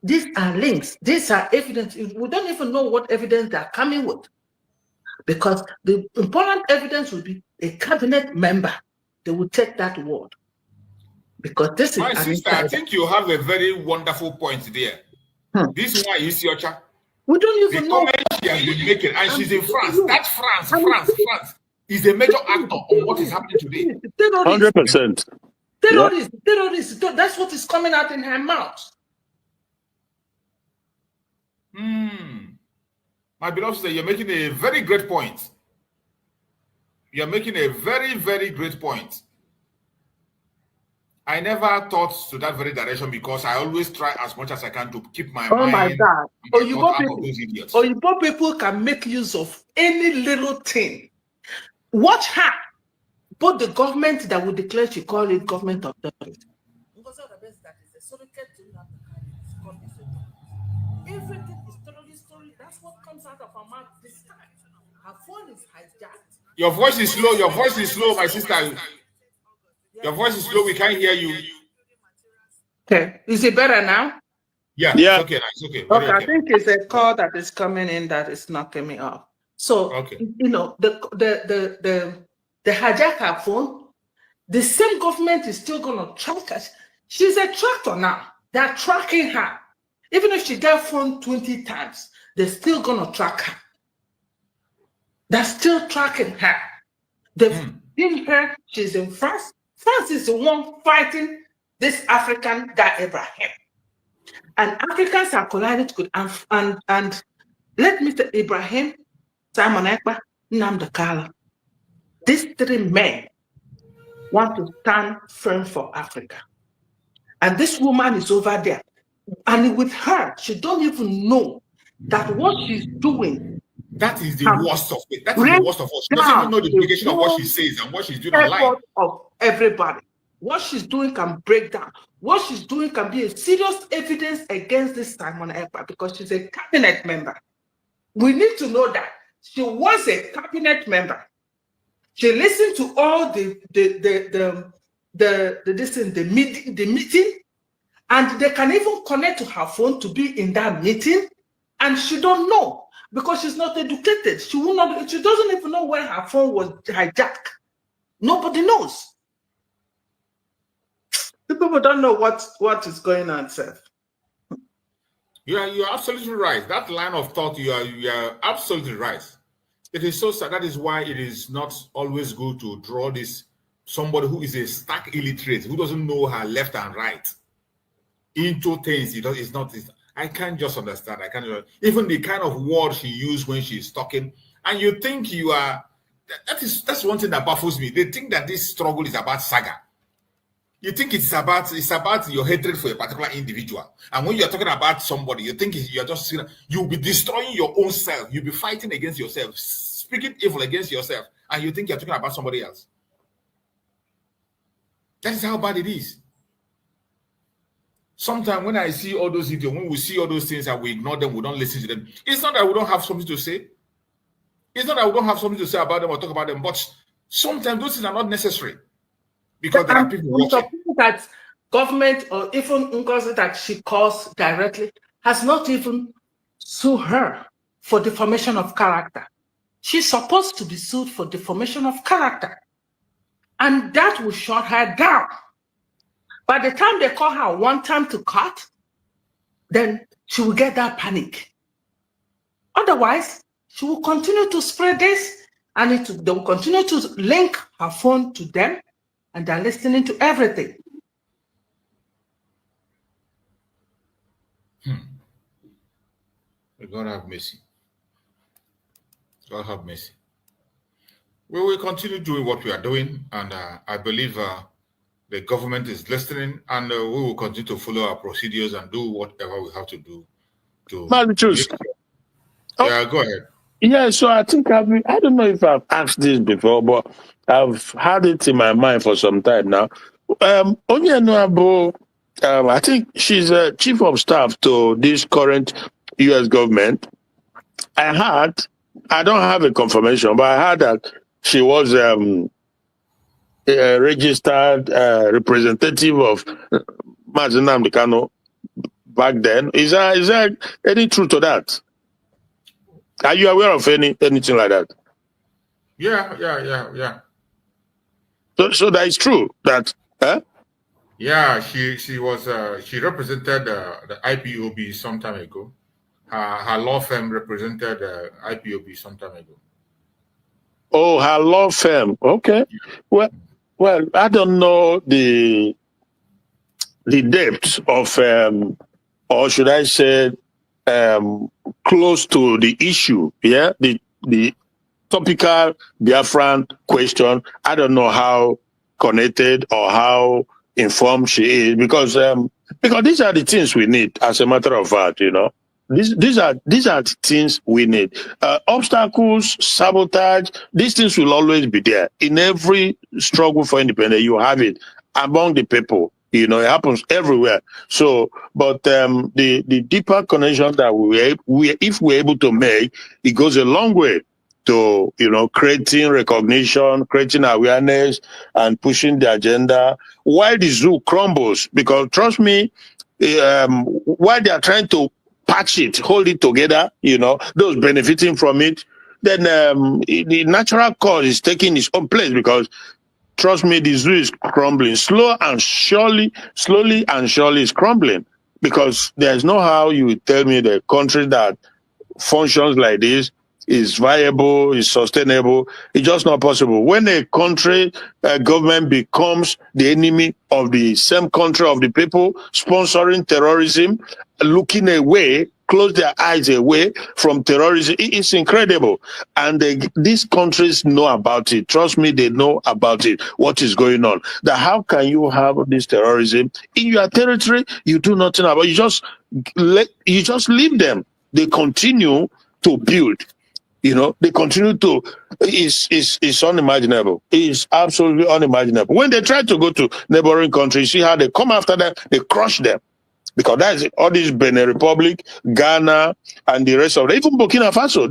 These are links. These are evidence. We don't even know what evidence they're coming with. Because the important evidence will be a cabinet member. They will take that word. Because this is my sister, I think you have a very wonderful point there. This one is your child. We don't even know. She has been making, and she's in France. That's France is a major actor on what is happening today. 100%. Terrorists. That's what is coming out in her mouth. My beloved sister, you're making a very great point. You're making a very, very great point. I never thought to that very direction because I always try as much as I can to keep my mind. My God. Oyibo people can make use of any little thing. Watch her. Both the government that will declare she call it government of terrorism. Everything is terrorist story. That's what comes out of her mouth this time. Her phone is hijacked. Your voice is slow. Your voice is slow, my sister. Your voice is slow. We can't hear you. Okay. Is it better now? Yeah, it's okay. It's okay. Very Okay, I think it's a call that is coming in that is knocking me off. So, you know, the hijacker phone, the same government is still going to track us. She's a tractor now. They're tracking her. Even if she got phone 20 times, they're still going to track her. They're still tracking her. They've seen her. She's in France. France is the one fighting this African guy, Ibrahim. And Africans are collided with, and let me say, Ibrahim, Simon Ekpa, Nnamdi Kanu. These three men want to stand firm for Africa. And this woman is over there. And with her, she don't even know that what she's doing. That is the worst of it. That is the worst of all. She doesn't even know the implication of what she says and what she's doing online. Of everybody. What she's doing can break down. What she's doing can be a serious evidence against this Simon Ekpa because she's a cabinet member. We need to know that she was a cabinet member. She listened to all the meeting, and they can even connect to her phone to be in that meeting, and she don't know because she's not educated. She will not. She doesn't even know where her phone was hijacked. Nobody knows. The people don't know what is going on, sir. You're absolutely right. That line of thought, you are absolutely right. It is so sad. That is why it is not always good to draw this somebody who is a stark illiterate, who doesn't know her left and right into things. It's not. I can't just understand. I can't even the kind of word she used when she's talking. And you think you are. That's one thing that baffles me. They think that this struggle is about saga. You think it's about your hatred for a particular individual. And when you're talking about somebody, you think you're just you'll be destroying your own self. You'll be fighting against yourself, speaking evil against yourself, and you think you're talking about somebody else. That is how bad it is. Sometimes when I see all those videos, when we see all those things and we ignore them, we don't listen to them. It's not that we don't have something to say. It's not that we don't have something to say about them or talk about them, but sometimes those things are not necessary. Because there are people watching. That government or even Ngozi that she calls directly has not even sued her for defamation of character. She's supposed to be sued for defamation of character. And that will shut her down. By the time they call her one time to court, then she will get that panic. Otherwise, she will continue to spread this and they will continue to link her phone to them. And they're listening to everything. God have mercy. God have mercy. We will continue doing what we are doing, and I believe the government is listening, and we will continue to follow our procedures and do whatever we have to do. Yeah, go ahead. Yeah, so I think I don't know if I've asked this before, but I've had it in my mind for some time now. Onyenuabo, I think she's a chief of staff to this current U.S. government. I don't have a confirmation, but I heard that she was a registered representative of Mazi Nnamdi Kanu back then. Is there any truth to that? Are you aware of anything like that? Yeah. So that is true. That yeah, she was she represented the IPOB some time ago. Her law firm represented IPOB some time ago. Oh, her law firm. Okay. Well, I don't know the depth of or should I say close to the issue. Yeah, the topical Biafran question. I don't know how connected or how informed she is because these are the things we need. As a matter of fact, these are the things we need. Obstacles, sabotage, these things will always be there in every struggle for independence. You have it among the people. It happens everywhere. So, but the deeper connection that if we're able to make, it goes a long way to creating recognition, creating awareness, and pushing the agenda while the zoo crumbles. Because trust me, while they are trying to patch it, hold it together, those benefiting from it, then the natural cause is taking its own place, because trust me, the zoo is crumbling. Slowly and surely is crumbling, because there's no how you would tell me the country that functions like this is viable, is sustainable. It's just not possible. When a country government becomes the enemy of the same country, of the people, sponsoring terrorism, looking away, close their eyes away from terrorism, it's incredible. And these countries know about it. Trust me, they know about it, what is going on. That how can you have this terrorism in your territory? You do nothing about it. You just leave them. They continue to build. They continue to. It's unimaginable. It's absolutely unimaginable. When they try to go to neighboring countries, see how they come after them, they crush them. Because that's all this Benin Republic, Ghana, and the rest of it. Even Burkina Faso.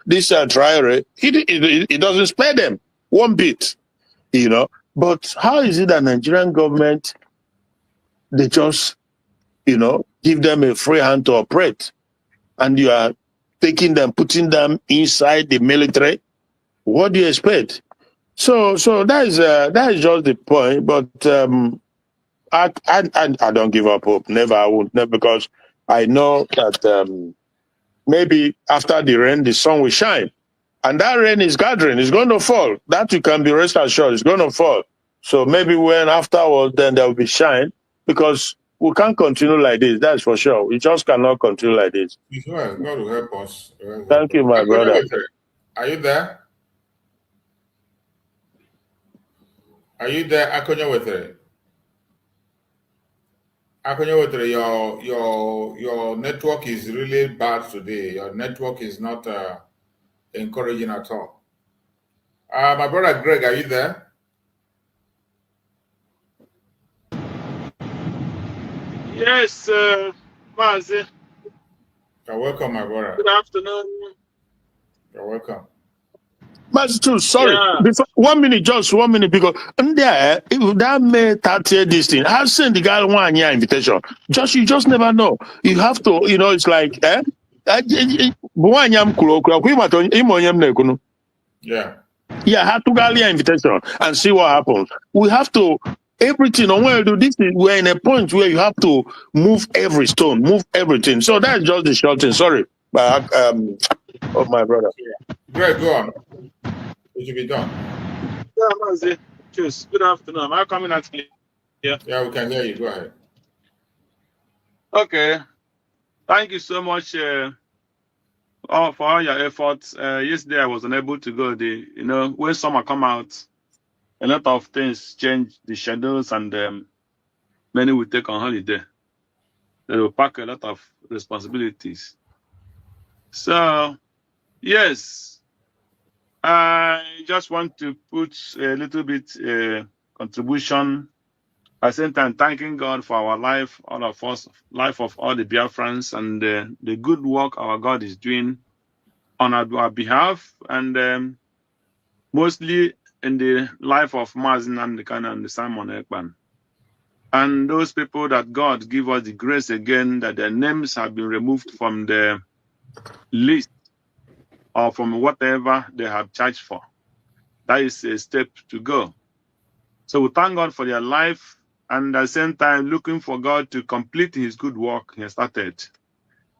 This Traore, it doesn't spare them one bit. But how is it that Nigerian government, they just, give them a free hand to operate, and you are taking them, putting them inside the military? What do you expect? So that is just the point. But I don't give up hope. Never, I won't. Never, because I know that maybe after the rain, the sun will shine, and that rain is gathering. It's going to fall. That you can be rest assured. It's going to fall. So maybe when afterwards, then there will be shine, because we can't continue like this. That's for sure. We just cannot continue like this. God will help us. Thank you, my brother. Are you there? Are you there, Akonya Wetere? Akonya Wetere, your network is really bad today. Your network is not encouraging at all. My brother Greg, are you there? Yes, Mazi. You're welcome, my brother. Good afternoon. You're welcome. Master too, sorry. Yeah. Before, 1 minute, just 1 minute, because there, if that may 30 this thing, I've sent the guy 1 year invitation. You just never know. You have to, it's like, yeah. Yeah, have to get an invitation and see what happens. We have to everything. On where do this? We're in a point where you have to move every stone, move everything. So that's just the short thing. Sorry, but of my brother. Greg, go on. It should be done. Yeah, Mazi. Cheers. Good afternoon. Am I coming at me? Yeah, we can hear you. Go ahead. Okay. Thank you so much for all your efforts. Yesterday I was unable to go. When summer come out, a lot of things change the schedules, and many will take on holiday. They will pack a lot of responsibilities. So, yes, I just want to put a little bit contribution. At the same time, thanking God for our life, all of us, life of all the Biafrans, and the good work our God is doing on our behalf, and mostly in the life of Mazin and the Simon Ekpan. And those people that God give us the grace again, that their names have been removed from the list or from whatever they have charged for. That is a step to go. So we thank God for their life, and at the same time looking for God to complete his good work he has started.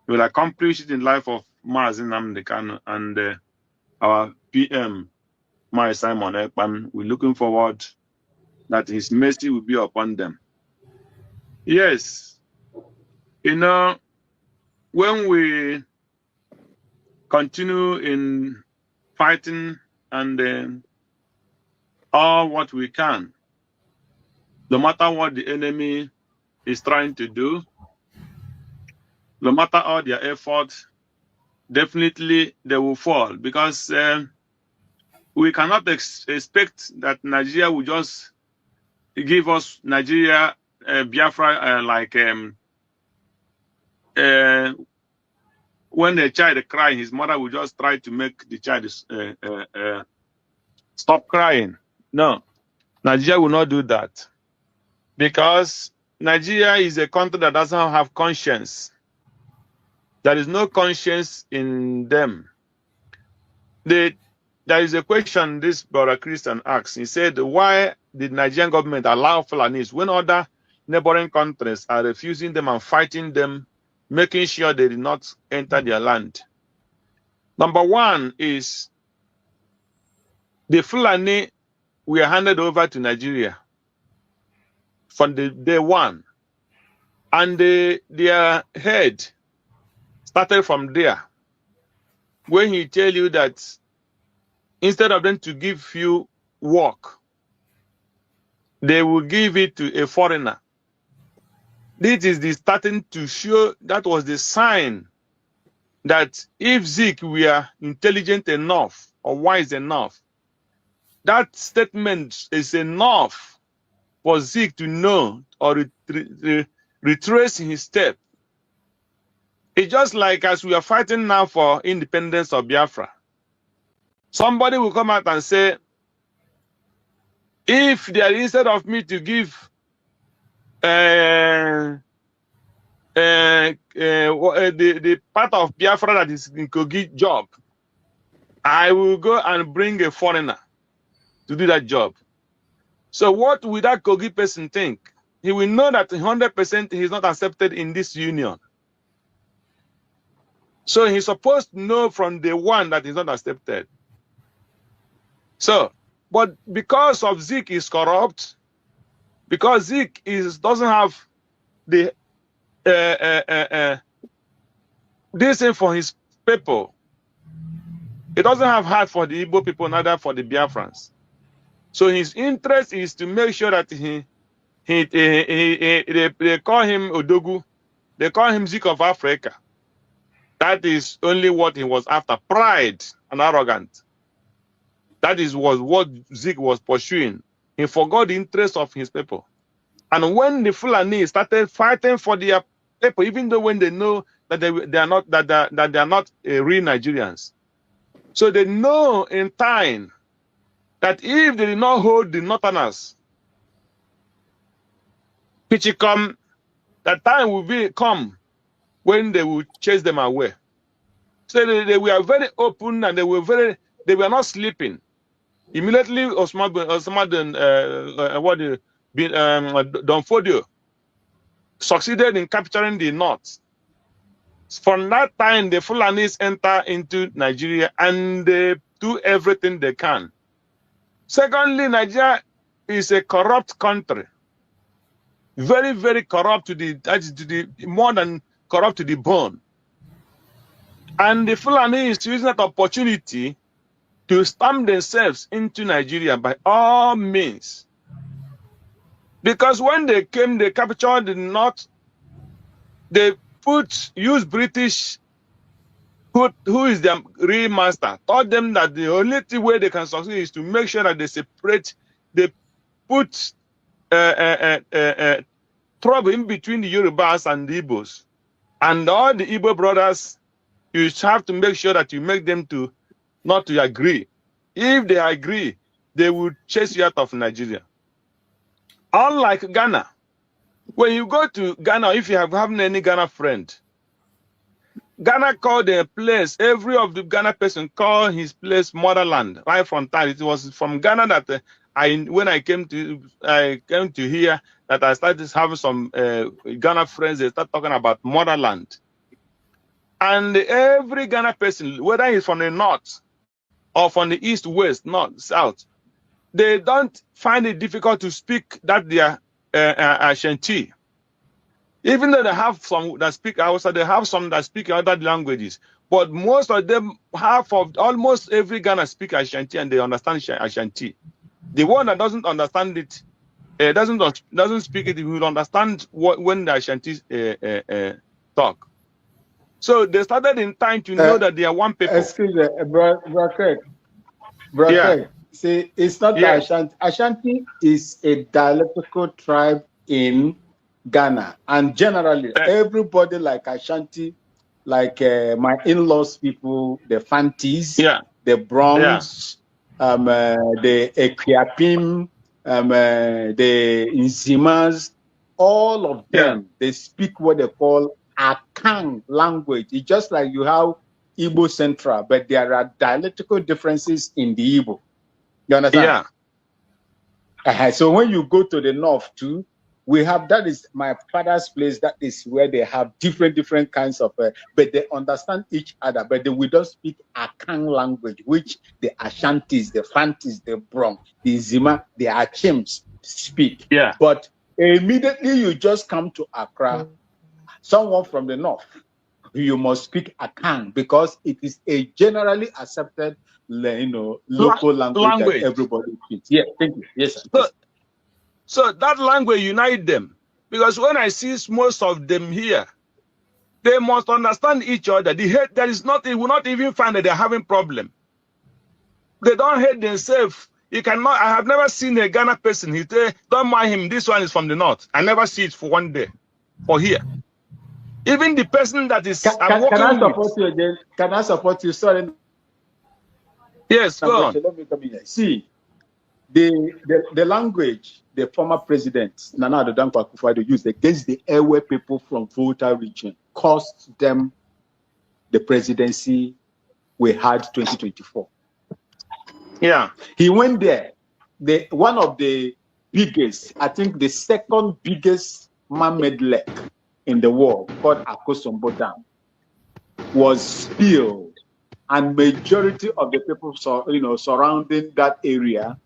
He will accomplish it in life of Mazin Amdekan and our PM, my Simon Ekpan. We're looking forward that his mercy will be upon them. Yes, when we continue in fighting and all what we can, no matter what the enemy is trying to do, no matter all their efforts, definitely they will fall, because we cannot expect that Nigeria will just give us Nigeria, Biafra, when a child cries, his mother will just try to make the child stop crying. No, Nigeria will not do that, because Nigeria is a country that doesn't have conscience. There is no conscience in them. There is a question this brother Christian asked. He said, why did Nigerian government allow Fulanis when other neighboring countries are refusing them and fighting them, making sure they did not enter their land? Number one is the Fulani were handed over to Nigeria from the day one. And their head started from there. When he tell you that instead of them to give you work, they will give it to a foreigner. This is the starting to show, that was the sign that if Zeke were intelligent enough or wise enough, that statement is enough for Zeke to know or retrace his step. It's just like as we are fighting now for independence of Biafra. Somebody will come out and say, if there instead of me to give the part of Biafra that is in Kogi job, I will go and bring a foreigner to do that job. So what will that Kogi person think? He will know that 100% he is not accepted in this union. So he's supposed to know from day one that he's not accepted. So, but because of Zeke is corrupt, because Zeke doesn't have the this thing for his people, he doesn't have heart for the Igbo people, neither for the Biafrans. So his interest is to make sure that they call him Odogu, they call him Zeke of Africa. That is only what he was after, pride and arrogance. That was what Zeke was pursuing. He forgot the interest of his people. And when the Fulani started fighting for their people, even though when they know that they are not real Nigerians, so they know in time that if they did not hold the Northerners, Pichicom, that time will come when they will chase them away. So they were very open and they were not sleeping. Immediately, Donfodio succeeded in capturing the north. From that time, the Fulanis enter into Nigeria and they do everything they can. Secondly, Nigeria is a corrupt country. Very, very corrupt more than corrupt to the bone. And the Fulani is using that opportunity to stamp themselves into Nigeria by all means. Because when they came, they captured the north, they used British, who is their real master, taught them that the only way they can succeed is to make sure that they separate, they put trouble in between the Yorubas and the Igbos. And all the Igbo brothers, you have to make sure that you make them not to agree. If they agree, they will chase you out of Nigeria. Unlike Ghana, when you go to Ghana, if you have any Ghana friend, Ghana called their place, every of the Ghana person called his place motherland, right from time. It was from Ghana that when I came to here, that I started having some Ghana friends. They start talking about motherland. And every Ghana person, whether he's from the north or from the east, west, north, south, they don't find it difficult to speak that their Ashanti. Even though they have some that speak Hausa, they have some that speak other languages. But most of them, almost every Ghana speak Ashanti and they understand Ashanti. The one that doesn't understand it, doesn't speak it, he will understand when the Ashanti talk. So they started in time to know that they are one people. Excuse me, Craig. Craig. See, it's not the Ashanti. Ashanti is a dialectical tribe in Ghana. And generally, everybody like Ashanti, like my in-laws people, the Fantis, the Bronx, the Equiapim, the Nzimas, all of them, they speak what they call Akang language. It's just like you have Igbo Central, but there are dialectical differences in the Igbo. You understand? Yeah. So when you go to the north too, we have, that is my father's place. That is where they have different kinds of, but they understand each other, but we don't speak Akang language, which the Ashantis, the Fantis, the Bronx, the Zima, the Achims speak. Yeah. But immediately you just come to Accra, someone from the north, you must speak Akang because it is a generally accepted, local language that everybody speaks. Yeah, thank you. Yes, sir. So that language unite them, because when I see most of them here, they must understand each other. The hate, there is nothing, you will not even find that they're having problem. They don't hate themselves. You cannot. I have never seen a Ghana person. He say, "Don't mind him. This one is from the north." I never see it for one day, or here. Even the person that is, can I support you again? Can I support you? Sorry. Yes, go on. Let me come in here. See, the language the former president Nana Addo Dankwa Akufo-Addo used against the Ewe people from Volta region cost them the presidency we had 2024. Yeah. He went there. One of the biggest, I think the second biggest man-made lake in the world, called Akosombo Dam, was spilled, and majority of the people surrounding that area,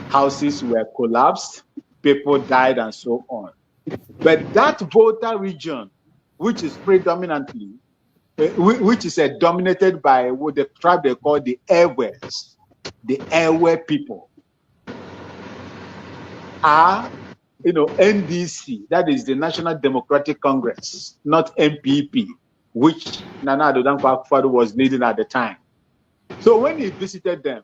houses were collapsed, people died, and so on. But that Volta region, which is predominantly, which is dominated by what the tribe they call the Ewes, the Ewe people, are, NDC, that is the National Democratic Congress, not NPP, which Nana Addo Dankwa Akufo-Addo was leading at the time. So when he visited them,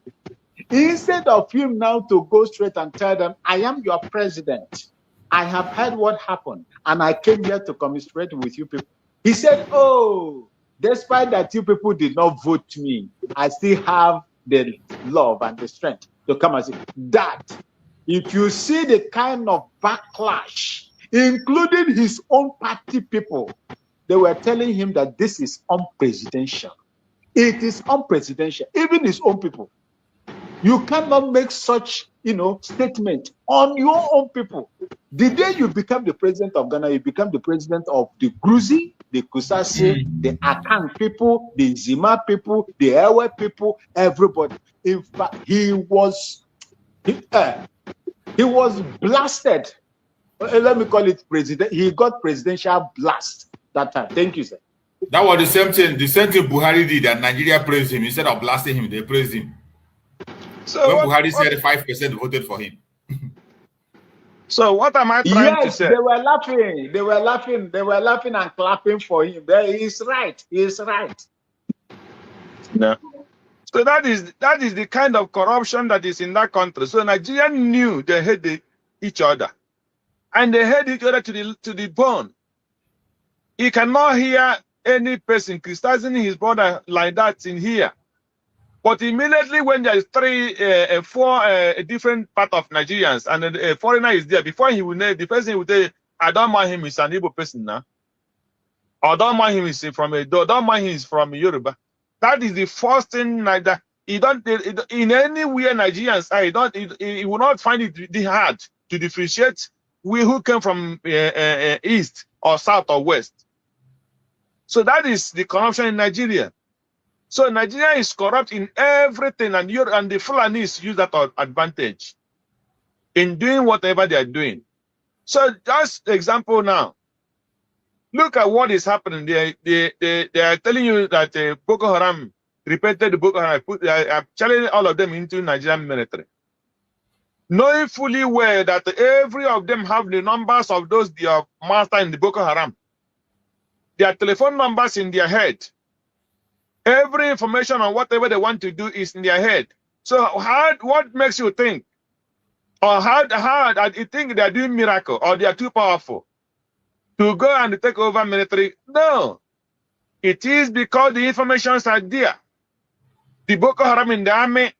instead of him now to go straight and tell them, "I am your president, I have heard what happened, and I came here to commiserate with you people," he said, "Oh, despite that you people did not vote me, I still have the love and the strength to come and say that." If you see the kind of backlash, including his own party people, they were telling him that this is unpresidential. It is unpresidential. Even his own people. You cannot make such, statement on your own people. The day you become the president of Ghana, you become the president of the Gruzi, the Kusasi, the Akan people, the Zima people, the Ewe people, everybody. In fact, he was blasted. Let me call it president. He got presidential blast that time. Thank you, sir. That was the same thing Buhari did, and Nigeria praised him. Instead of blasting him, they praised him. So when Buhari said 5% voted for him. So what am I trying to say? They were laughing. They were laughing. They were laughing and clapping for him. He's right. He's right. No. So that is the kind of corruption that is in that country. So Nigeria knew they hated each other, and they hated each other to the bone. You cannot hear any person criticizing his brother like that in here. But immediately when there is four different part of Nigerians, and a foreigner is there, before he will know, the person will say, "I don't mind him, he's an Igbo person now." Or "Don't mind him, he's from Edo, don't mind him, he's from Yoruba." That is the first thing like that. In any way Nigerians are, he will not find it hard to differentiate who came from east or south or west. So that is the corruption in Nigeria. So Nigeria is corrupt in everything, and the Fulanis use that advantage in doing whatever they are doing. So just example now. Look at what is happening. They are telling you that Boko Haram repeated Boko Haram. Are challenging all of them into Nigerian military, knowing fully well that every of them have the numbers of those they are master in the Boko Haram. Their telephone numbers in their head. Every information on whatever they want to do is in their head. So what makes you think? Or how you think they are doing miracle, or they are too powerful to go and take over military? No. It is because the informations are there. The Boko Haram in the army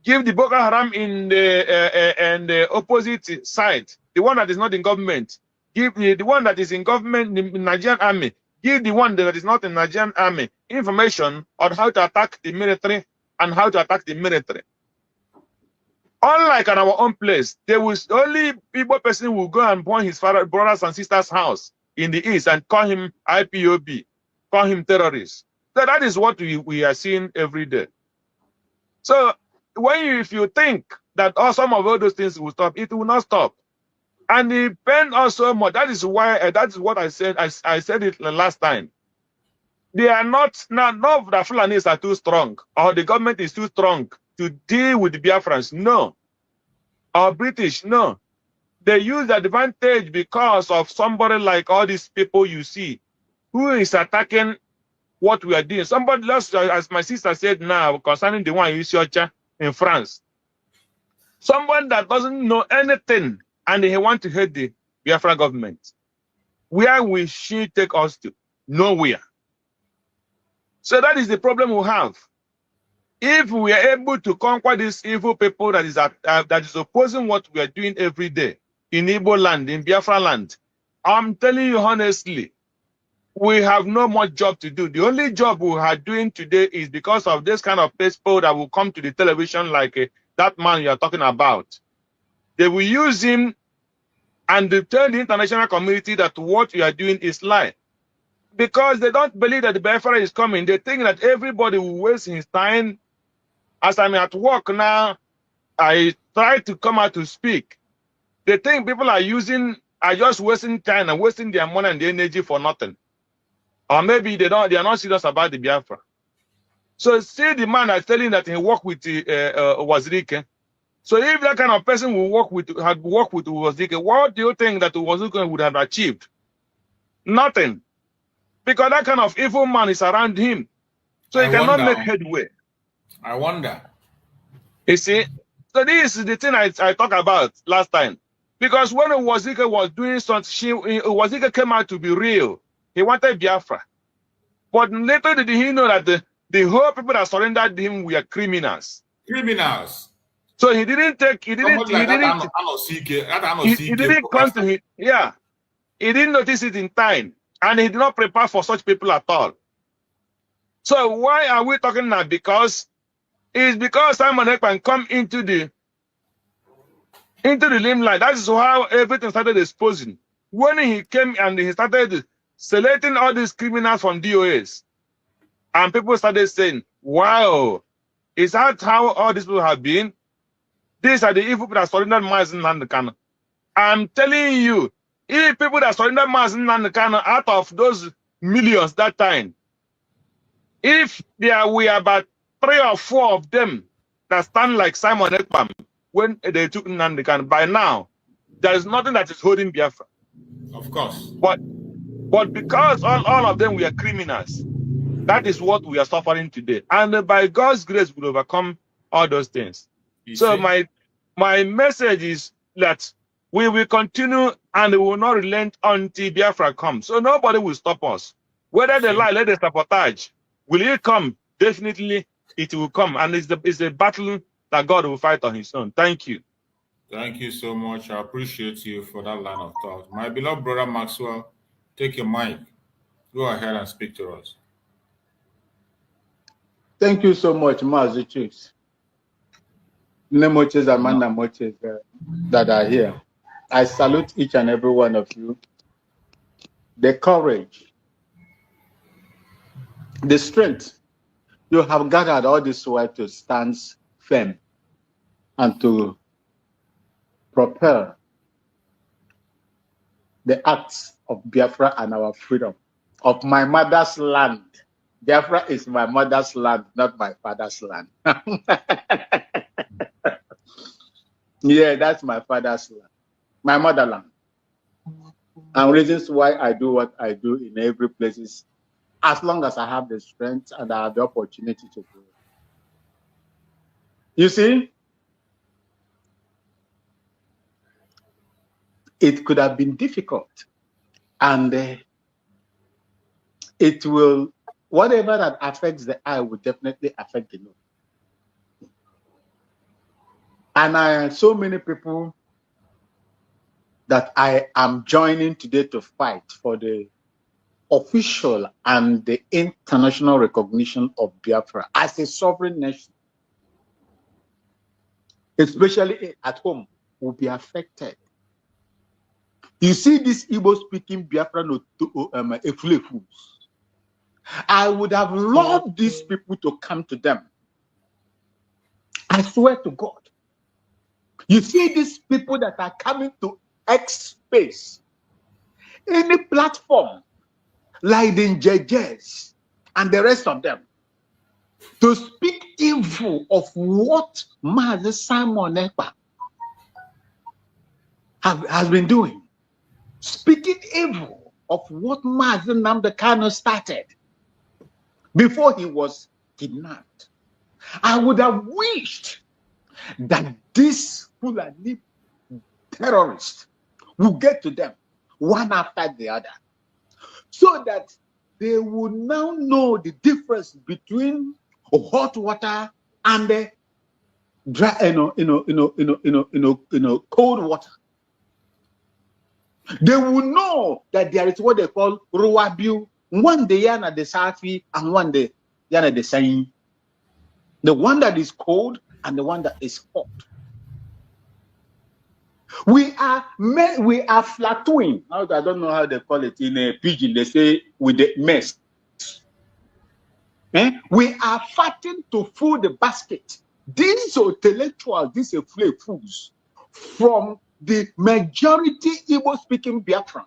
give the Boko Haram in the opposite side, the one that is not in government, give the one that is in government, the Nigerian army, give the one that is not in Nigerian army information on how to attack the military and how to attack the military. Unlike at our own place, there was only people person who will go and burn his father, brothers and sisters' house in the east and call him IPOB, call him terrorist. So that is what we are seeing every day. So if you think that some of all those things will stop, it will not stop. And the pain also more. That is why that is what I said. I said it the last time. They are not now. None of the Fulanis are too strong, or the government is too strong to deal with the Biafrans. No, or British. No, they use the advantage because of somebody like all these people you see, who is attacking what we are doing. Somebody else, as my sister said now, concerning the one in France. Someone that doesn't know anything and he wants to hate the Biafra government. Where will she take us to? Nowhere. So that is the problem we have. If we are able to conquer these evil people that is opposing what we are doing every day in Igbo land, in Biafra land, I'm telling you honestly, we have no more job to do. The only job we are doing today is because of this kind of people that will come to the television like that man you are talking about. They will use him and they tell the international community that what you are doing is lie. Because they don't believe that the Biafra is coming. They think that everybody will waste his time. As I'm at work now, I try to come out to speak. They think people are just wasting time and wasting their money and their energy for nothing. Or maybe they are not serious about the Biafra. So see the man that's telling that he worked with Wazirike. So if that kind of person had worked with Wazirike, what do you think that Wazirike would have achieved? Nothing. Because that kind of evil man is around him. So he cannot make headway. I wonder. You see? So this is the thing I talked about last time. Because when Wazirike was doing something, Wazirike came out to be real. He wanted Biafra. But later did he know that the whole people that surrendered him were criminals. Criminals. So he didn't come to him. Yeah. He didn't notice it in time. And he did not prepare for such people at all. So why are we talking now? Because it's because Simon Ekpan come into the limelight. That is how everything started exposing. When he came and he started selecting all these criminals from DOS, and people started saying, wow, is that how all these people have been? These are the evil people that surrendered Mazen Nandekano. I'm telling you, if people that surrendered Mazen Nandekano out of those millions that time, if there were about 3 or 4 of them that stand like Simon Ekpam when they took Nandekano, by now, there is nothing that is holding Biafra. Of course. But because all of them were criminals, that is what we are suffering today. And by God's grace, we'll overcome all those things. So my message is that we will continue and we will not relent until Biafra comes. So nobody will stop us. Whether they lie, let the sabotage. Will it come? Definitely it will come. And it's a battle that God will fight on his own. Thank you. Thank you so much. I appreciate you for that line of thought. My beloved brother Maxwell, take your mic. Go ahead and speak to us. Thank you so much, Mazi Chiefs. Nemoches and Manamoches that are here. I salute each and every one of you. The courage, the strength you have gathered all this while to stand firm and to propel the acts of Biafra and our freedom, of my mother's land. Biafra is my mother's land, not my father's land. Yeah, that's my father's land, my motherland. And reasons why I do what I do in every place is as long as I have the strength and I have the opportunity to do it. You see, it could have been difficult, and it will, whatever that affects the eye will definitely affect the nose. And so many people that I am joining today to fight for the official and the international recognition of Biafra as a sovereign nation, especially at home, will be affected. You see this Igbo-speaking Biafran Efulefus. I would have loved these people to come to them. I swear to God. You see these people that are coming to X space, any platform, like the Jejes and the rest of them, to speak evil of what Mazi Simon Ekpa has been doing. Speaking evil of what Mazi Nnamdi Kanu started before he was kidnapped. I would have wished that these Fulani terrorists will get to them one after the other, so that they will now know the difference between hot water and the dry, cold water. They will know that there is what they call ruwabiu. One day yana the safi and one day yana the sayin. The one that is cold and the one that is hot. We are flatooing. I don't know how they call it in a pidgin. They say with the mess. We are fighting to fill the basket. These intellectuals, these fools from the majority Igbo-speaking Biafran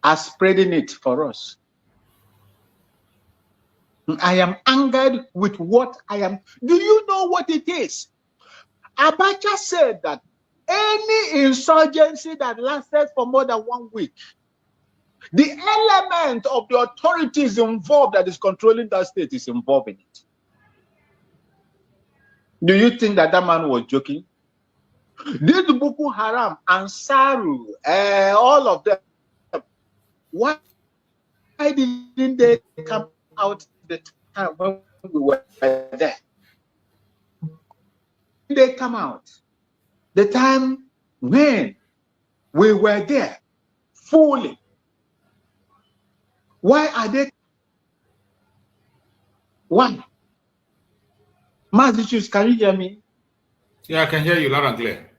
are spreading it for us. I am angered with what I am. Do you know what it is? Abacha said that any insurgency that lasted for more than 1 week, the element of the authorities involved that is controlling that state is involved in it. Do you think that that man was joking? Did Boko Haram and Saru, all of them, why didn't they come out the time when we were there? They come out the time when we were there fully. Why are they? Why? Massachusetts, can you hear me? Yeah, I can hear you loud and clear.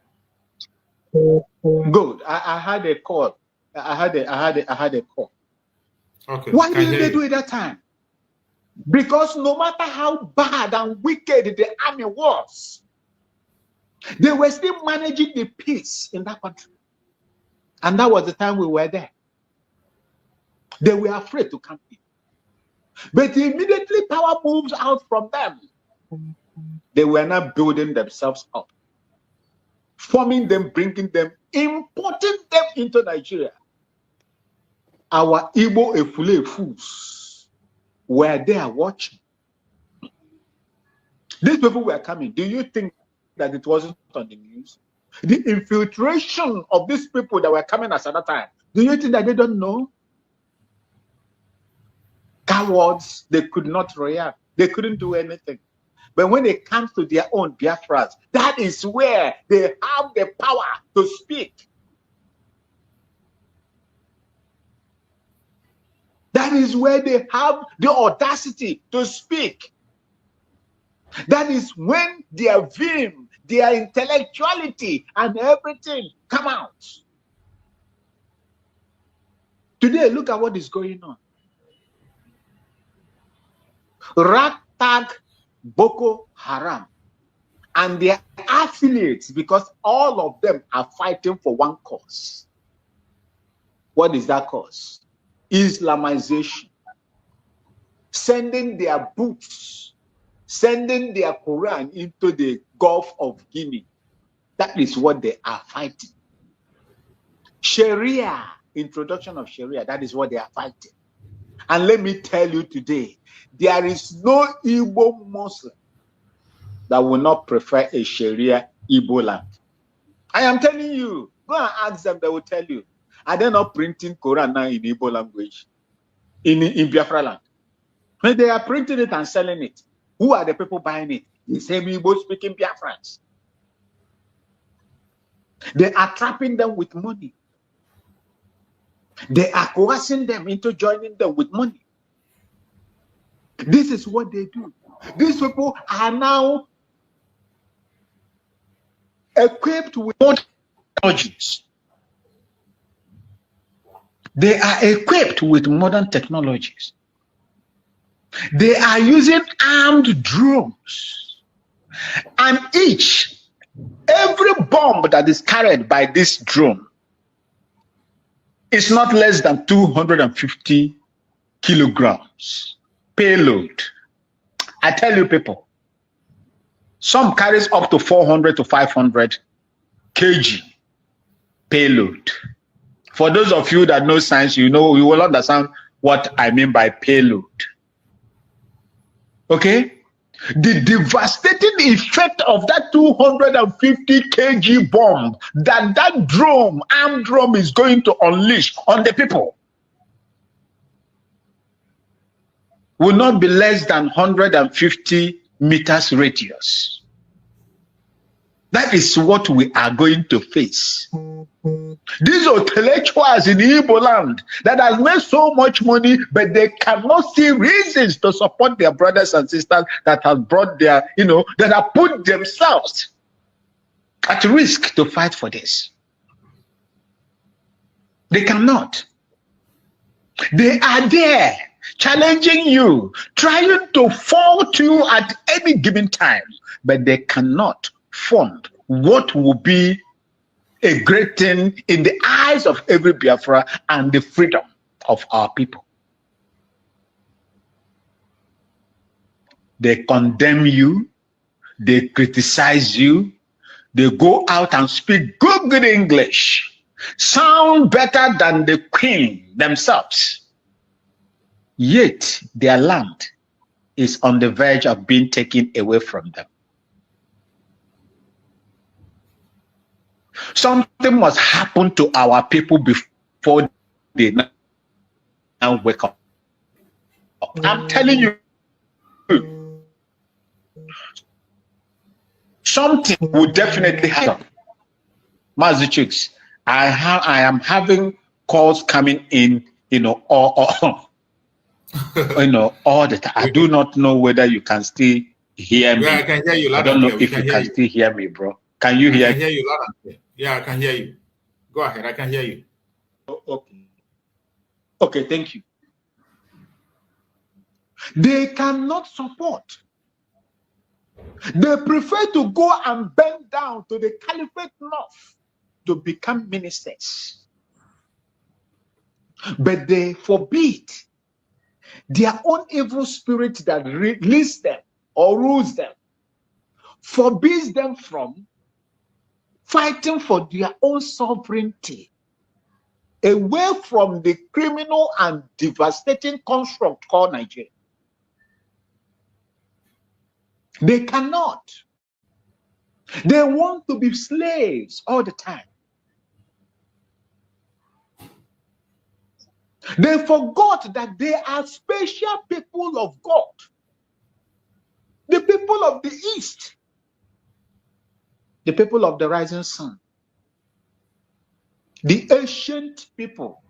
Good. I had a call. I had a call. Okay. Why didn't they do it that time? Because no matter how bad and wicked the army was, they were still managing the peace in that country. And that was the time we were there. They were afraid to come in. But immediately power moves out from them. They were not building themselves up, forming them, bringing them, importing them into Nigeria. Our Igbo Efule fools were there watching. These people were coming. Do you think that it wasn't on the news? The infiltration of these people that were coming at that time, do you think that they don't know? Cowards, they could not react. They couldn't do anything. But when it comes to their own Biafrans, that is where they have the power to speak. That is where they have the audacity to speak. That is when their vim, their intellectuality, and everything come out. Today, look at what is going on. Ragtag Boko Haram and their affiliates, because all of them are fighting for one cause. What is that cause? Islamization. Sending their books, sending their Quran into the Gulf of Guinea. That is what they are fighting. Sharia, introduction of Sharia, that is what they are fighting. And let me tell you today, there is no Igbo Muslim that will not prefer a Sharia Igbo land. I am telling you, go and ask them, they will tell you. Are they not printing Quran now in Igbo language? In Biafra land? When they are printing it and selling it, who are the people buying it? The same Igbo speaking Biafrans. They are trapping them with money. They are coercing them into joining them with money. This is what they do. These people are now equipped with modern technologies. They are equipped with modern technologies. They are using armed drones. And every bomb that is carried by this drone is not less than 250 kilograms payload. I tell you people, some carries up to 400 to 500 kg payload. For those of you that know science, you will understand what I mean by payload. Okay? The devastating effect of that 250 kg bomb that armed drone is going to unleash on the people will not be less than 150 meters radius. That is what we are going to face. These intellectuals in Igbo land that have made so much money, but they cannot see reasons to support their brothers and sisters that have brought their, that have put themselves at risk to fight for this. They cannot. They are there challenging you, trying to fault you at any given time, but they cannot fund what will be a great thing in the eyes of every Biafra and the freedom of our people. They condemn you, they criticize you, they go out and speak good English, sound better than the queen themselves. Yet their land is on the verge of being taken away from them. Something must happen to our people before they now wake up. I'm telling you, something will definitely happen. Mazi Chicks, I am having calls coming in, all the time. I do not know whether you can still hear me. Yeah, I can hear you. I don't know if you can still hear me, bro. Can you hear me? I can hear you loud and clear. Yeah, I can hear you. Go ahead, I can hear you. Okay. Okay, thank you. They cannot support. They prefer to go and bend down to the Caliphate North to become ministers. But they forbid their own evil spirit that leads them or rules them, forbids them from fighting for their own sovereignty away from the criminal and devastating construct called Nigeria. They cannot. They want to be slaves all the time. They forgot that they are special people of God. The people of the East. The people of the rising sun. The ancient people.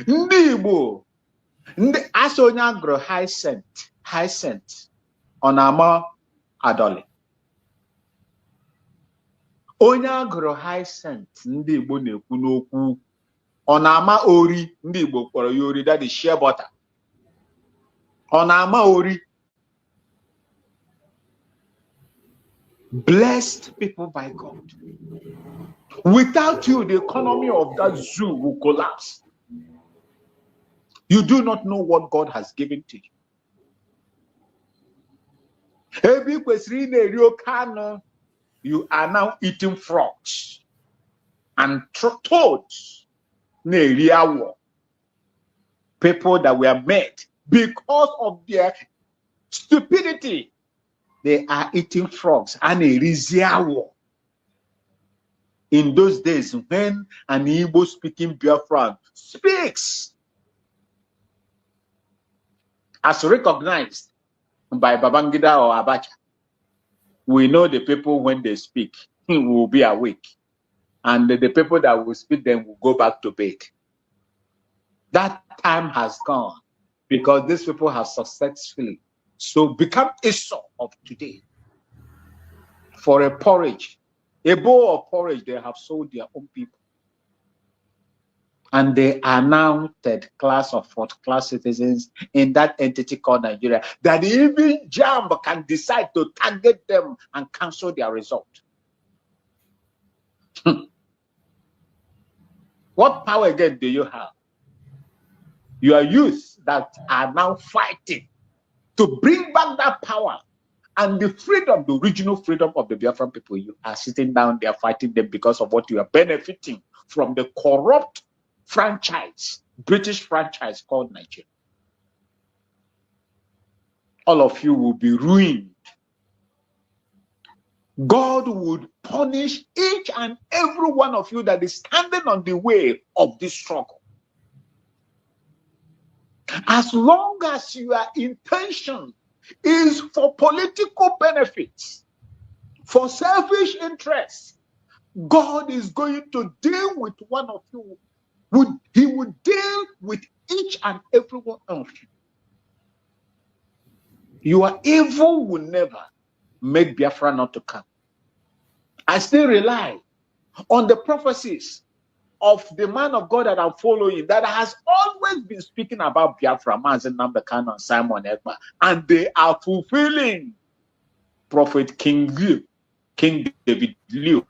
Ndị Igbo, ndị Asonya agro Hyacinth, Onama Adoli. Onye agro Hyacinth, ndị Igbo na-ekwu n'okwu. Onama Ori, ndị Igbo kpọrọ ya Ori, that is shea butter. Onama Ori. Blessed people by God. Without you, the economy of that zoo will collapse. You do not know what God has given to you. Every question you are now eating frogs and toads. People that were made because of their stupidity. They are eating frogs and a riziawo. In those days, when an Igbo speaking Biafran speaks as recognized by Babangida or Abacha, we know the people when they speak will be awake. and the people that will speak them will go back to bed. That time has gone because these people have successfully become Esau of today. For a porridge, a bowl of porridge, they have sold their own people. And they are now third class or fourth class citizens in that entity called Nigeria, that even JAMB can decide to target them and cancel their result. What power again do you have? You are youth that are now fighting to bring back that power and the freedom, the original freedom of the Biafran people. You are sitting down there fighting them because of what you are benefiting from the corrupt franchise, British franchise called Nigeria. All of you will be ruined. God would punish each and every one of you that is standing on the way of this struggle. As long as your intention is for political benefits, for selfish interests, God is going to deal with one of you. He would deal with each and every one of you. Your evil will never make Biafra not to come. I still rely on the prophecies of the man of God that I'm following that has always been speaking about Biafra, Mazen Nambekano and Simon Ekpa, and they are fulfilling. Prophet King David Liu.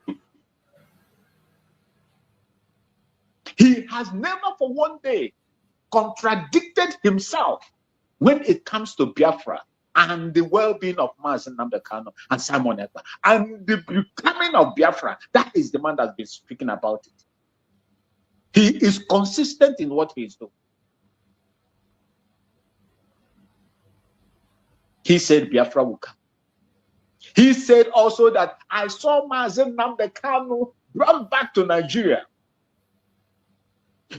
He has never for one day contradicted himself when it comes to Biafra and the well-being of Mazen Nambekano and Simon Ekpa and the becoming of Biafra. That is the man that's been speaking about it. He is consistent in what he is doing. He said Biafra will come. He said also that I saw Mazen Nambekano brought back to Nigeria.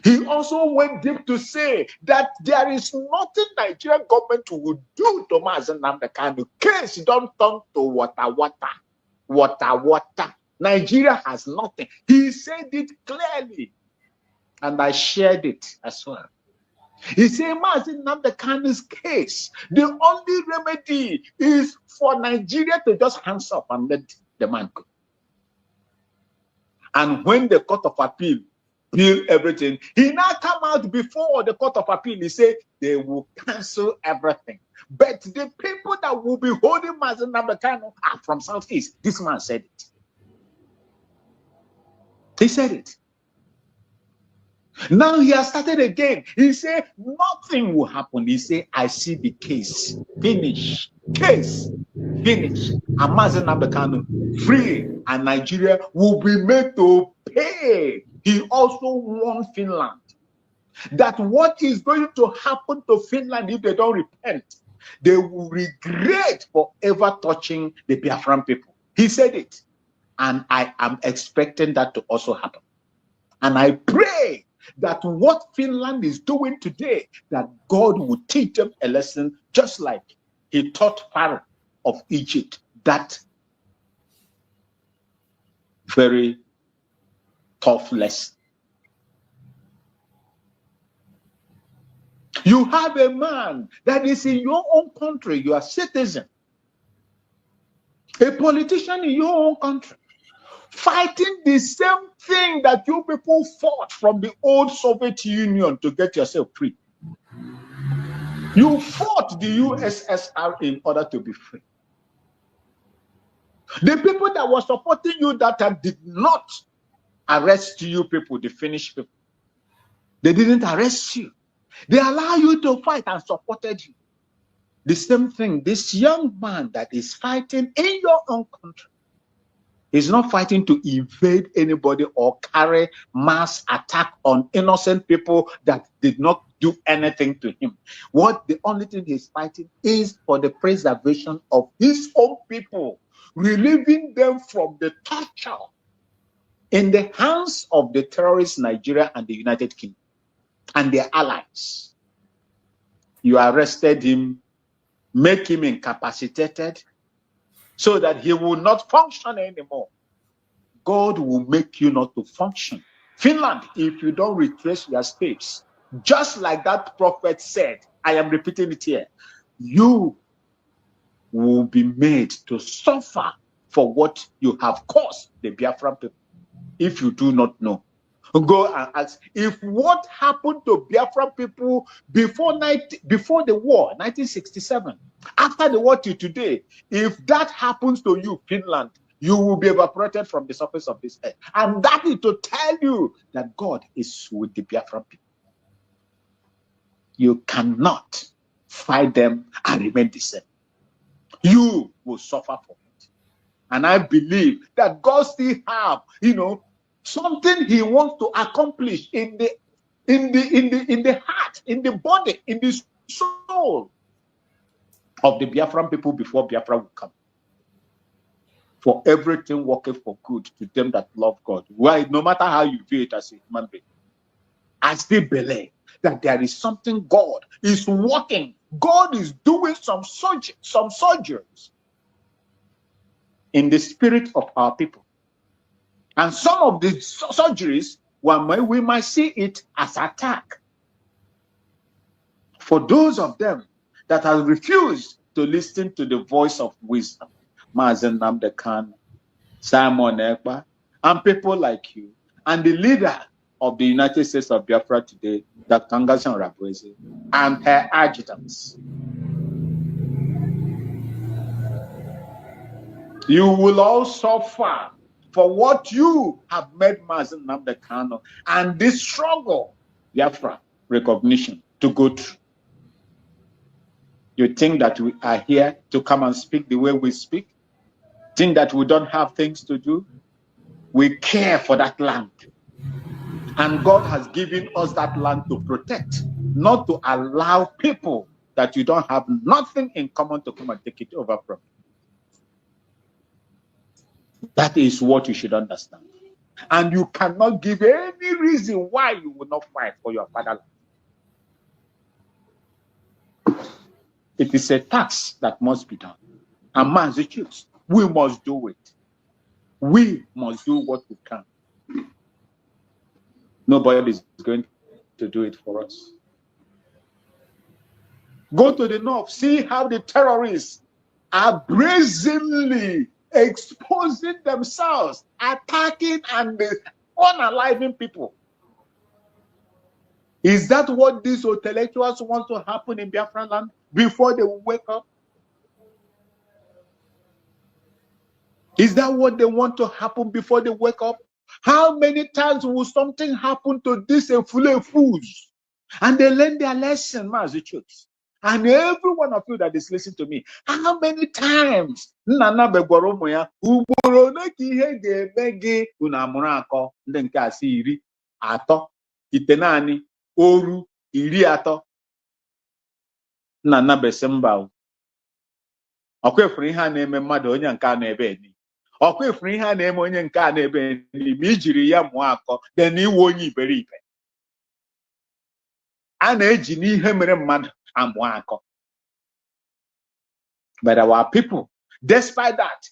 He also went deep to say that there is nothing Nigerian government would do to Mazen Nambekano. Case don't turn to water. Nigeria has nothing. He said it clearly, and I shared it as well. He said Mazen Nambekano's case, the only remedy is for Nigeria to just hands up and let the man go. And when the Court of Appeal everything, he now come out before the Court of Appeal. He said they will cancel everything. But the people that will be holding Mazen Nambekano are from Southeast. This man said it. He said it. Now he has started again. He said nothing will happen. He said, I see the case. Finish. Case. Finish. And Mazen Nambekano free, and Nigeria will be made to pay. He also warned Finland that what is going to happen to Finland if they don't repent, they will regret forever touching the Biafran people. He said it. And I am expecting that to also happen. And I pray that what Finland is doing today, that God will teach them a lesson, just like he taught Pharaoh of Egypt that very tough lesson. You have a man that is in your own country, you are citizen, a politician in your own country, fighting the same thing that you people fought from the old Soviet Union to get yourself free. You fought the USSR in order to be free. The people that were supporting you that time did not arrest you people, the Finnish people. They didn't arrest you. They allow you to fight and supported you. The same thing, this young man that is fighting in your own country is not fighting to invade anybody or carry mass attack on innocent people that did not do anything to him. The only thing he's fighting is for the preservation of his own people, relieving them from the torture in the hands of the terrorists, Nigeria and the United Kingdom and their allies. You arrested him, make him incapacitated so that he will not function anymore. God will make you not to function. Finland, if you don't retrace your steps, just like that prophet said, I am repeating it here, you will be made to suffer for what you have caused the Biafran people, if you do not know. Go and ask if what happened to Biafran people before the war, 1967, after the war to today, if that happens to you, Finland, you will be evaporated from the surface of this earth. And that is to tell you that God is with the Biafran people. You cannot fight them and remain the same. You will suffer for it. And I believe that God still have, something he wants to accomplish in the heart, in the body, in the soul of the Biafran people before Biafra will come. For everything working for good to them that love God. Why? No matter how you view it as a human being, I still believe that there is something God is working. God is doing some surgeries in the spirit of our people. And some of the surgeries, we might see it as attack. For those of them that have refused to listen to the voice of wisdom, Mazen Nnamdi Kanu, Simon Ekpa, and people like you, and the leader of the United States of Biafra today, Dr. Ngashan Rabweze, and her adjutants. You will all suffer for what you have made Mazen Nnamdi Kanu and this struggle, Biafra recognition, to go through. You think that we are here to come and speak the way we speak? Think that we don't have things to do? We care for that land. And God has given us that land to protect, not to allow people that you don't have nothing in common to come and take it over from. That is what you should understand. And you cannot give any reason why you will not fight for your fatherland. It is a task that must be done. And Massachusetts, we must do it. We must do what we can. Nobody is going to do it for us. Go to the north, see how the terrorists are brazenly exposing themselves, attacking and unaliving people. Is that what these intellectuals want to happen in Biafra land before they wake up? Is that what they want to happen before they wake up? How many times will something happen to these fools? And they learn their lesson, Massachusetts. And every one of you that is listening to me, how many times Nana Begwaro ya ugboro na ka ihe ga-eme gị unu amụrụ akọ ndị nke asị iri atọ ite naanị oru iri atọ Nana Besemba ọkwa efuru ihe a na-eme mmadụ onye nke a na-ebe ni ọkwa efuru ihe a na-eme onye nke a na-ebe ni ma ijiri ya mụọ akọ dị na iwe onye iberibe a na-eji n'ihe mere mmadụ amụọ akọ. But our people, despite that,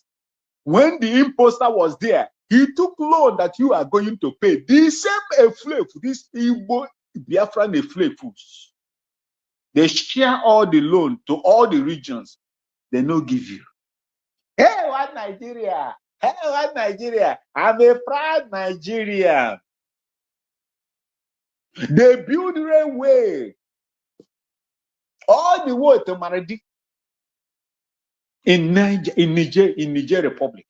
when the imposter was there, he took loan that you are going to pay. The same eflef, this Igbo Biafran eflefus, they share all the loan to all the regions. They no give you. Hey, what Nigeria? Hey, what Nigeria? I'm a proud Nigerian. They build railway all the way to Maradi in Niger Republic.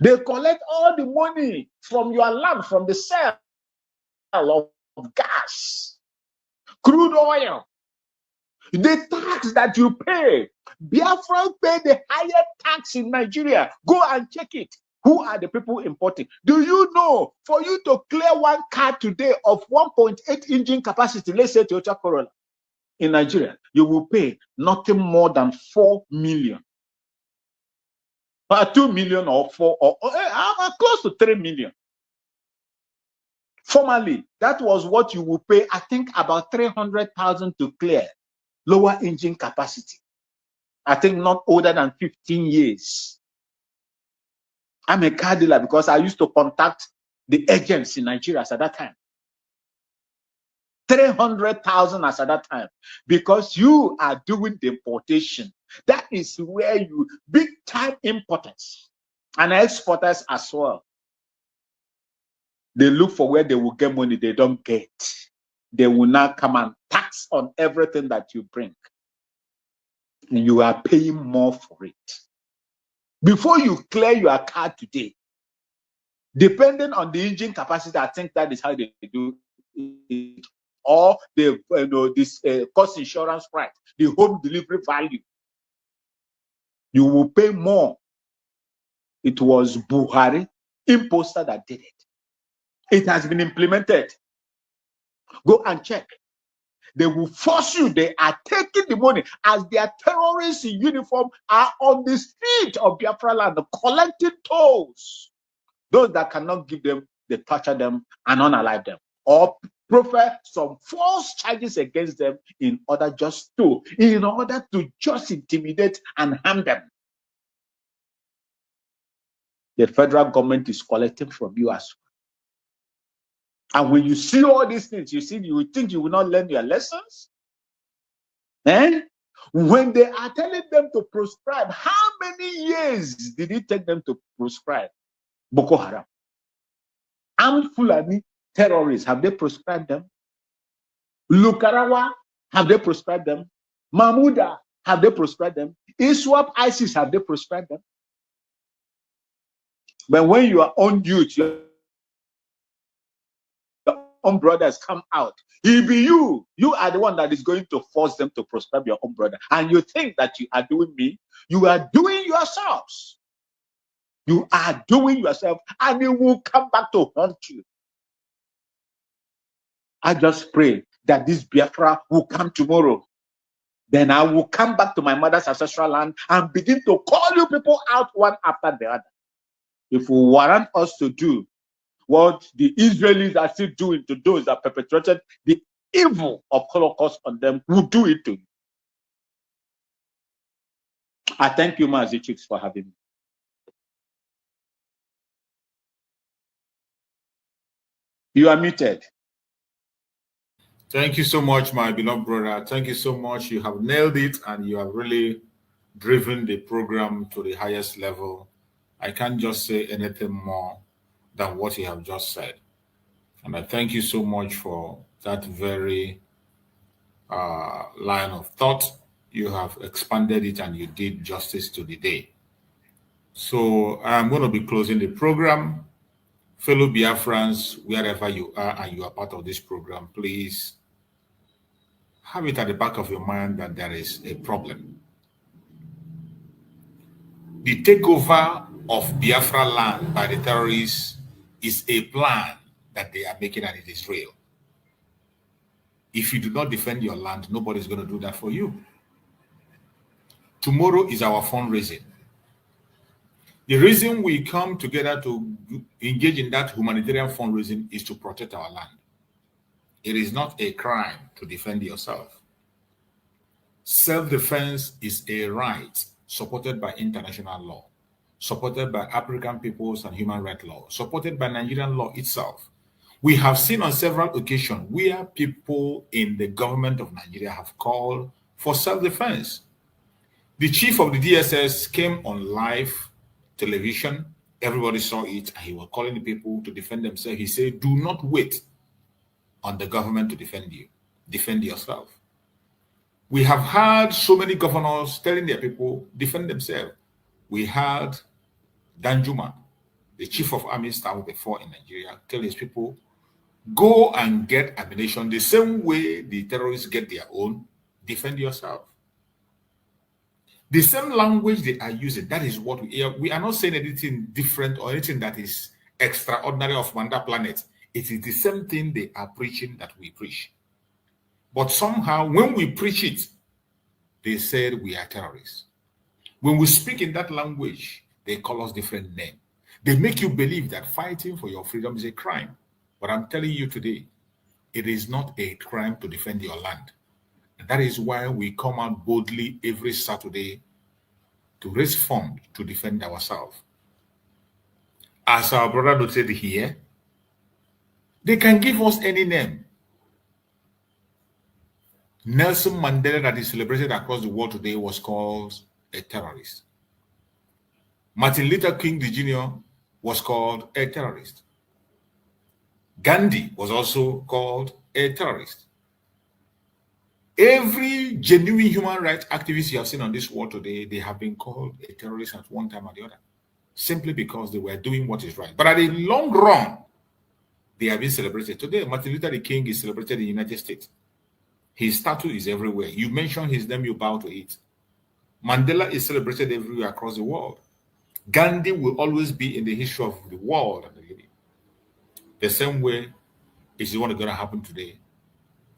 They collect all the money from your land, from the sale of gas, crude oil, the tax that you pay. Biafra pay the highest tax in Nigeria. Go and check it. Who are the people importing? Do you know, for you to clear one car today of 1.8 engine capacity, let's say Toyota Corolla, in Nigeria, you will pay nothing more than 4 million. 2 million or 4 or close to 3 million. Formerly, that was what you will pay, I think about 300,000 to clear lower engine capacity. I think not older than 15 years. I'm a car dealer because I used to contact the agents in Nigeria at that time. 300,000 as at that time, because you are doing the importation. That is where you big time importers and exporters as well. They look for where they will get money they don't get. They will now come and tax on everything that you bring. And you are paying more for it. Before you clear your car today, depending on the engine capacity, I think that is how they do it. Or the this cost insurance price, the home delivery value, you will pay more. It was Buhari imposter that did it. It has been implemented. Go and check. They will force you. They are taking the money as their terrorists in uniform are on the street of Biafra land collecting tolls. Those that cannot give them, they torture them and unalive them, or proffer some false charges against them in order to just intimidate and harm them. The federal government is collecting from you as well. And when you see all these things, you will think you will not learn your lessons. And when they are telling them to proscribe, how many years did it take them to proscribe Boko Haram? Armed Fulani terrorists, have they proscribed them? Lukarawa, have they proscribed them? Mahmuda, have they proscribed them? ISWAP, ISIS, have they proscribed them? But when your own youth, your own brothers come out, it be you are the one that is going to force them to proscribe your own brother. And you think that you are doing me, you are doing yourselves. You are doing yourself, and it will come back to haunt you. I just pray that this Biafra will come tomorrow. Then I will come back to my mother's ancestral land and begin to call you people out one after the other. If we warrant us to do what the Israelis are still doing to those that perpetrated the evil of Holocaust on them, we'll do it to you. I thank you, Mazi Chicks, for having me. You are muted. Thank you so much, my beloved brother. Thank you so much. You have nailed it, and you have really driven the program to the highest level. I can't just say anything more than what you have just said. And I thank you so much for that very line of thought. You have expanded it and you did justice to the day. So I'm going to be closing the program. Fellow Biafrans, wherever you are and you are part of this program, please have it at the back of your mind that there is a problem. The takeover of Biafra land by the terrorists is a plan that they are making, and it is real. If you do not defend your land, nobody's going to do that for you. Tomorrow is our fundraising. The reason we come together to engage in that humanitarian fundraising is to protect our land. It is not a crime to defend yourself. Self-defense is a right supported by international law, supported by African peoples and human rights law, supported by Nigerian law itself. We have seen on several occasions where people in the government of Nigeria have called for self-defense. The chief of the DSS came on live television. Everybody saw it, and he was calling the people to defend themselves. He said, do not wait on the government to defend you. Defend yourself. We have had so many governors telling their people, defend themselves. We had Danjuma, the chief of army staff before in Nigeria, tell his people, go and get ammunition the same way the terrorists get their own. Defend yourself. The same language they are using, that is what we are not saying anything different or anything that is extraordinary of another planet. It is the same thing they are preaching that we preach. But somehow, when we preach it, they said we are terrorists. When we speak in that language, they call us different names. They make you believe that fighting for your freedom is a crime. But I'm telling you today, it is not a crime to defend your land. And that is why we come out boldly every Saturday to raise funds to defend ourselves. as our brother noted here, they can give us any name. Nelson Mandela, that is celebrated across the world today, was called a terrorist. Martin Luther King Jr. was called a terrorist. Gandhi was also called a terrorist. Every genuine human rights activist you have seen on this world today, they have been called a terrorist at one time or the other, simply because they were doing what is right. But at the long run, they have been celebrated. Today, Martin Luther King is celebrated in the United States. His statue is everywhere. You mention his name, you bow to it. Mandela is celebrated everywhere across the world. Gandhi will always be in the history of the world and the living. The same way is what is going to happen today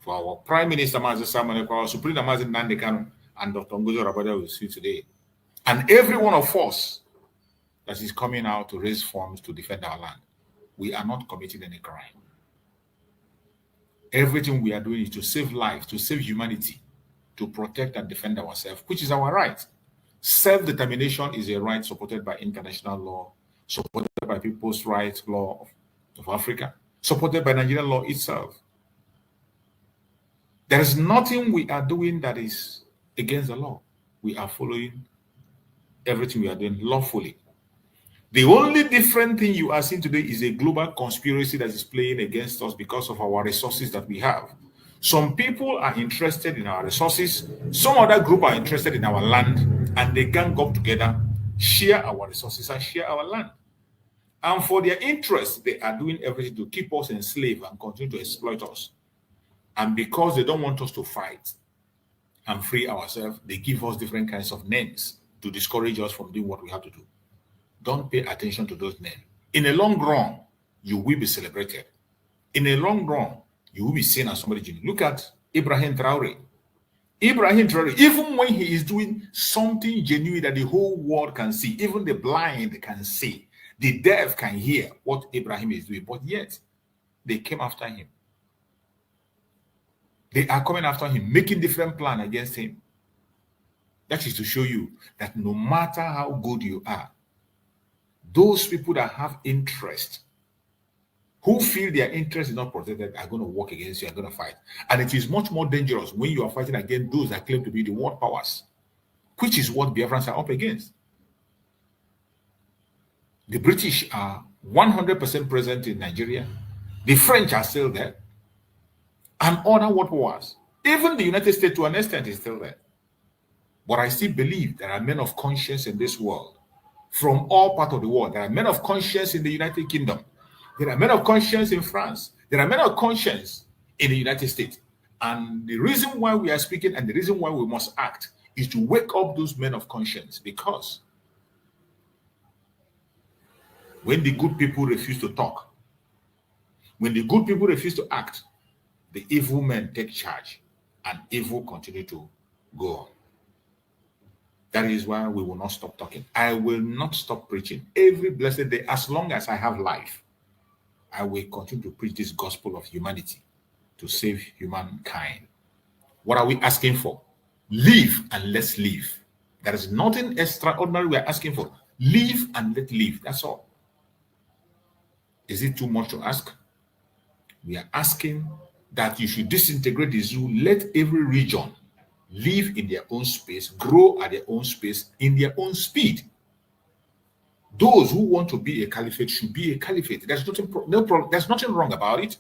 for our Prime Minister, our Supreme Amazon Nandekano, and Dr. Ngozo Rabada will see today. And every one of us that is coming out to raise funds to defend our land. We are not committing any crime. Everything we are doing is to save life, to save humanity, to protect and defend ourselves, which is our right. Self-determination is a right supported by international law, supported by people's rights law of Africa, supported by Nigerian law itself. There is nothing we are doing that is against the law. We are following everything we are doing lawfully. The only different thing you are seeing today is a global conspiracy that is playing against us because of our resources that we have. Some people are interested in our resources. Some other group are interested in our land, and they gang up together, share our resources and share our land. And for their interest, they are doing everything to keep us enslaved and continue to exploit us. And because they don't want us to fight and free ourselves, they give us different kinds of names to discourage us from doing what we have to do. Don't pay attention to those names. In the long run, you will be celebrated. In the long run, you will be seen as somebody genuine. Look at Ibrahim Traore. Ibrahim Traore, even when he is doing something genuine that the whole world can see, even the blind can see, the deaf can hear what Ibrahim is doing, but yet they came after him. They are coming after him, making different plans against him. That is to show you that no matter how good you are, those people that have interest, who feel their interest is not protected, are going to work against you, are going to fight. And it is much more dangerous when you are fighting against those that claim to be the world powers, which is what Biafrans are up against. The British are 100% present in Nigeria. The French are still there. And other world powers. Even the United States, to an extent, is still there. But I still believe there are men of conscience in this world. From all parts of the world. There are men of conscience in the United Kingdom. There are men of conscience in France. There are men of conscience in the United States. And the reason why we are speaking and the reason why we must act is to wake up those men of conscience. Because when the good people refuse to talk, when the good people refuse to act, the evil men take charge and evil continue to go on. That is why we will not stop talking. I will not stop preaching every blessed day. As long as I have life, I will continue to preach this gospel of humanity to save humankind. What are we asking for? Live and let's live. There is nothing extraordinary we are asking for. Live and let live. That's all. Is it too much to ask? We are asking that you should disintegrate the zoo. Let every region live in their own space, grow at their own space, in their own speed. Those who want to be a caliphate should be a caliphate. There's nothing wrong about it.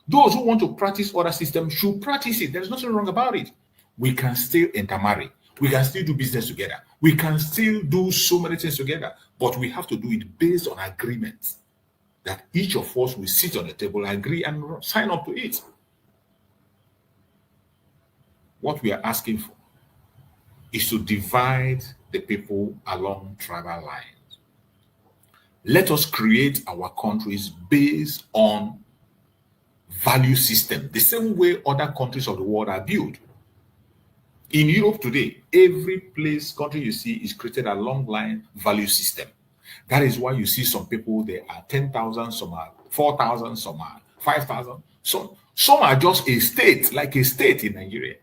Those who want to practice other systems should practice it. There's nothing wrong about it. We can still intermarry. We can still do business together. We can still do so many things together. But we have to do it based on agreements that each of us will sit on the table, agree, and sign up to it. What we are asking for is to divide the people along tribal lines. Let us create our countries based on value system, the same way other countries of the world are built. In Europe today, every country you see is created along line value system. That is why you see some people, they are 10,000, some are 4,000, some are 5,000. Some are just a state, like a state in Nigeria.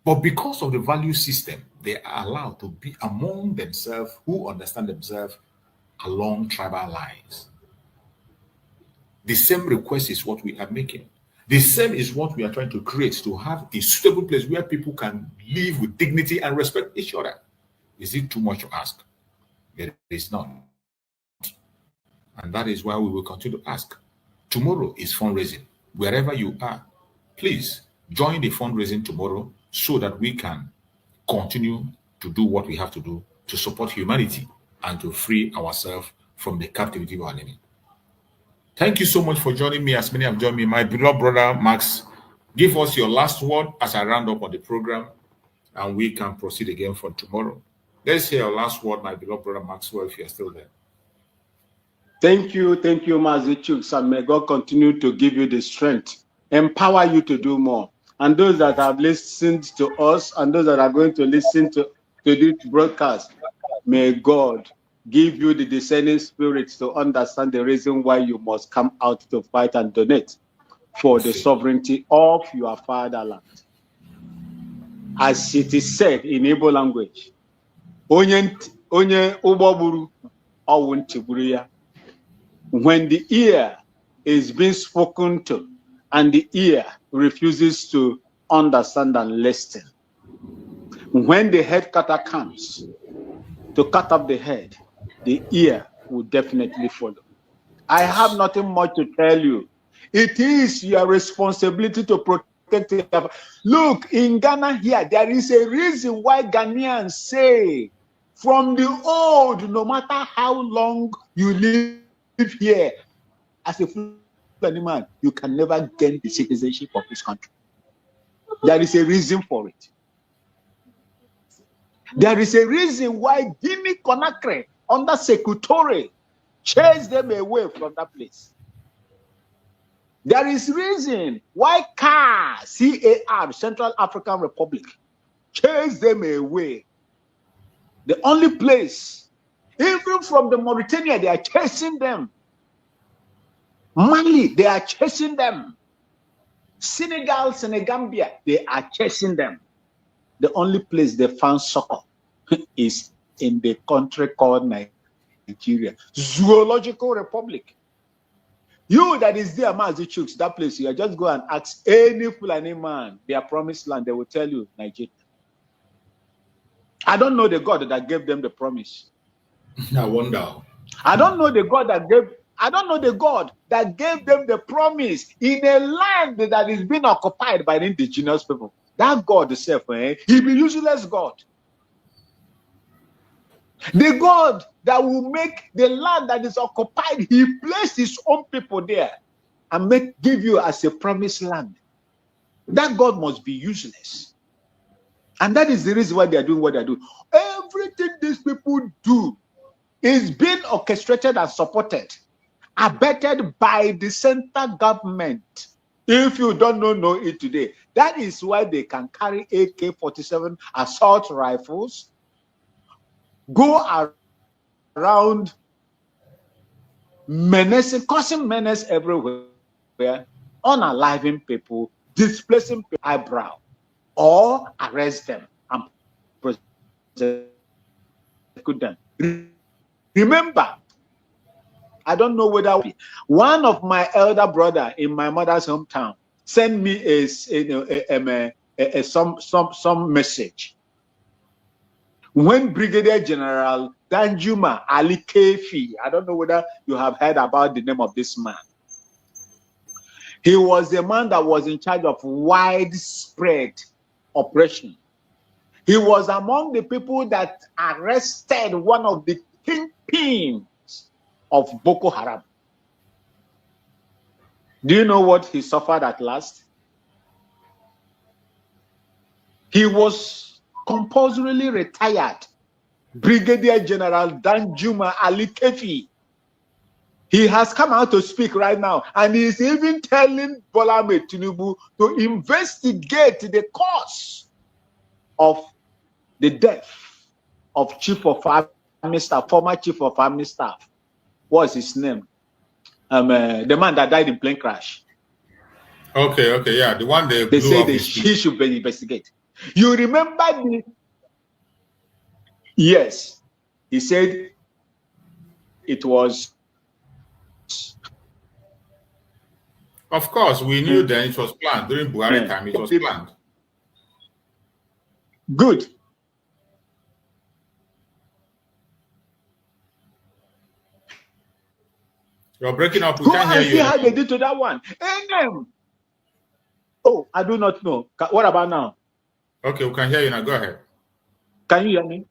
But because of the value system, they are allowed to be among themselves, who understand themselves, along tribal lines. The same request is what we are making. The same is what we are trying to create, to have a suitable place where people can live with dignity and respect each other. Is it too much to ask? It is not. And that is why we will continue to ask. Tomorrow is fundraising. Wherever you are, please join the fundraising tomorrow so that we can continue to do what we have to do to support humanity and to free ourselves from the captivity of our enemy. Thank you so much for joining me, as many have joined me. My beloved brother, Max, give us your last word as I round up on the program, and we can proceed again for tomorrow. Let's hear your last word, my beloved brother Maxwell, if you're still there. Thank you, Mazi Chuks, and may God continue to give you the strength, empower you to do more. And those that have listened to us and those that are going to listen to this broadcast, may God give you the discerning spirits to understand the reason why you must come out to fight and donate for the sovereignty of your fatherland. As it is said in Igbo language, onye ugboburu owu ntiburu ya. When the ear is being spoken to and the ear refuses to understand and listen, when the head cutter comes to cut off the head, the ear will definitely follow. I have nothing much to tell you. It is your responsibility to protect it. Look, in Ghana here, there is a reason why Ghanaians say, from the old, no matter how long you live here, as a Fulani man, you can never gain the citizenship of this country. There is a reason for it. There is a reason why Guinea Conakry under Secretary chased them away from that place. There is reason why CAR, Central African Republic, chased them away. The only place, even from the Mauritania, they are chasing them. Mali, they are chasing them. Senegal, Senegambia, they are chasing them. The only place they found succor is in the country called Nigeria, Zoological Republic. You that is there, Mazi Chuks, that place, you just go and ask any Fulani man their promised land, they will tell you Nigeria. I don't know the God that gave them the promise. I wonder. I don't know the God that gave them the promise in a land that is being occupied by the indigenous people. That God itself, he be useless God. The God that will make the land that is occupied, he placed his own people there and give you as a promised land. That God must be useless. And that is the reason why they are doing what they are doing. Everything these people do is being orchestrated and supported, abetted by the central government. If you don't know it today, that is why they can carry AK-47 assault rifles, go around menacing, causing menace everywhere, unaliving people, displacing people eyebrow, or arrest them and prosecute them. Remember, I don't know whether one of my elder brother in my mother's hometown sent me some message. When Brigadier General Danjuma Ali Kefi, I don't know whether you have heard about the name of this man. He was the man that was in charge of widespread operation. He was among the people that arrested one of the kingpins of Boko Haram. Do you know what he suffered at last? He was compulsorily retired. Brigadier General Danjuma Ali Kefi. He has come out to speak right now, and he is even telling Bola Ahmed Tinubu to investigate the cause of the death of Chief of Army Staff, former Chief of Army Staff. What's his name? The man that died in plane crash. Okay, yeah, the one they say he should be investigated. You remember Yes, he said it was. Of course, we knew then it was planned. During Buhari time, it was planned. Good. You're breaking up. We Go can't and hear see you. how they did to that one. Oh, I do not know. What about now? Okay, we can hear you now. Go ahead. Can you hear me?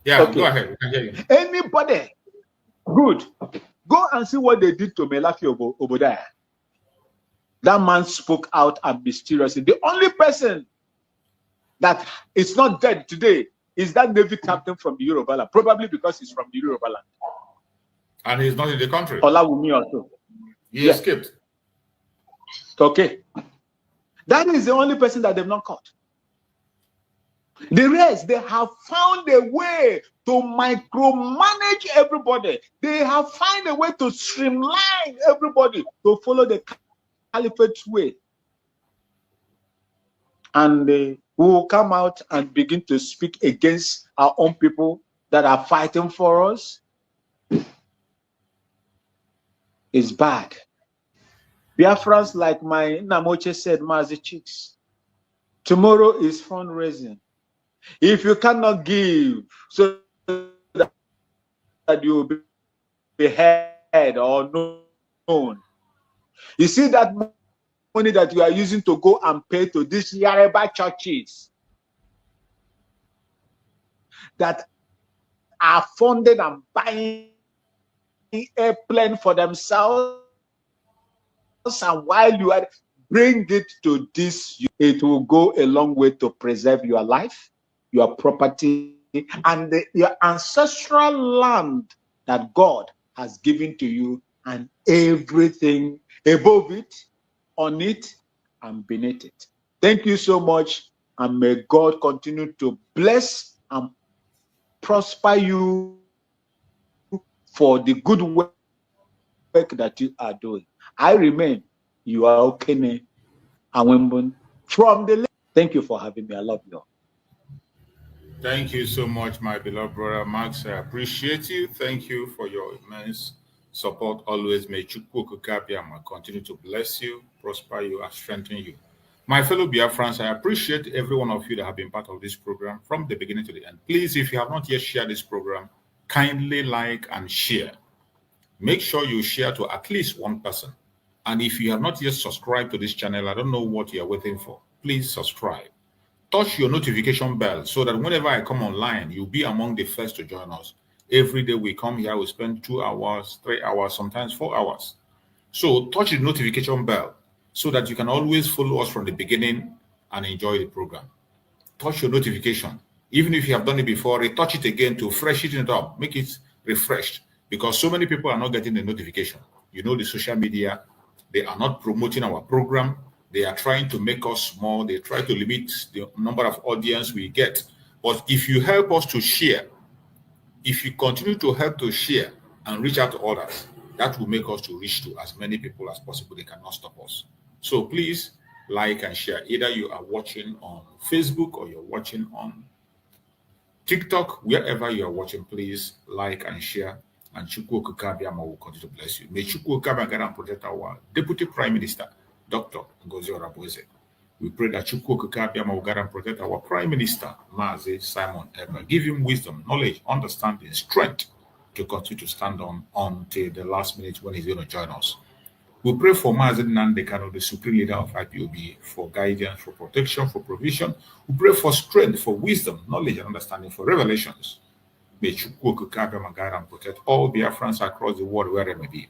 Yeah, okay. Go ahead. We can hear you. Anybody? Good. Go and see what they did to Melafi Obodaya. That man spoke out and mysteriously. The only person that is not dead today is that Navy captain from the Yoruba land, probably because he's from the Yoruba land. And he's not in the country. Olawumi also. He escaped. Okay. That is the only person that they've not caught. The rest, they have found a way to micromanage everybody. They have found a way to streamline everybody to follow the caliphate way. And we will come out and begin to speak against our own people that are fighting for us. It's bad. Biafrans, like my Namoche said, Mazi Chicks, tomorrow is fundraising. If you cannot give so that you will be heard or known, you see that money that you are using to go and pay to these Yoruba churches that are funded and buying a plane for themselves, and while you are bring it to this, it will go a long way to preserve your life, your property, and your ancestral land that God has given to you, and everything above it, on it, and beneath it. Thank you so much, and may God continue to bless and prosper you for the good work that you are doing. I remain, you are okay. From the thank you for having me. I love you. Thank you so much, my beloved brother Max. I appreciate you. Thank you for your immense support. Always may Chukwu Kabiama continue to bless you, prosper you, and strengthen you. My fellow Biafrans, I appreciate every one of you that have been part of this program from the beginning to the end. Please, if you have not yet shared this program, kindly like and share. Make sure you share to at least one person. And if you have not yet subscribed to this channel, I don't know what you are waiting for. Please subscribe. Touch your notification bell so that whenever I come online, you'll be among the first to join us. Every day we come here, we spend 2 hours, 3 hours, sometimes 4 hours. So touch the notification bell so that you can always follow us from the beginning and enjoy the program. Touch your notification. Even if you have done it before, retouch it again to freshen it up, make it refreshed, because so many people are not getting the notification. You know, the social media, they are not promoting our program. They are trying to make us small. They try to limit the number of audience we get. But if you help us to share, if you continue to help to share and reach out to others, that will make us to reach to as many people as possible. They cannot stop us. So please like and share. Either you are watching on Facebook or you're watching on TikTok, wherever you are watching, please like and share. And Chukwu Kabiama will continue to bless you. May Chukwu Kabiama protect our Deputy Prime Minister, Dr. Ngozi Orabueze. We pray that Chukwu Kabiama will guide and protect our Prime Minister, Mazi Simon Ekpa. Give him wisdom, knowledge, understanding, strength to continue to stand on until the last minute when he's going to join us. We pray for Mazi Nnamdi Kanu, the supreme leader of IPOB, for guidance, for protection, for provision. We pray for strength, for wisdom, knowledge, and understanding, for revelations. May Chukwu Kabiama guide and protect all Biafrans across the world, where it may be.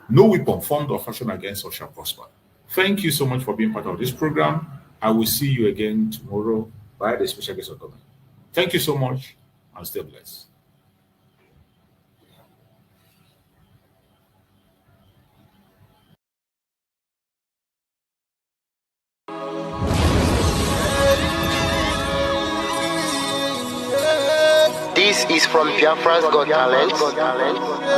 No weapon formed or fashioned against us shall prosper. Thank you so much for being part of this program. I will see you again tomorrow by the special guest of government. Thank you so much and stay blessed. This is from Biafrans Got Talent.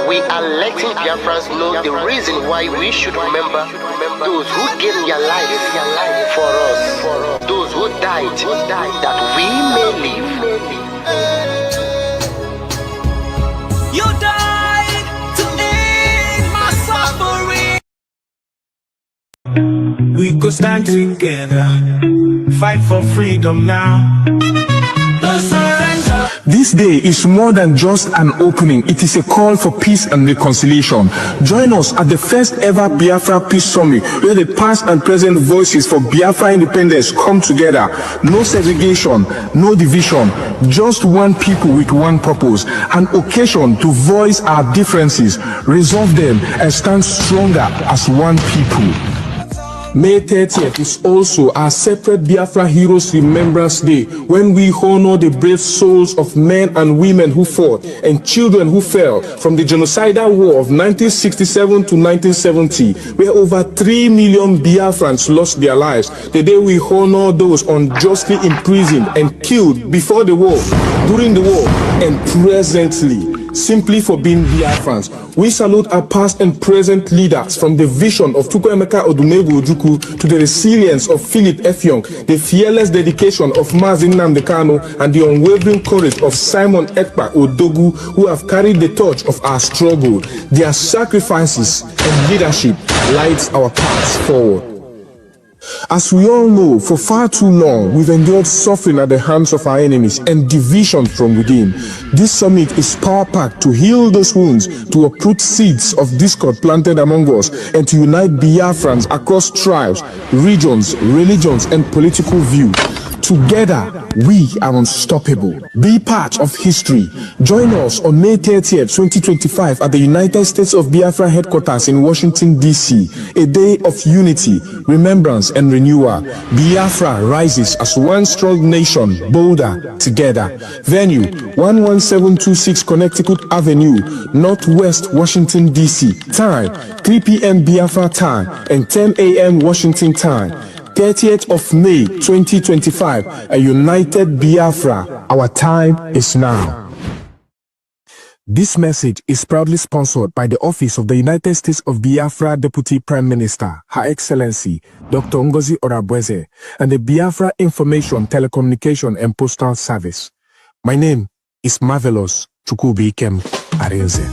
We are letting Biafrans know the reason why we should remember those who gave their life for us, those who died, that we may live. You died stand together, fight for freedom now. No surrender. This day is more than just an opening. It is a call for peace and reconciliation. Join us at the first ever Biafra Peace Summit, where the past and present voices for Biafra independence come together. No segregation, no division, just one people with one purpose. An occasion to voice our differences, resolve them, and stand stronger as one people. May 30th is also our separate Biafra Heroes Remembrance Day, when we honor the brave souls of men and women who fought and children who fell from the genocidal war of 1967 to 1970, where over 3 million Biafrans lost their lives. The day we honor those unjustly imprisoned and killed before the war, during the war, and presently, simply for being Biafrans. We salute our past and present leaders, from the vision of Chukwuemeka Odumegwu Ojukwu to the resilience of Philip Effiong, the fearless dedication of Mazi Nnamdi Kanu, and the unwavering courage of Simon Ekpa Odogu, who have carried the torch of our struggle. Their sacrifices and leadership lights our paths forward. As we all know, for far too long, we've endured suffering at the hands of our enemies and division from within. This summit is power-packed to heal those wounds, to uproot seeds of discord planted among us, and to unite Biafrans across tribes, regions, religions, and political views. Together, we are unstoppable. Be part of history. Join us on May 30th, 2025 at the United States of Biafra headquarters in Washington, D.C. A day of unity, remembrance, and renewal. Biafra rises as one strong nation, bolder together. Venue, 11726 Connecticut Avenue, Northwest Washington, D.C. Time, 3 p.m. Biafra time and 10 a.m. Washington time. 30th of May 2025, a united Biafra. Our time is now. This message is proudly sponsored by the Office of the United States of Biafra Deputy Prime Minister, Her Excellency Dr. Ngozi Orabweze, and the Biafra Information, Telecommunication and Postal Service. My name is Marvelous Chukwubikem Arinze.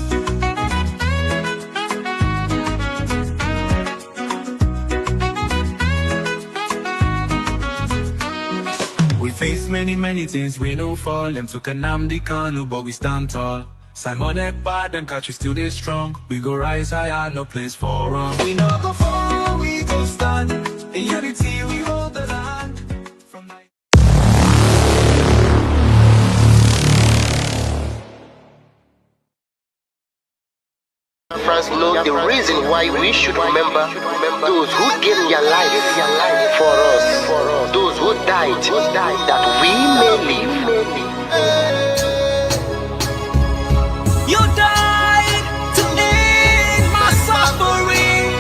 We face many things, we no fall. Them took Nnamdi Kanu, but we stand tall. Simon Ekpa, them catch we still dey strong. We go rise higher, no place for wrong. We no go fall, we go stand. In unity, we hold the land. Biafrans know the reason why we should remember those who gave their life for us, those who died, that we may live. You died to end my suffering.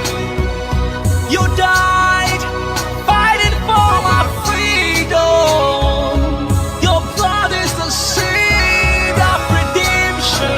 You died fighting for my freedom. Your blood is the seed of redemption.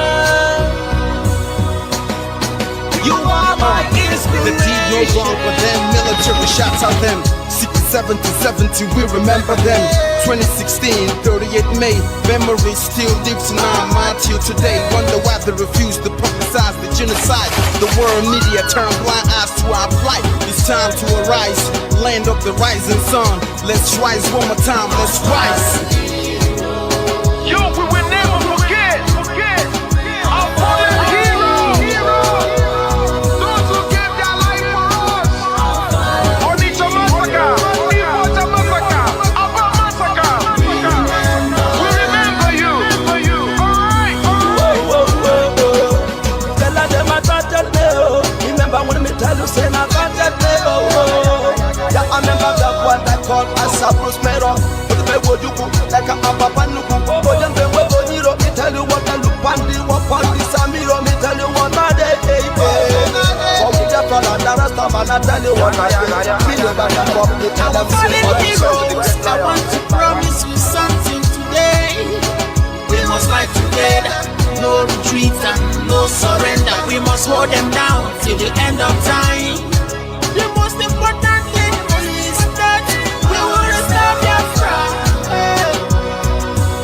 You are my inspiration. The deed no longer them, military shots out them. 67 to 70, we remember them. 2016, 38 May, memory still lives in our mind till today. Wonder why they refuse to publicize the genocide. The world media turn blind eyes to our plight. It's time to arise, land of the rising sun. Let's rise one more time, let's rise. Yo, we will never forget our fallen heroes. Those who gave their life for us. Onitsha massacre, Ipocha massacre, Aba massacre. We remember you. Alright. Tell them I got that day. Remember when me tell you say I got that day. Yeah, I remember that what I call as a prospero. But the way you go like a papa nuku. But then the way you go, me tell you what I look on the walk on the Samiro. Me tell you what I day. For we just follow the rest of man, I tell you what I do. Me know that I come to tell them. I want to promise you something today. We must fight together. No retreat and no surrender. We must hold them down till the end of time. The most important thing is that we will restore Biafra.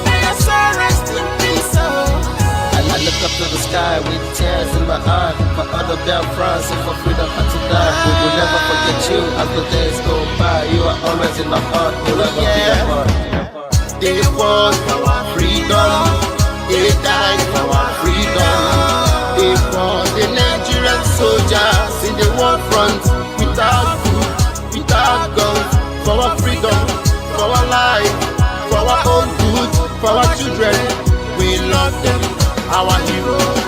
May your soul rest in peace. I look up to the sky with tears in my eyes. For other the Biafrans, and for freedom had to die. We will never forget you as the days go by. You are always in our heart, we'll never be apart. They fought for our freedom, they died for our freedom. They fought the Nigerian soldiers in the war front, without food, without guns, for our freedom, for our life, for our own good, for our children. We love them, our heroes.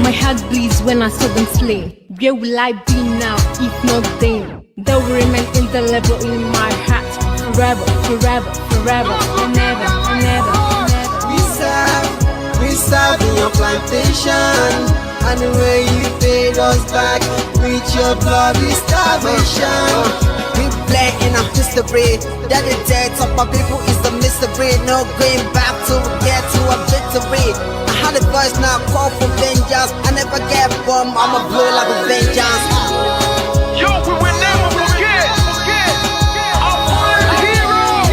My heart bleeds when I saw them slain. Where will I be now if not then? They will remain indelible in my heart forever, forever, forever, and never, and never, and never. We serve in your plantation, and the way you paid us back with your bloody starvation. We bled in our history that the death of my people is the mystery. No going back to get to a victory. I had a voice now call for vengeance. I never get bombed, I'ma blow like a vengeance. Yo, we will never forget our fallen heroes.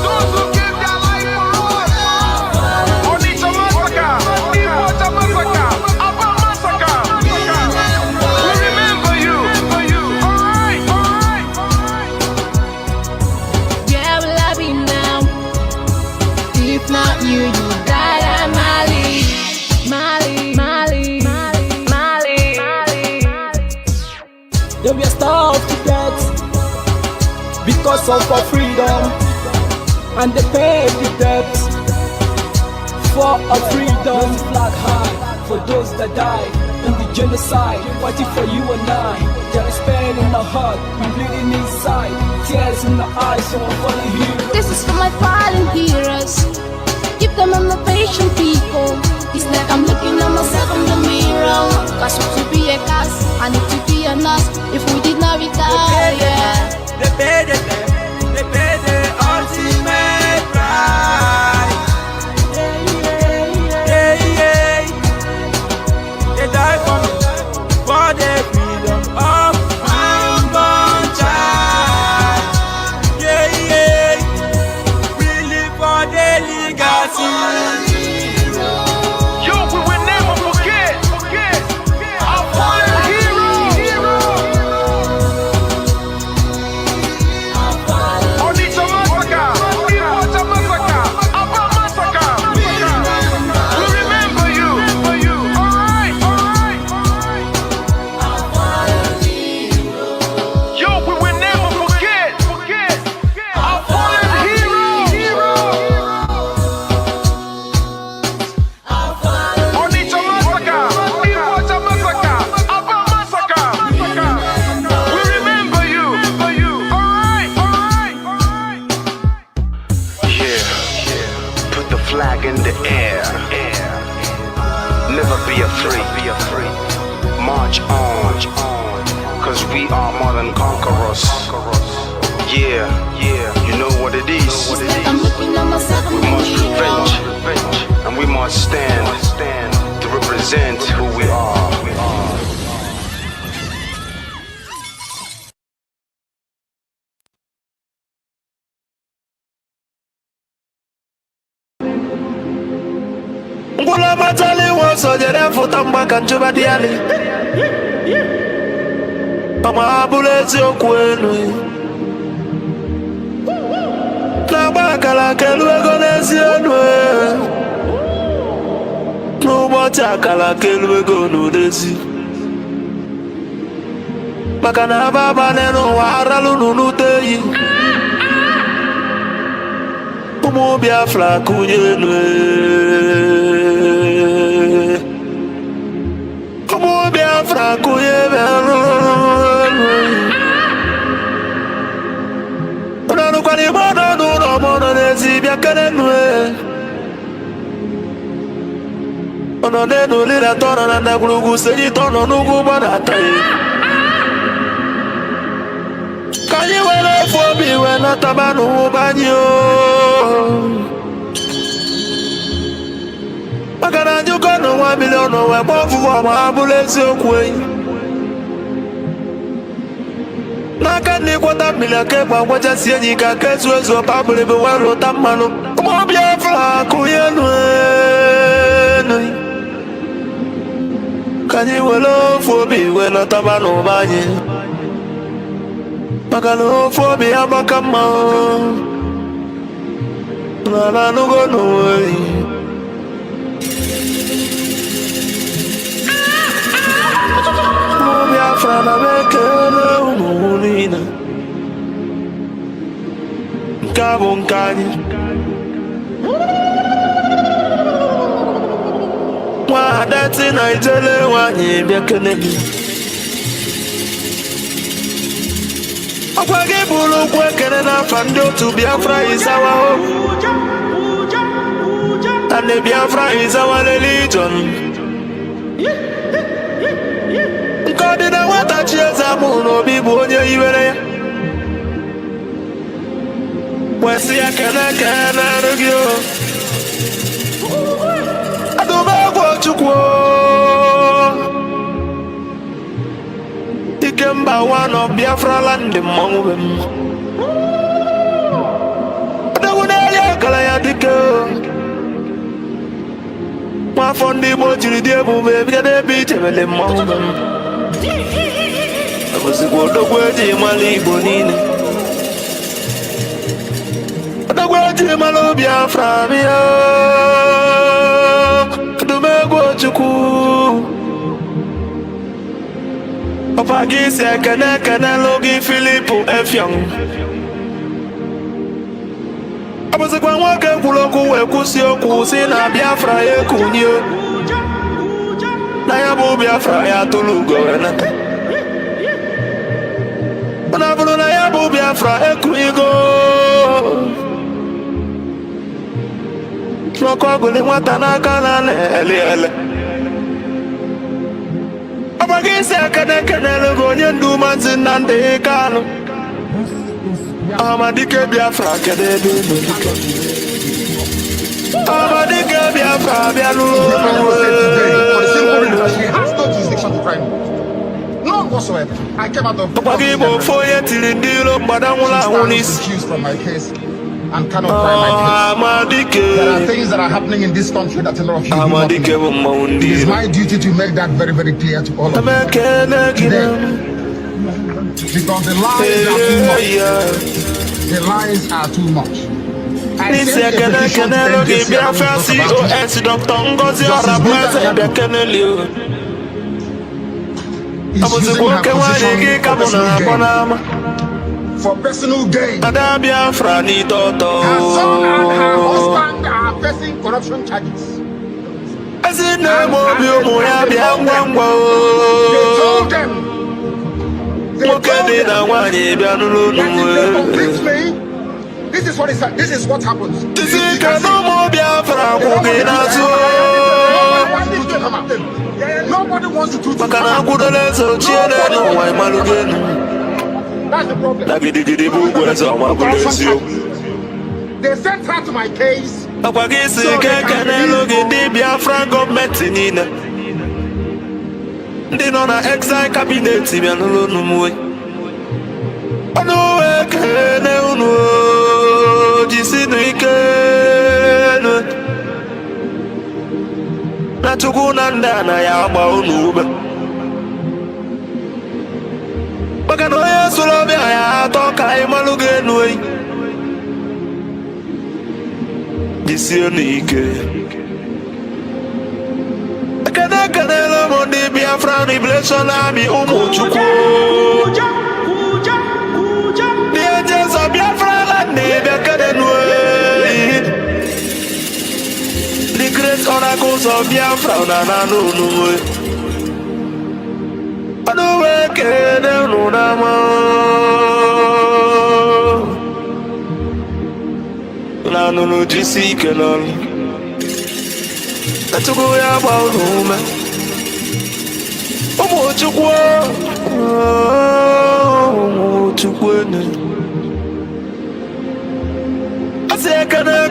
Those who gave their life for us. Onitsha massacre, Iwata massacre, Aba massacre. We remember you. Alright. Where will I be now if not you? You died at Mali. Then we are starved to death because of our freedom, and they paid the debt for our freedom. Flag high for those that died in the genocide, fighting for you and I. There is pain in our heart, we bleeding inside, tears in the eyes, so I'm falling here. This is for my fallen heroes. Give them a patient people. It's like I'm looking at myself in the mirror. Cause to be a cast, I need to be a nurse. If we did not retire, They paid the ultimate price. They died for the freedom of unborn child. We live for the legacy. Yo, we will never forget our fallen heroes. Onitsha massacre, Iwata massacre, Aba massacre. We remember you. Alright. Yo, we will never forget our fallen heroes. Onitsha massacre, Iwata massacre, Aba massacre. We remember you. Alright. Yeah, put the flag in the air. Never be afraid. March on, cause we are more than conquerors. Yeah, you know what it is. I'm looking at myself in We the must mirror. revenge, and we must stand to represent who we are. Ngula matali woso jere futa mbaka nchuba diali Kama abulezi okwenu Na baka la kelu egonezi onwe N'ụbọchị akala kelu ego n'odezi Maka na ababa n'ụwa aralu n'unuteyi Ụmụ Biafra kụnye nwe Ụmụ Biafra kụnye nwe Ọnọdụkwara igbe ọnọdụ ụlọ mọnọ n'ezi bịa kere nwe Ọnọdụ enu lila tọnọ na ndagwurugwu senyi tọnọ n'ugwu gbadata ya Ka anyị were ofu obi wee nataba n'ụba anyị maka na anyị ụkọ n'ụwa milion wee gba ọfụfụ ma ha bụrụ eziokwu enyi n'aka ndị kwọta mmiri aka ịgba gwachasị enyi ka aka ezu ezu ọba bụrụ ebe wee lụta mmanụ ụmụ Biafra akụnye enu Kanye welo fobi wela tabano banye. Makalo fobi abakama. Nala nugo no way. Biafra na bekele umunina. Nkabo nkanye. Wa dati na itele wanye bekele mi. Okwage bulu kwekele na fando to Biafra is our home. And the Biafra is our religion. God did not want to cheers a moon or be born here. Where's the can argue? I don't know what you want. The Kemba one of Biafra land the mountain. I don't want to go. My phone the boat to the devil, baby, they beat him in the mountain. I was a good word in my libonine. The word in my lobia from you. Do me go to cool. Papa Gis, I can logi Filippo F. Young. I was a one walker who look Kusio Kusina Biafra Kunyo. Nayabu Biafra to Lugo and Nayabu Biafra Ekuigo. Trocoguli Watanaka Ele. Abagis, I can go and do Manzin and the Kano. Amadike Biafra Kadedu. Amadike Biafra Bialu. She has no jurisdiction to try me. None whatsoever. I came out of the accused from my case and cannot try my case. There are things that are happening in this country that a lot of you do not know. It is my duty to make that very, very clear to all of you today. Because the lies are too much. The lies are too much. I sent a petition to NJC is using her position for personal gain. Her son and her husband are facing corruption charges. They told them this is what is this is what happens. Nobody wants to come out. That's the problem. They sent her to my case. So they can Biafra government they don't have exile cabinet. Natukunanda na ya ba onube. Bakano ya sulobe ya toka imalugenu ei. Disionike. Kana lo mondi Biafra revelation ami umuchuku. The angels of Biafra land the great oracles of Biafra na no. I don't work no nama. Na no jisi kenon. That's go ya ba no. Omo chukwu. I say kana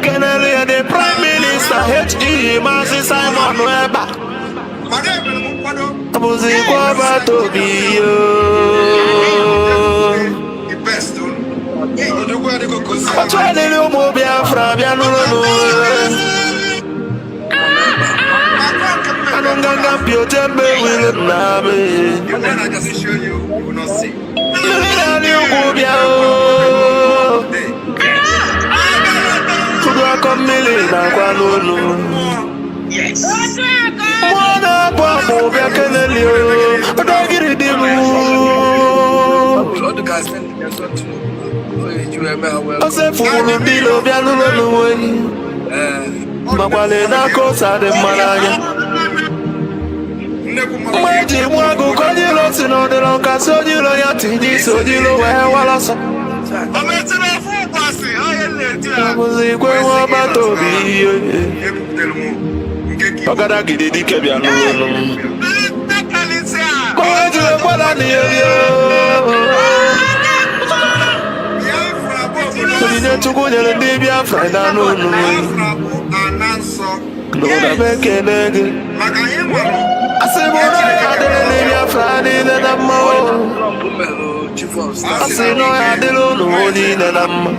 the Prime Minister H.E. Masi Simon Webber. Abuzi kwa bato biyo. Atwele ni umo Biafra bianulo. Nunganga Piotembe will not be. The one I just show you, you will not see. Yes. Mwana kwa mobia kenelio. Odagiri dimu. Ose fulu dilo bia lulu Makwale na kosa de malanya. Mweji mwagu kojilo sino de lonka sojilo ya tiji sojilo walasa. Muzi kwe wabato biye. Pagada gidi dike bia lulu. Mweji wala niyo. Kujine tukunyele ndi Biafra na nunu. Kloda beke nege. Asibona ya dele ndi Biafra ni nenama. Asino ya dele ni nenama.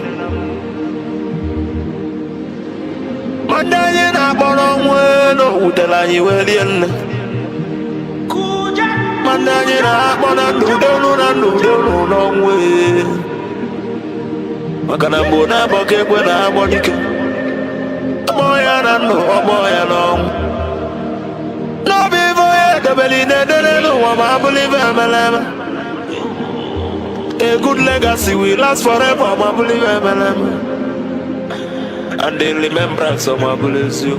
Mandanye na bono mweno utela nyiwelienne. Mandanye na bono nudonu no mwe. Makana mbona boke kwena abonike. Moya na no, moya no. No bivo ye debeli ne no wama believe emelema. A good legacy will last forever, wama believe emelema. And the remembrance of my bless you.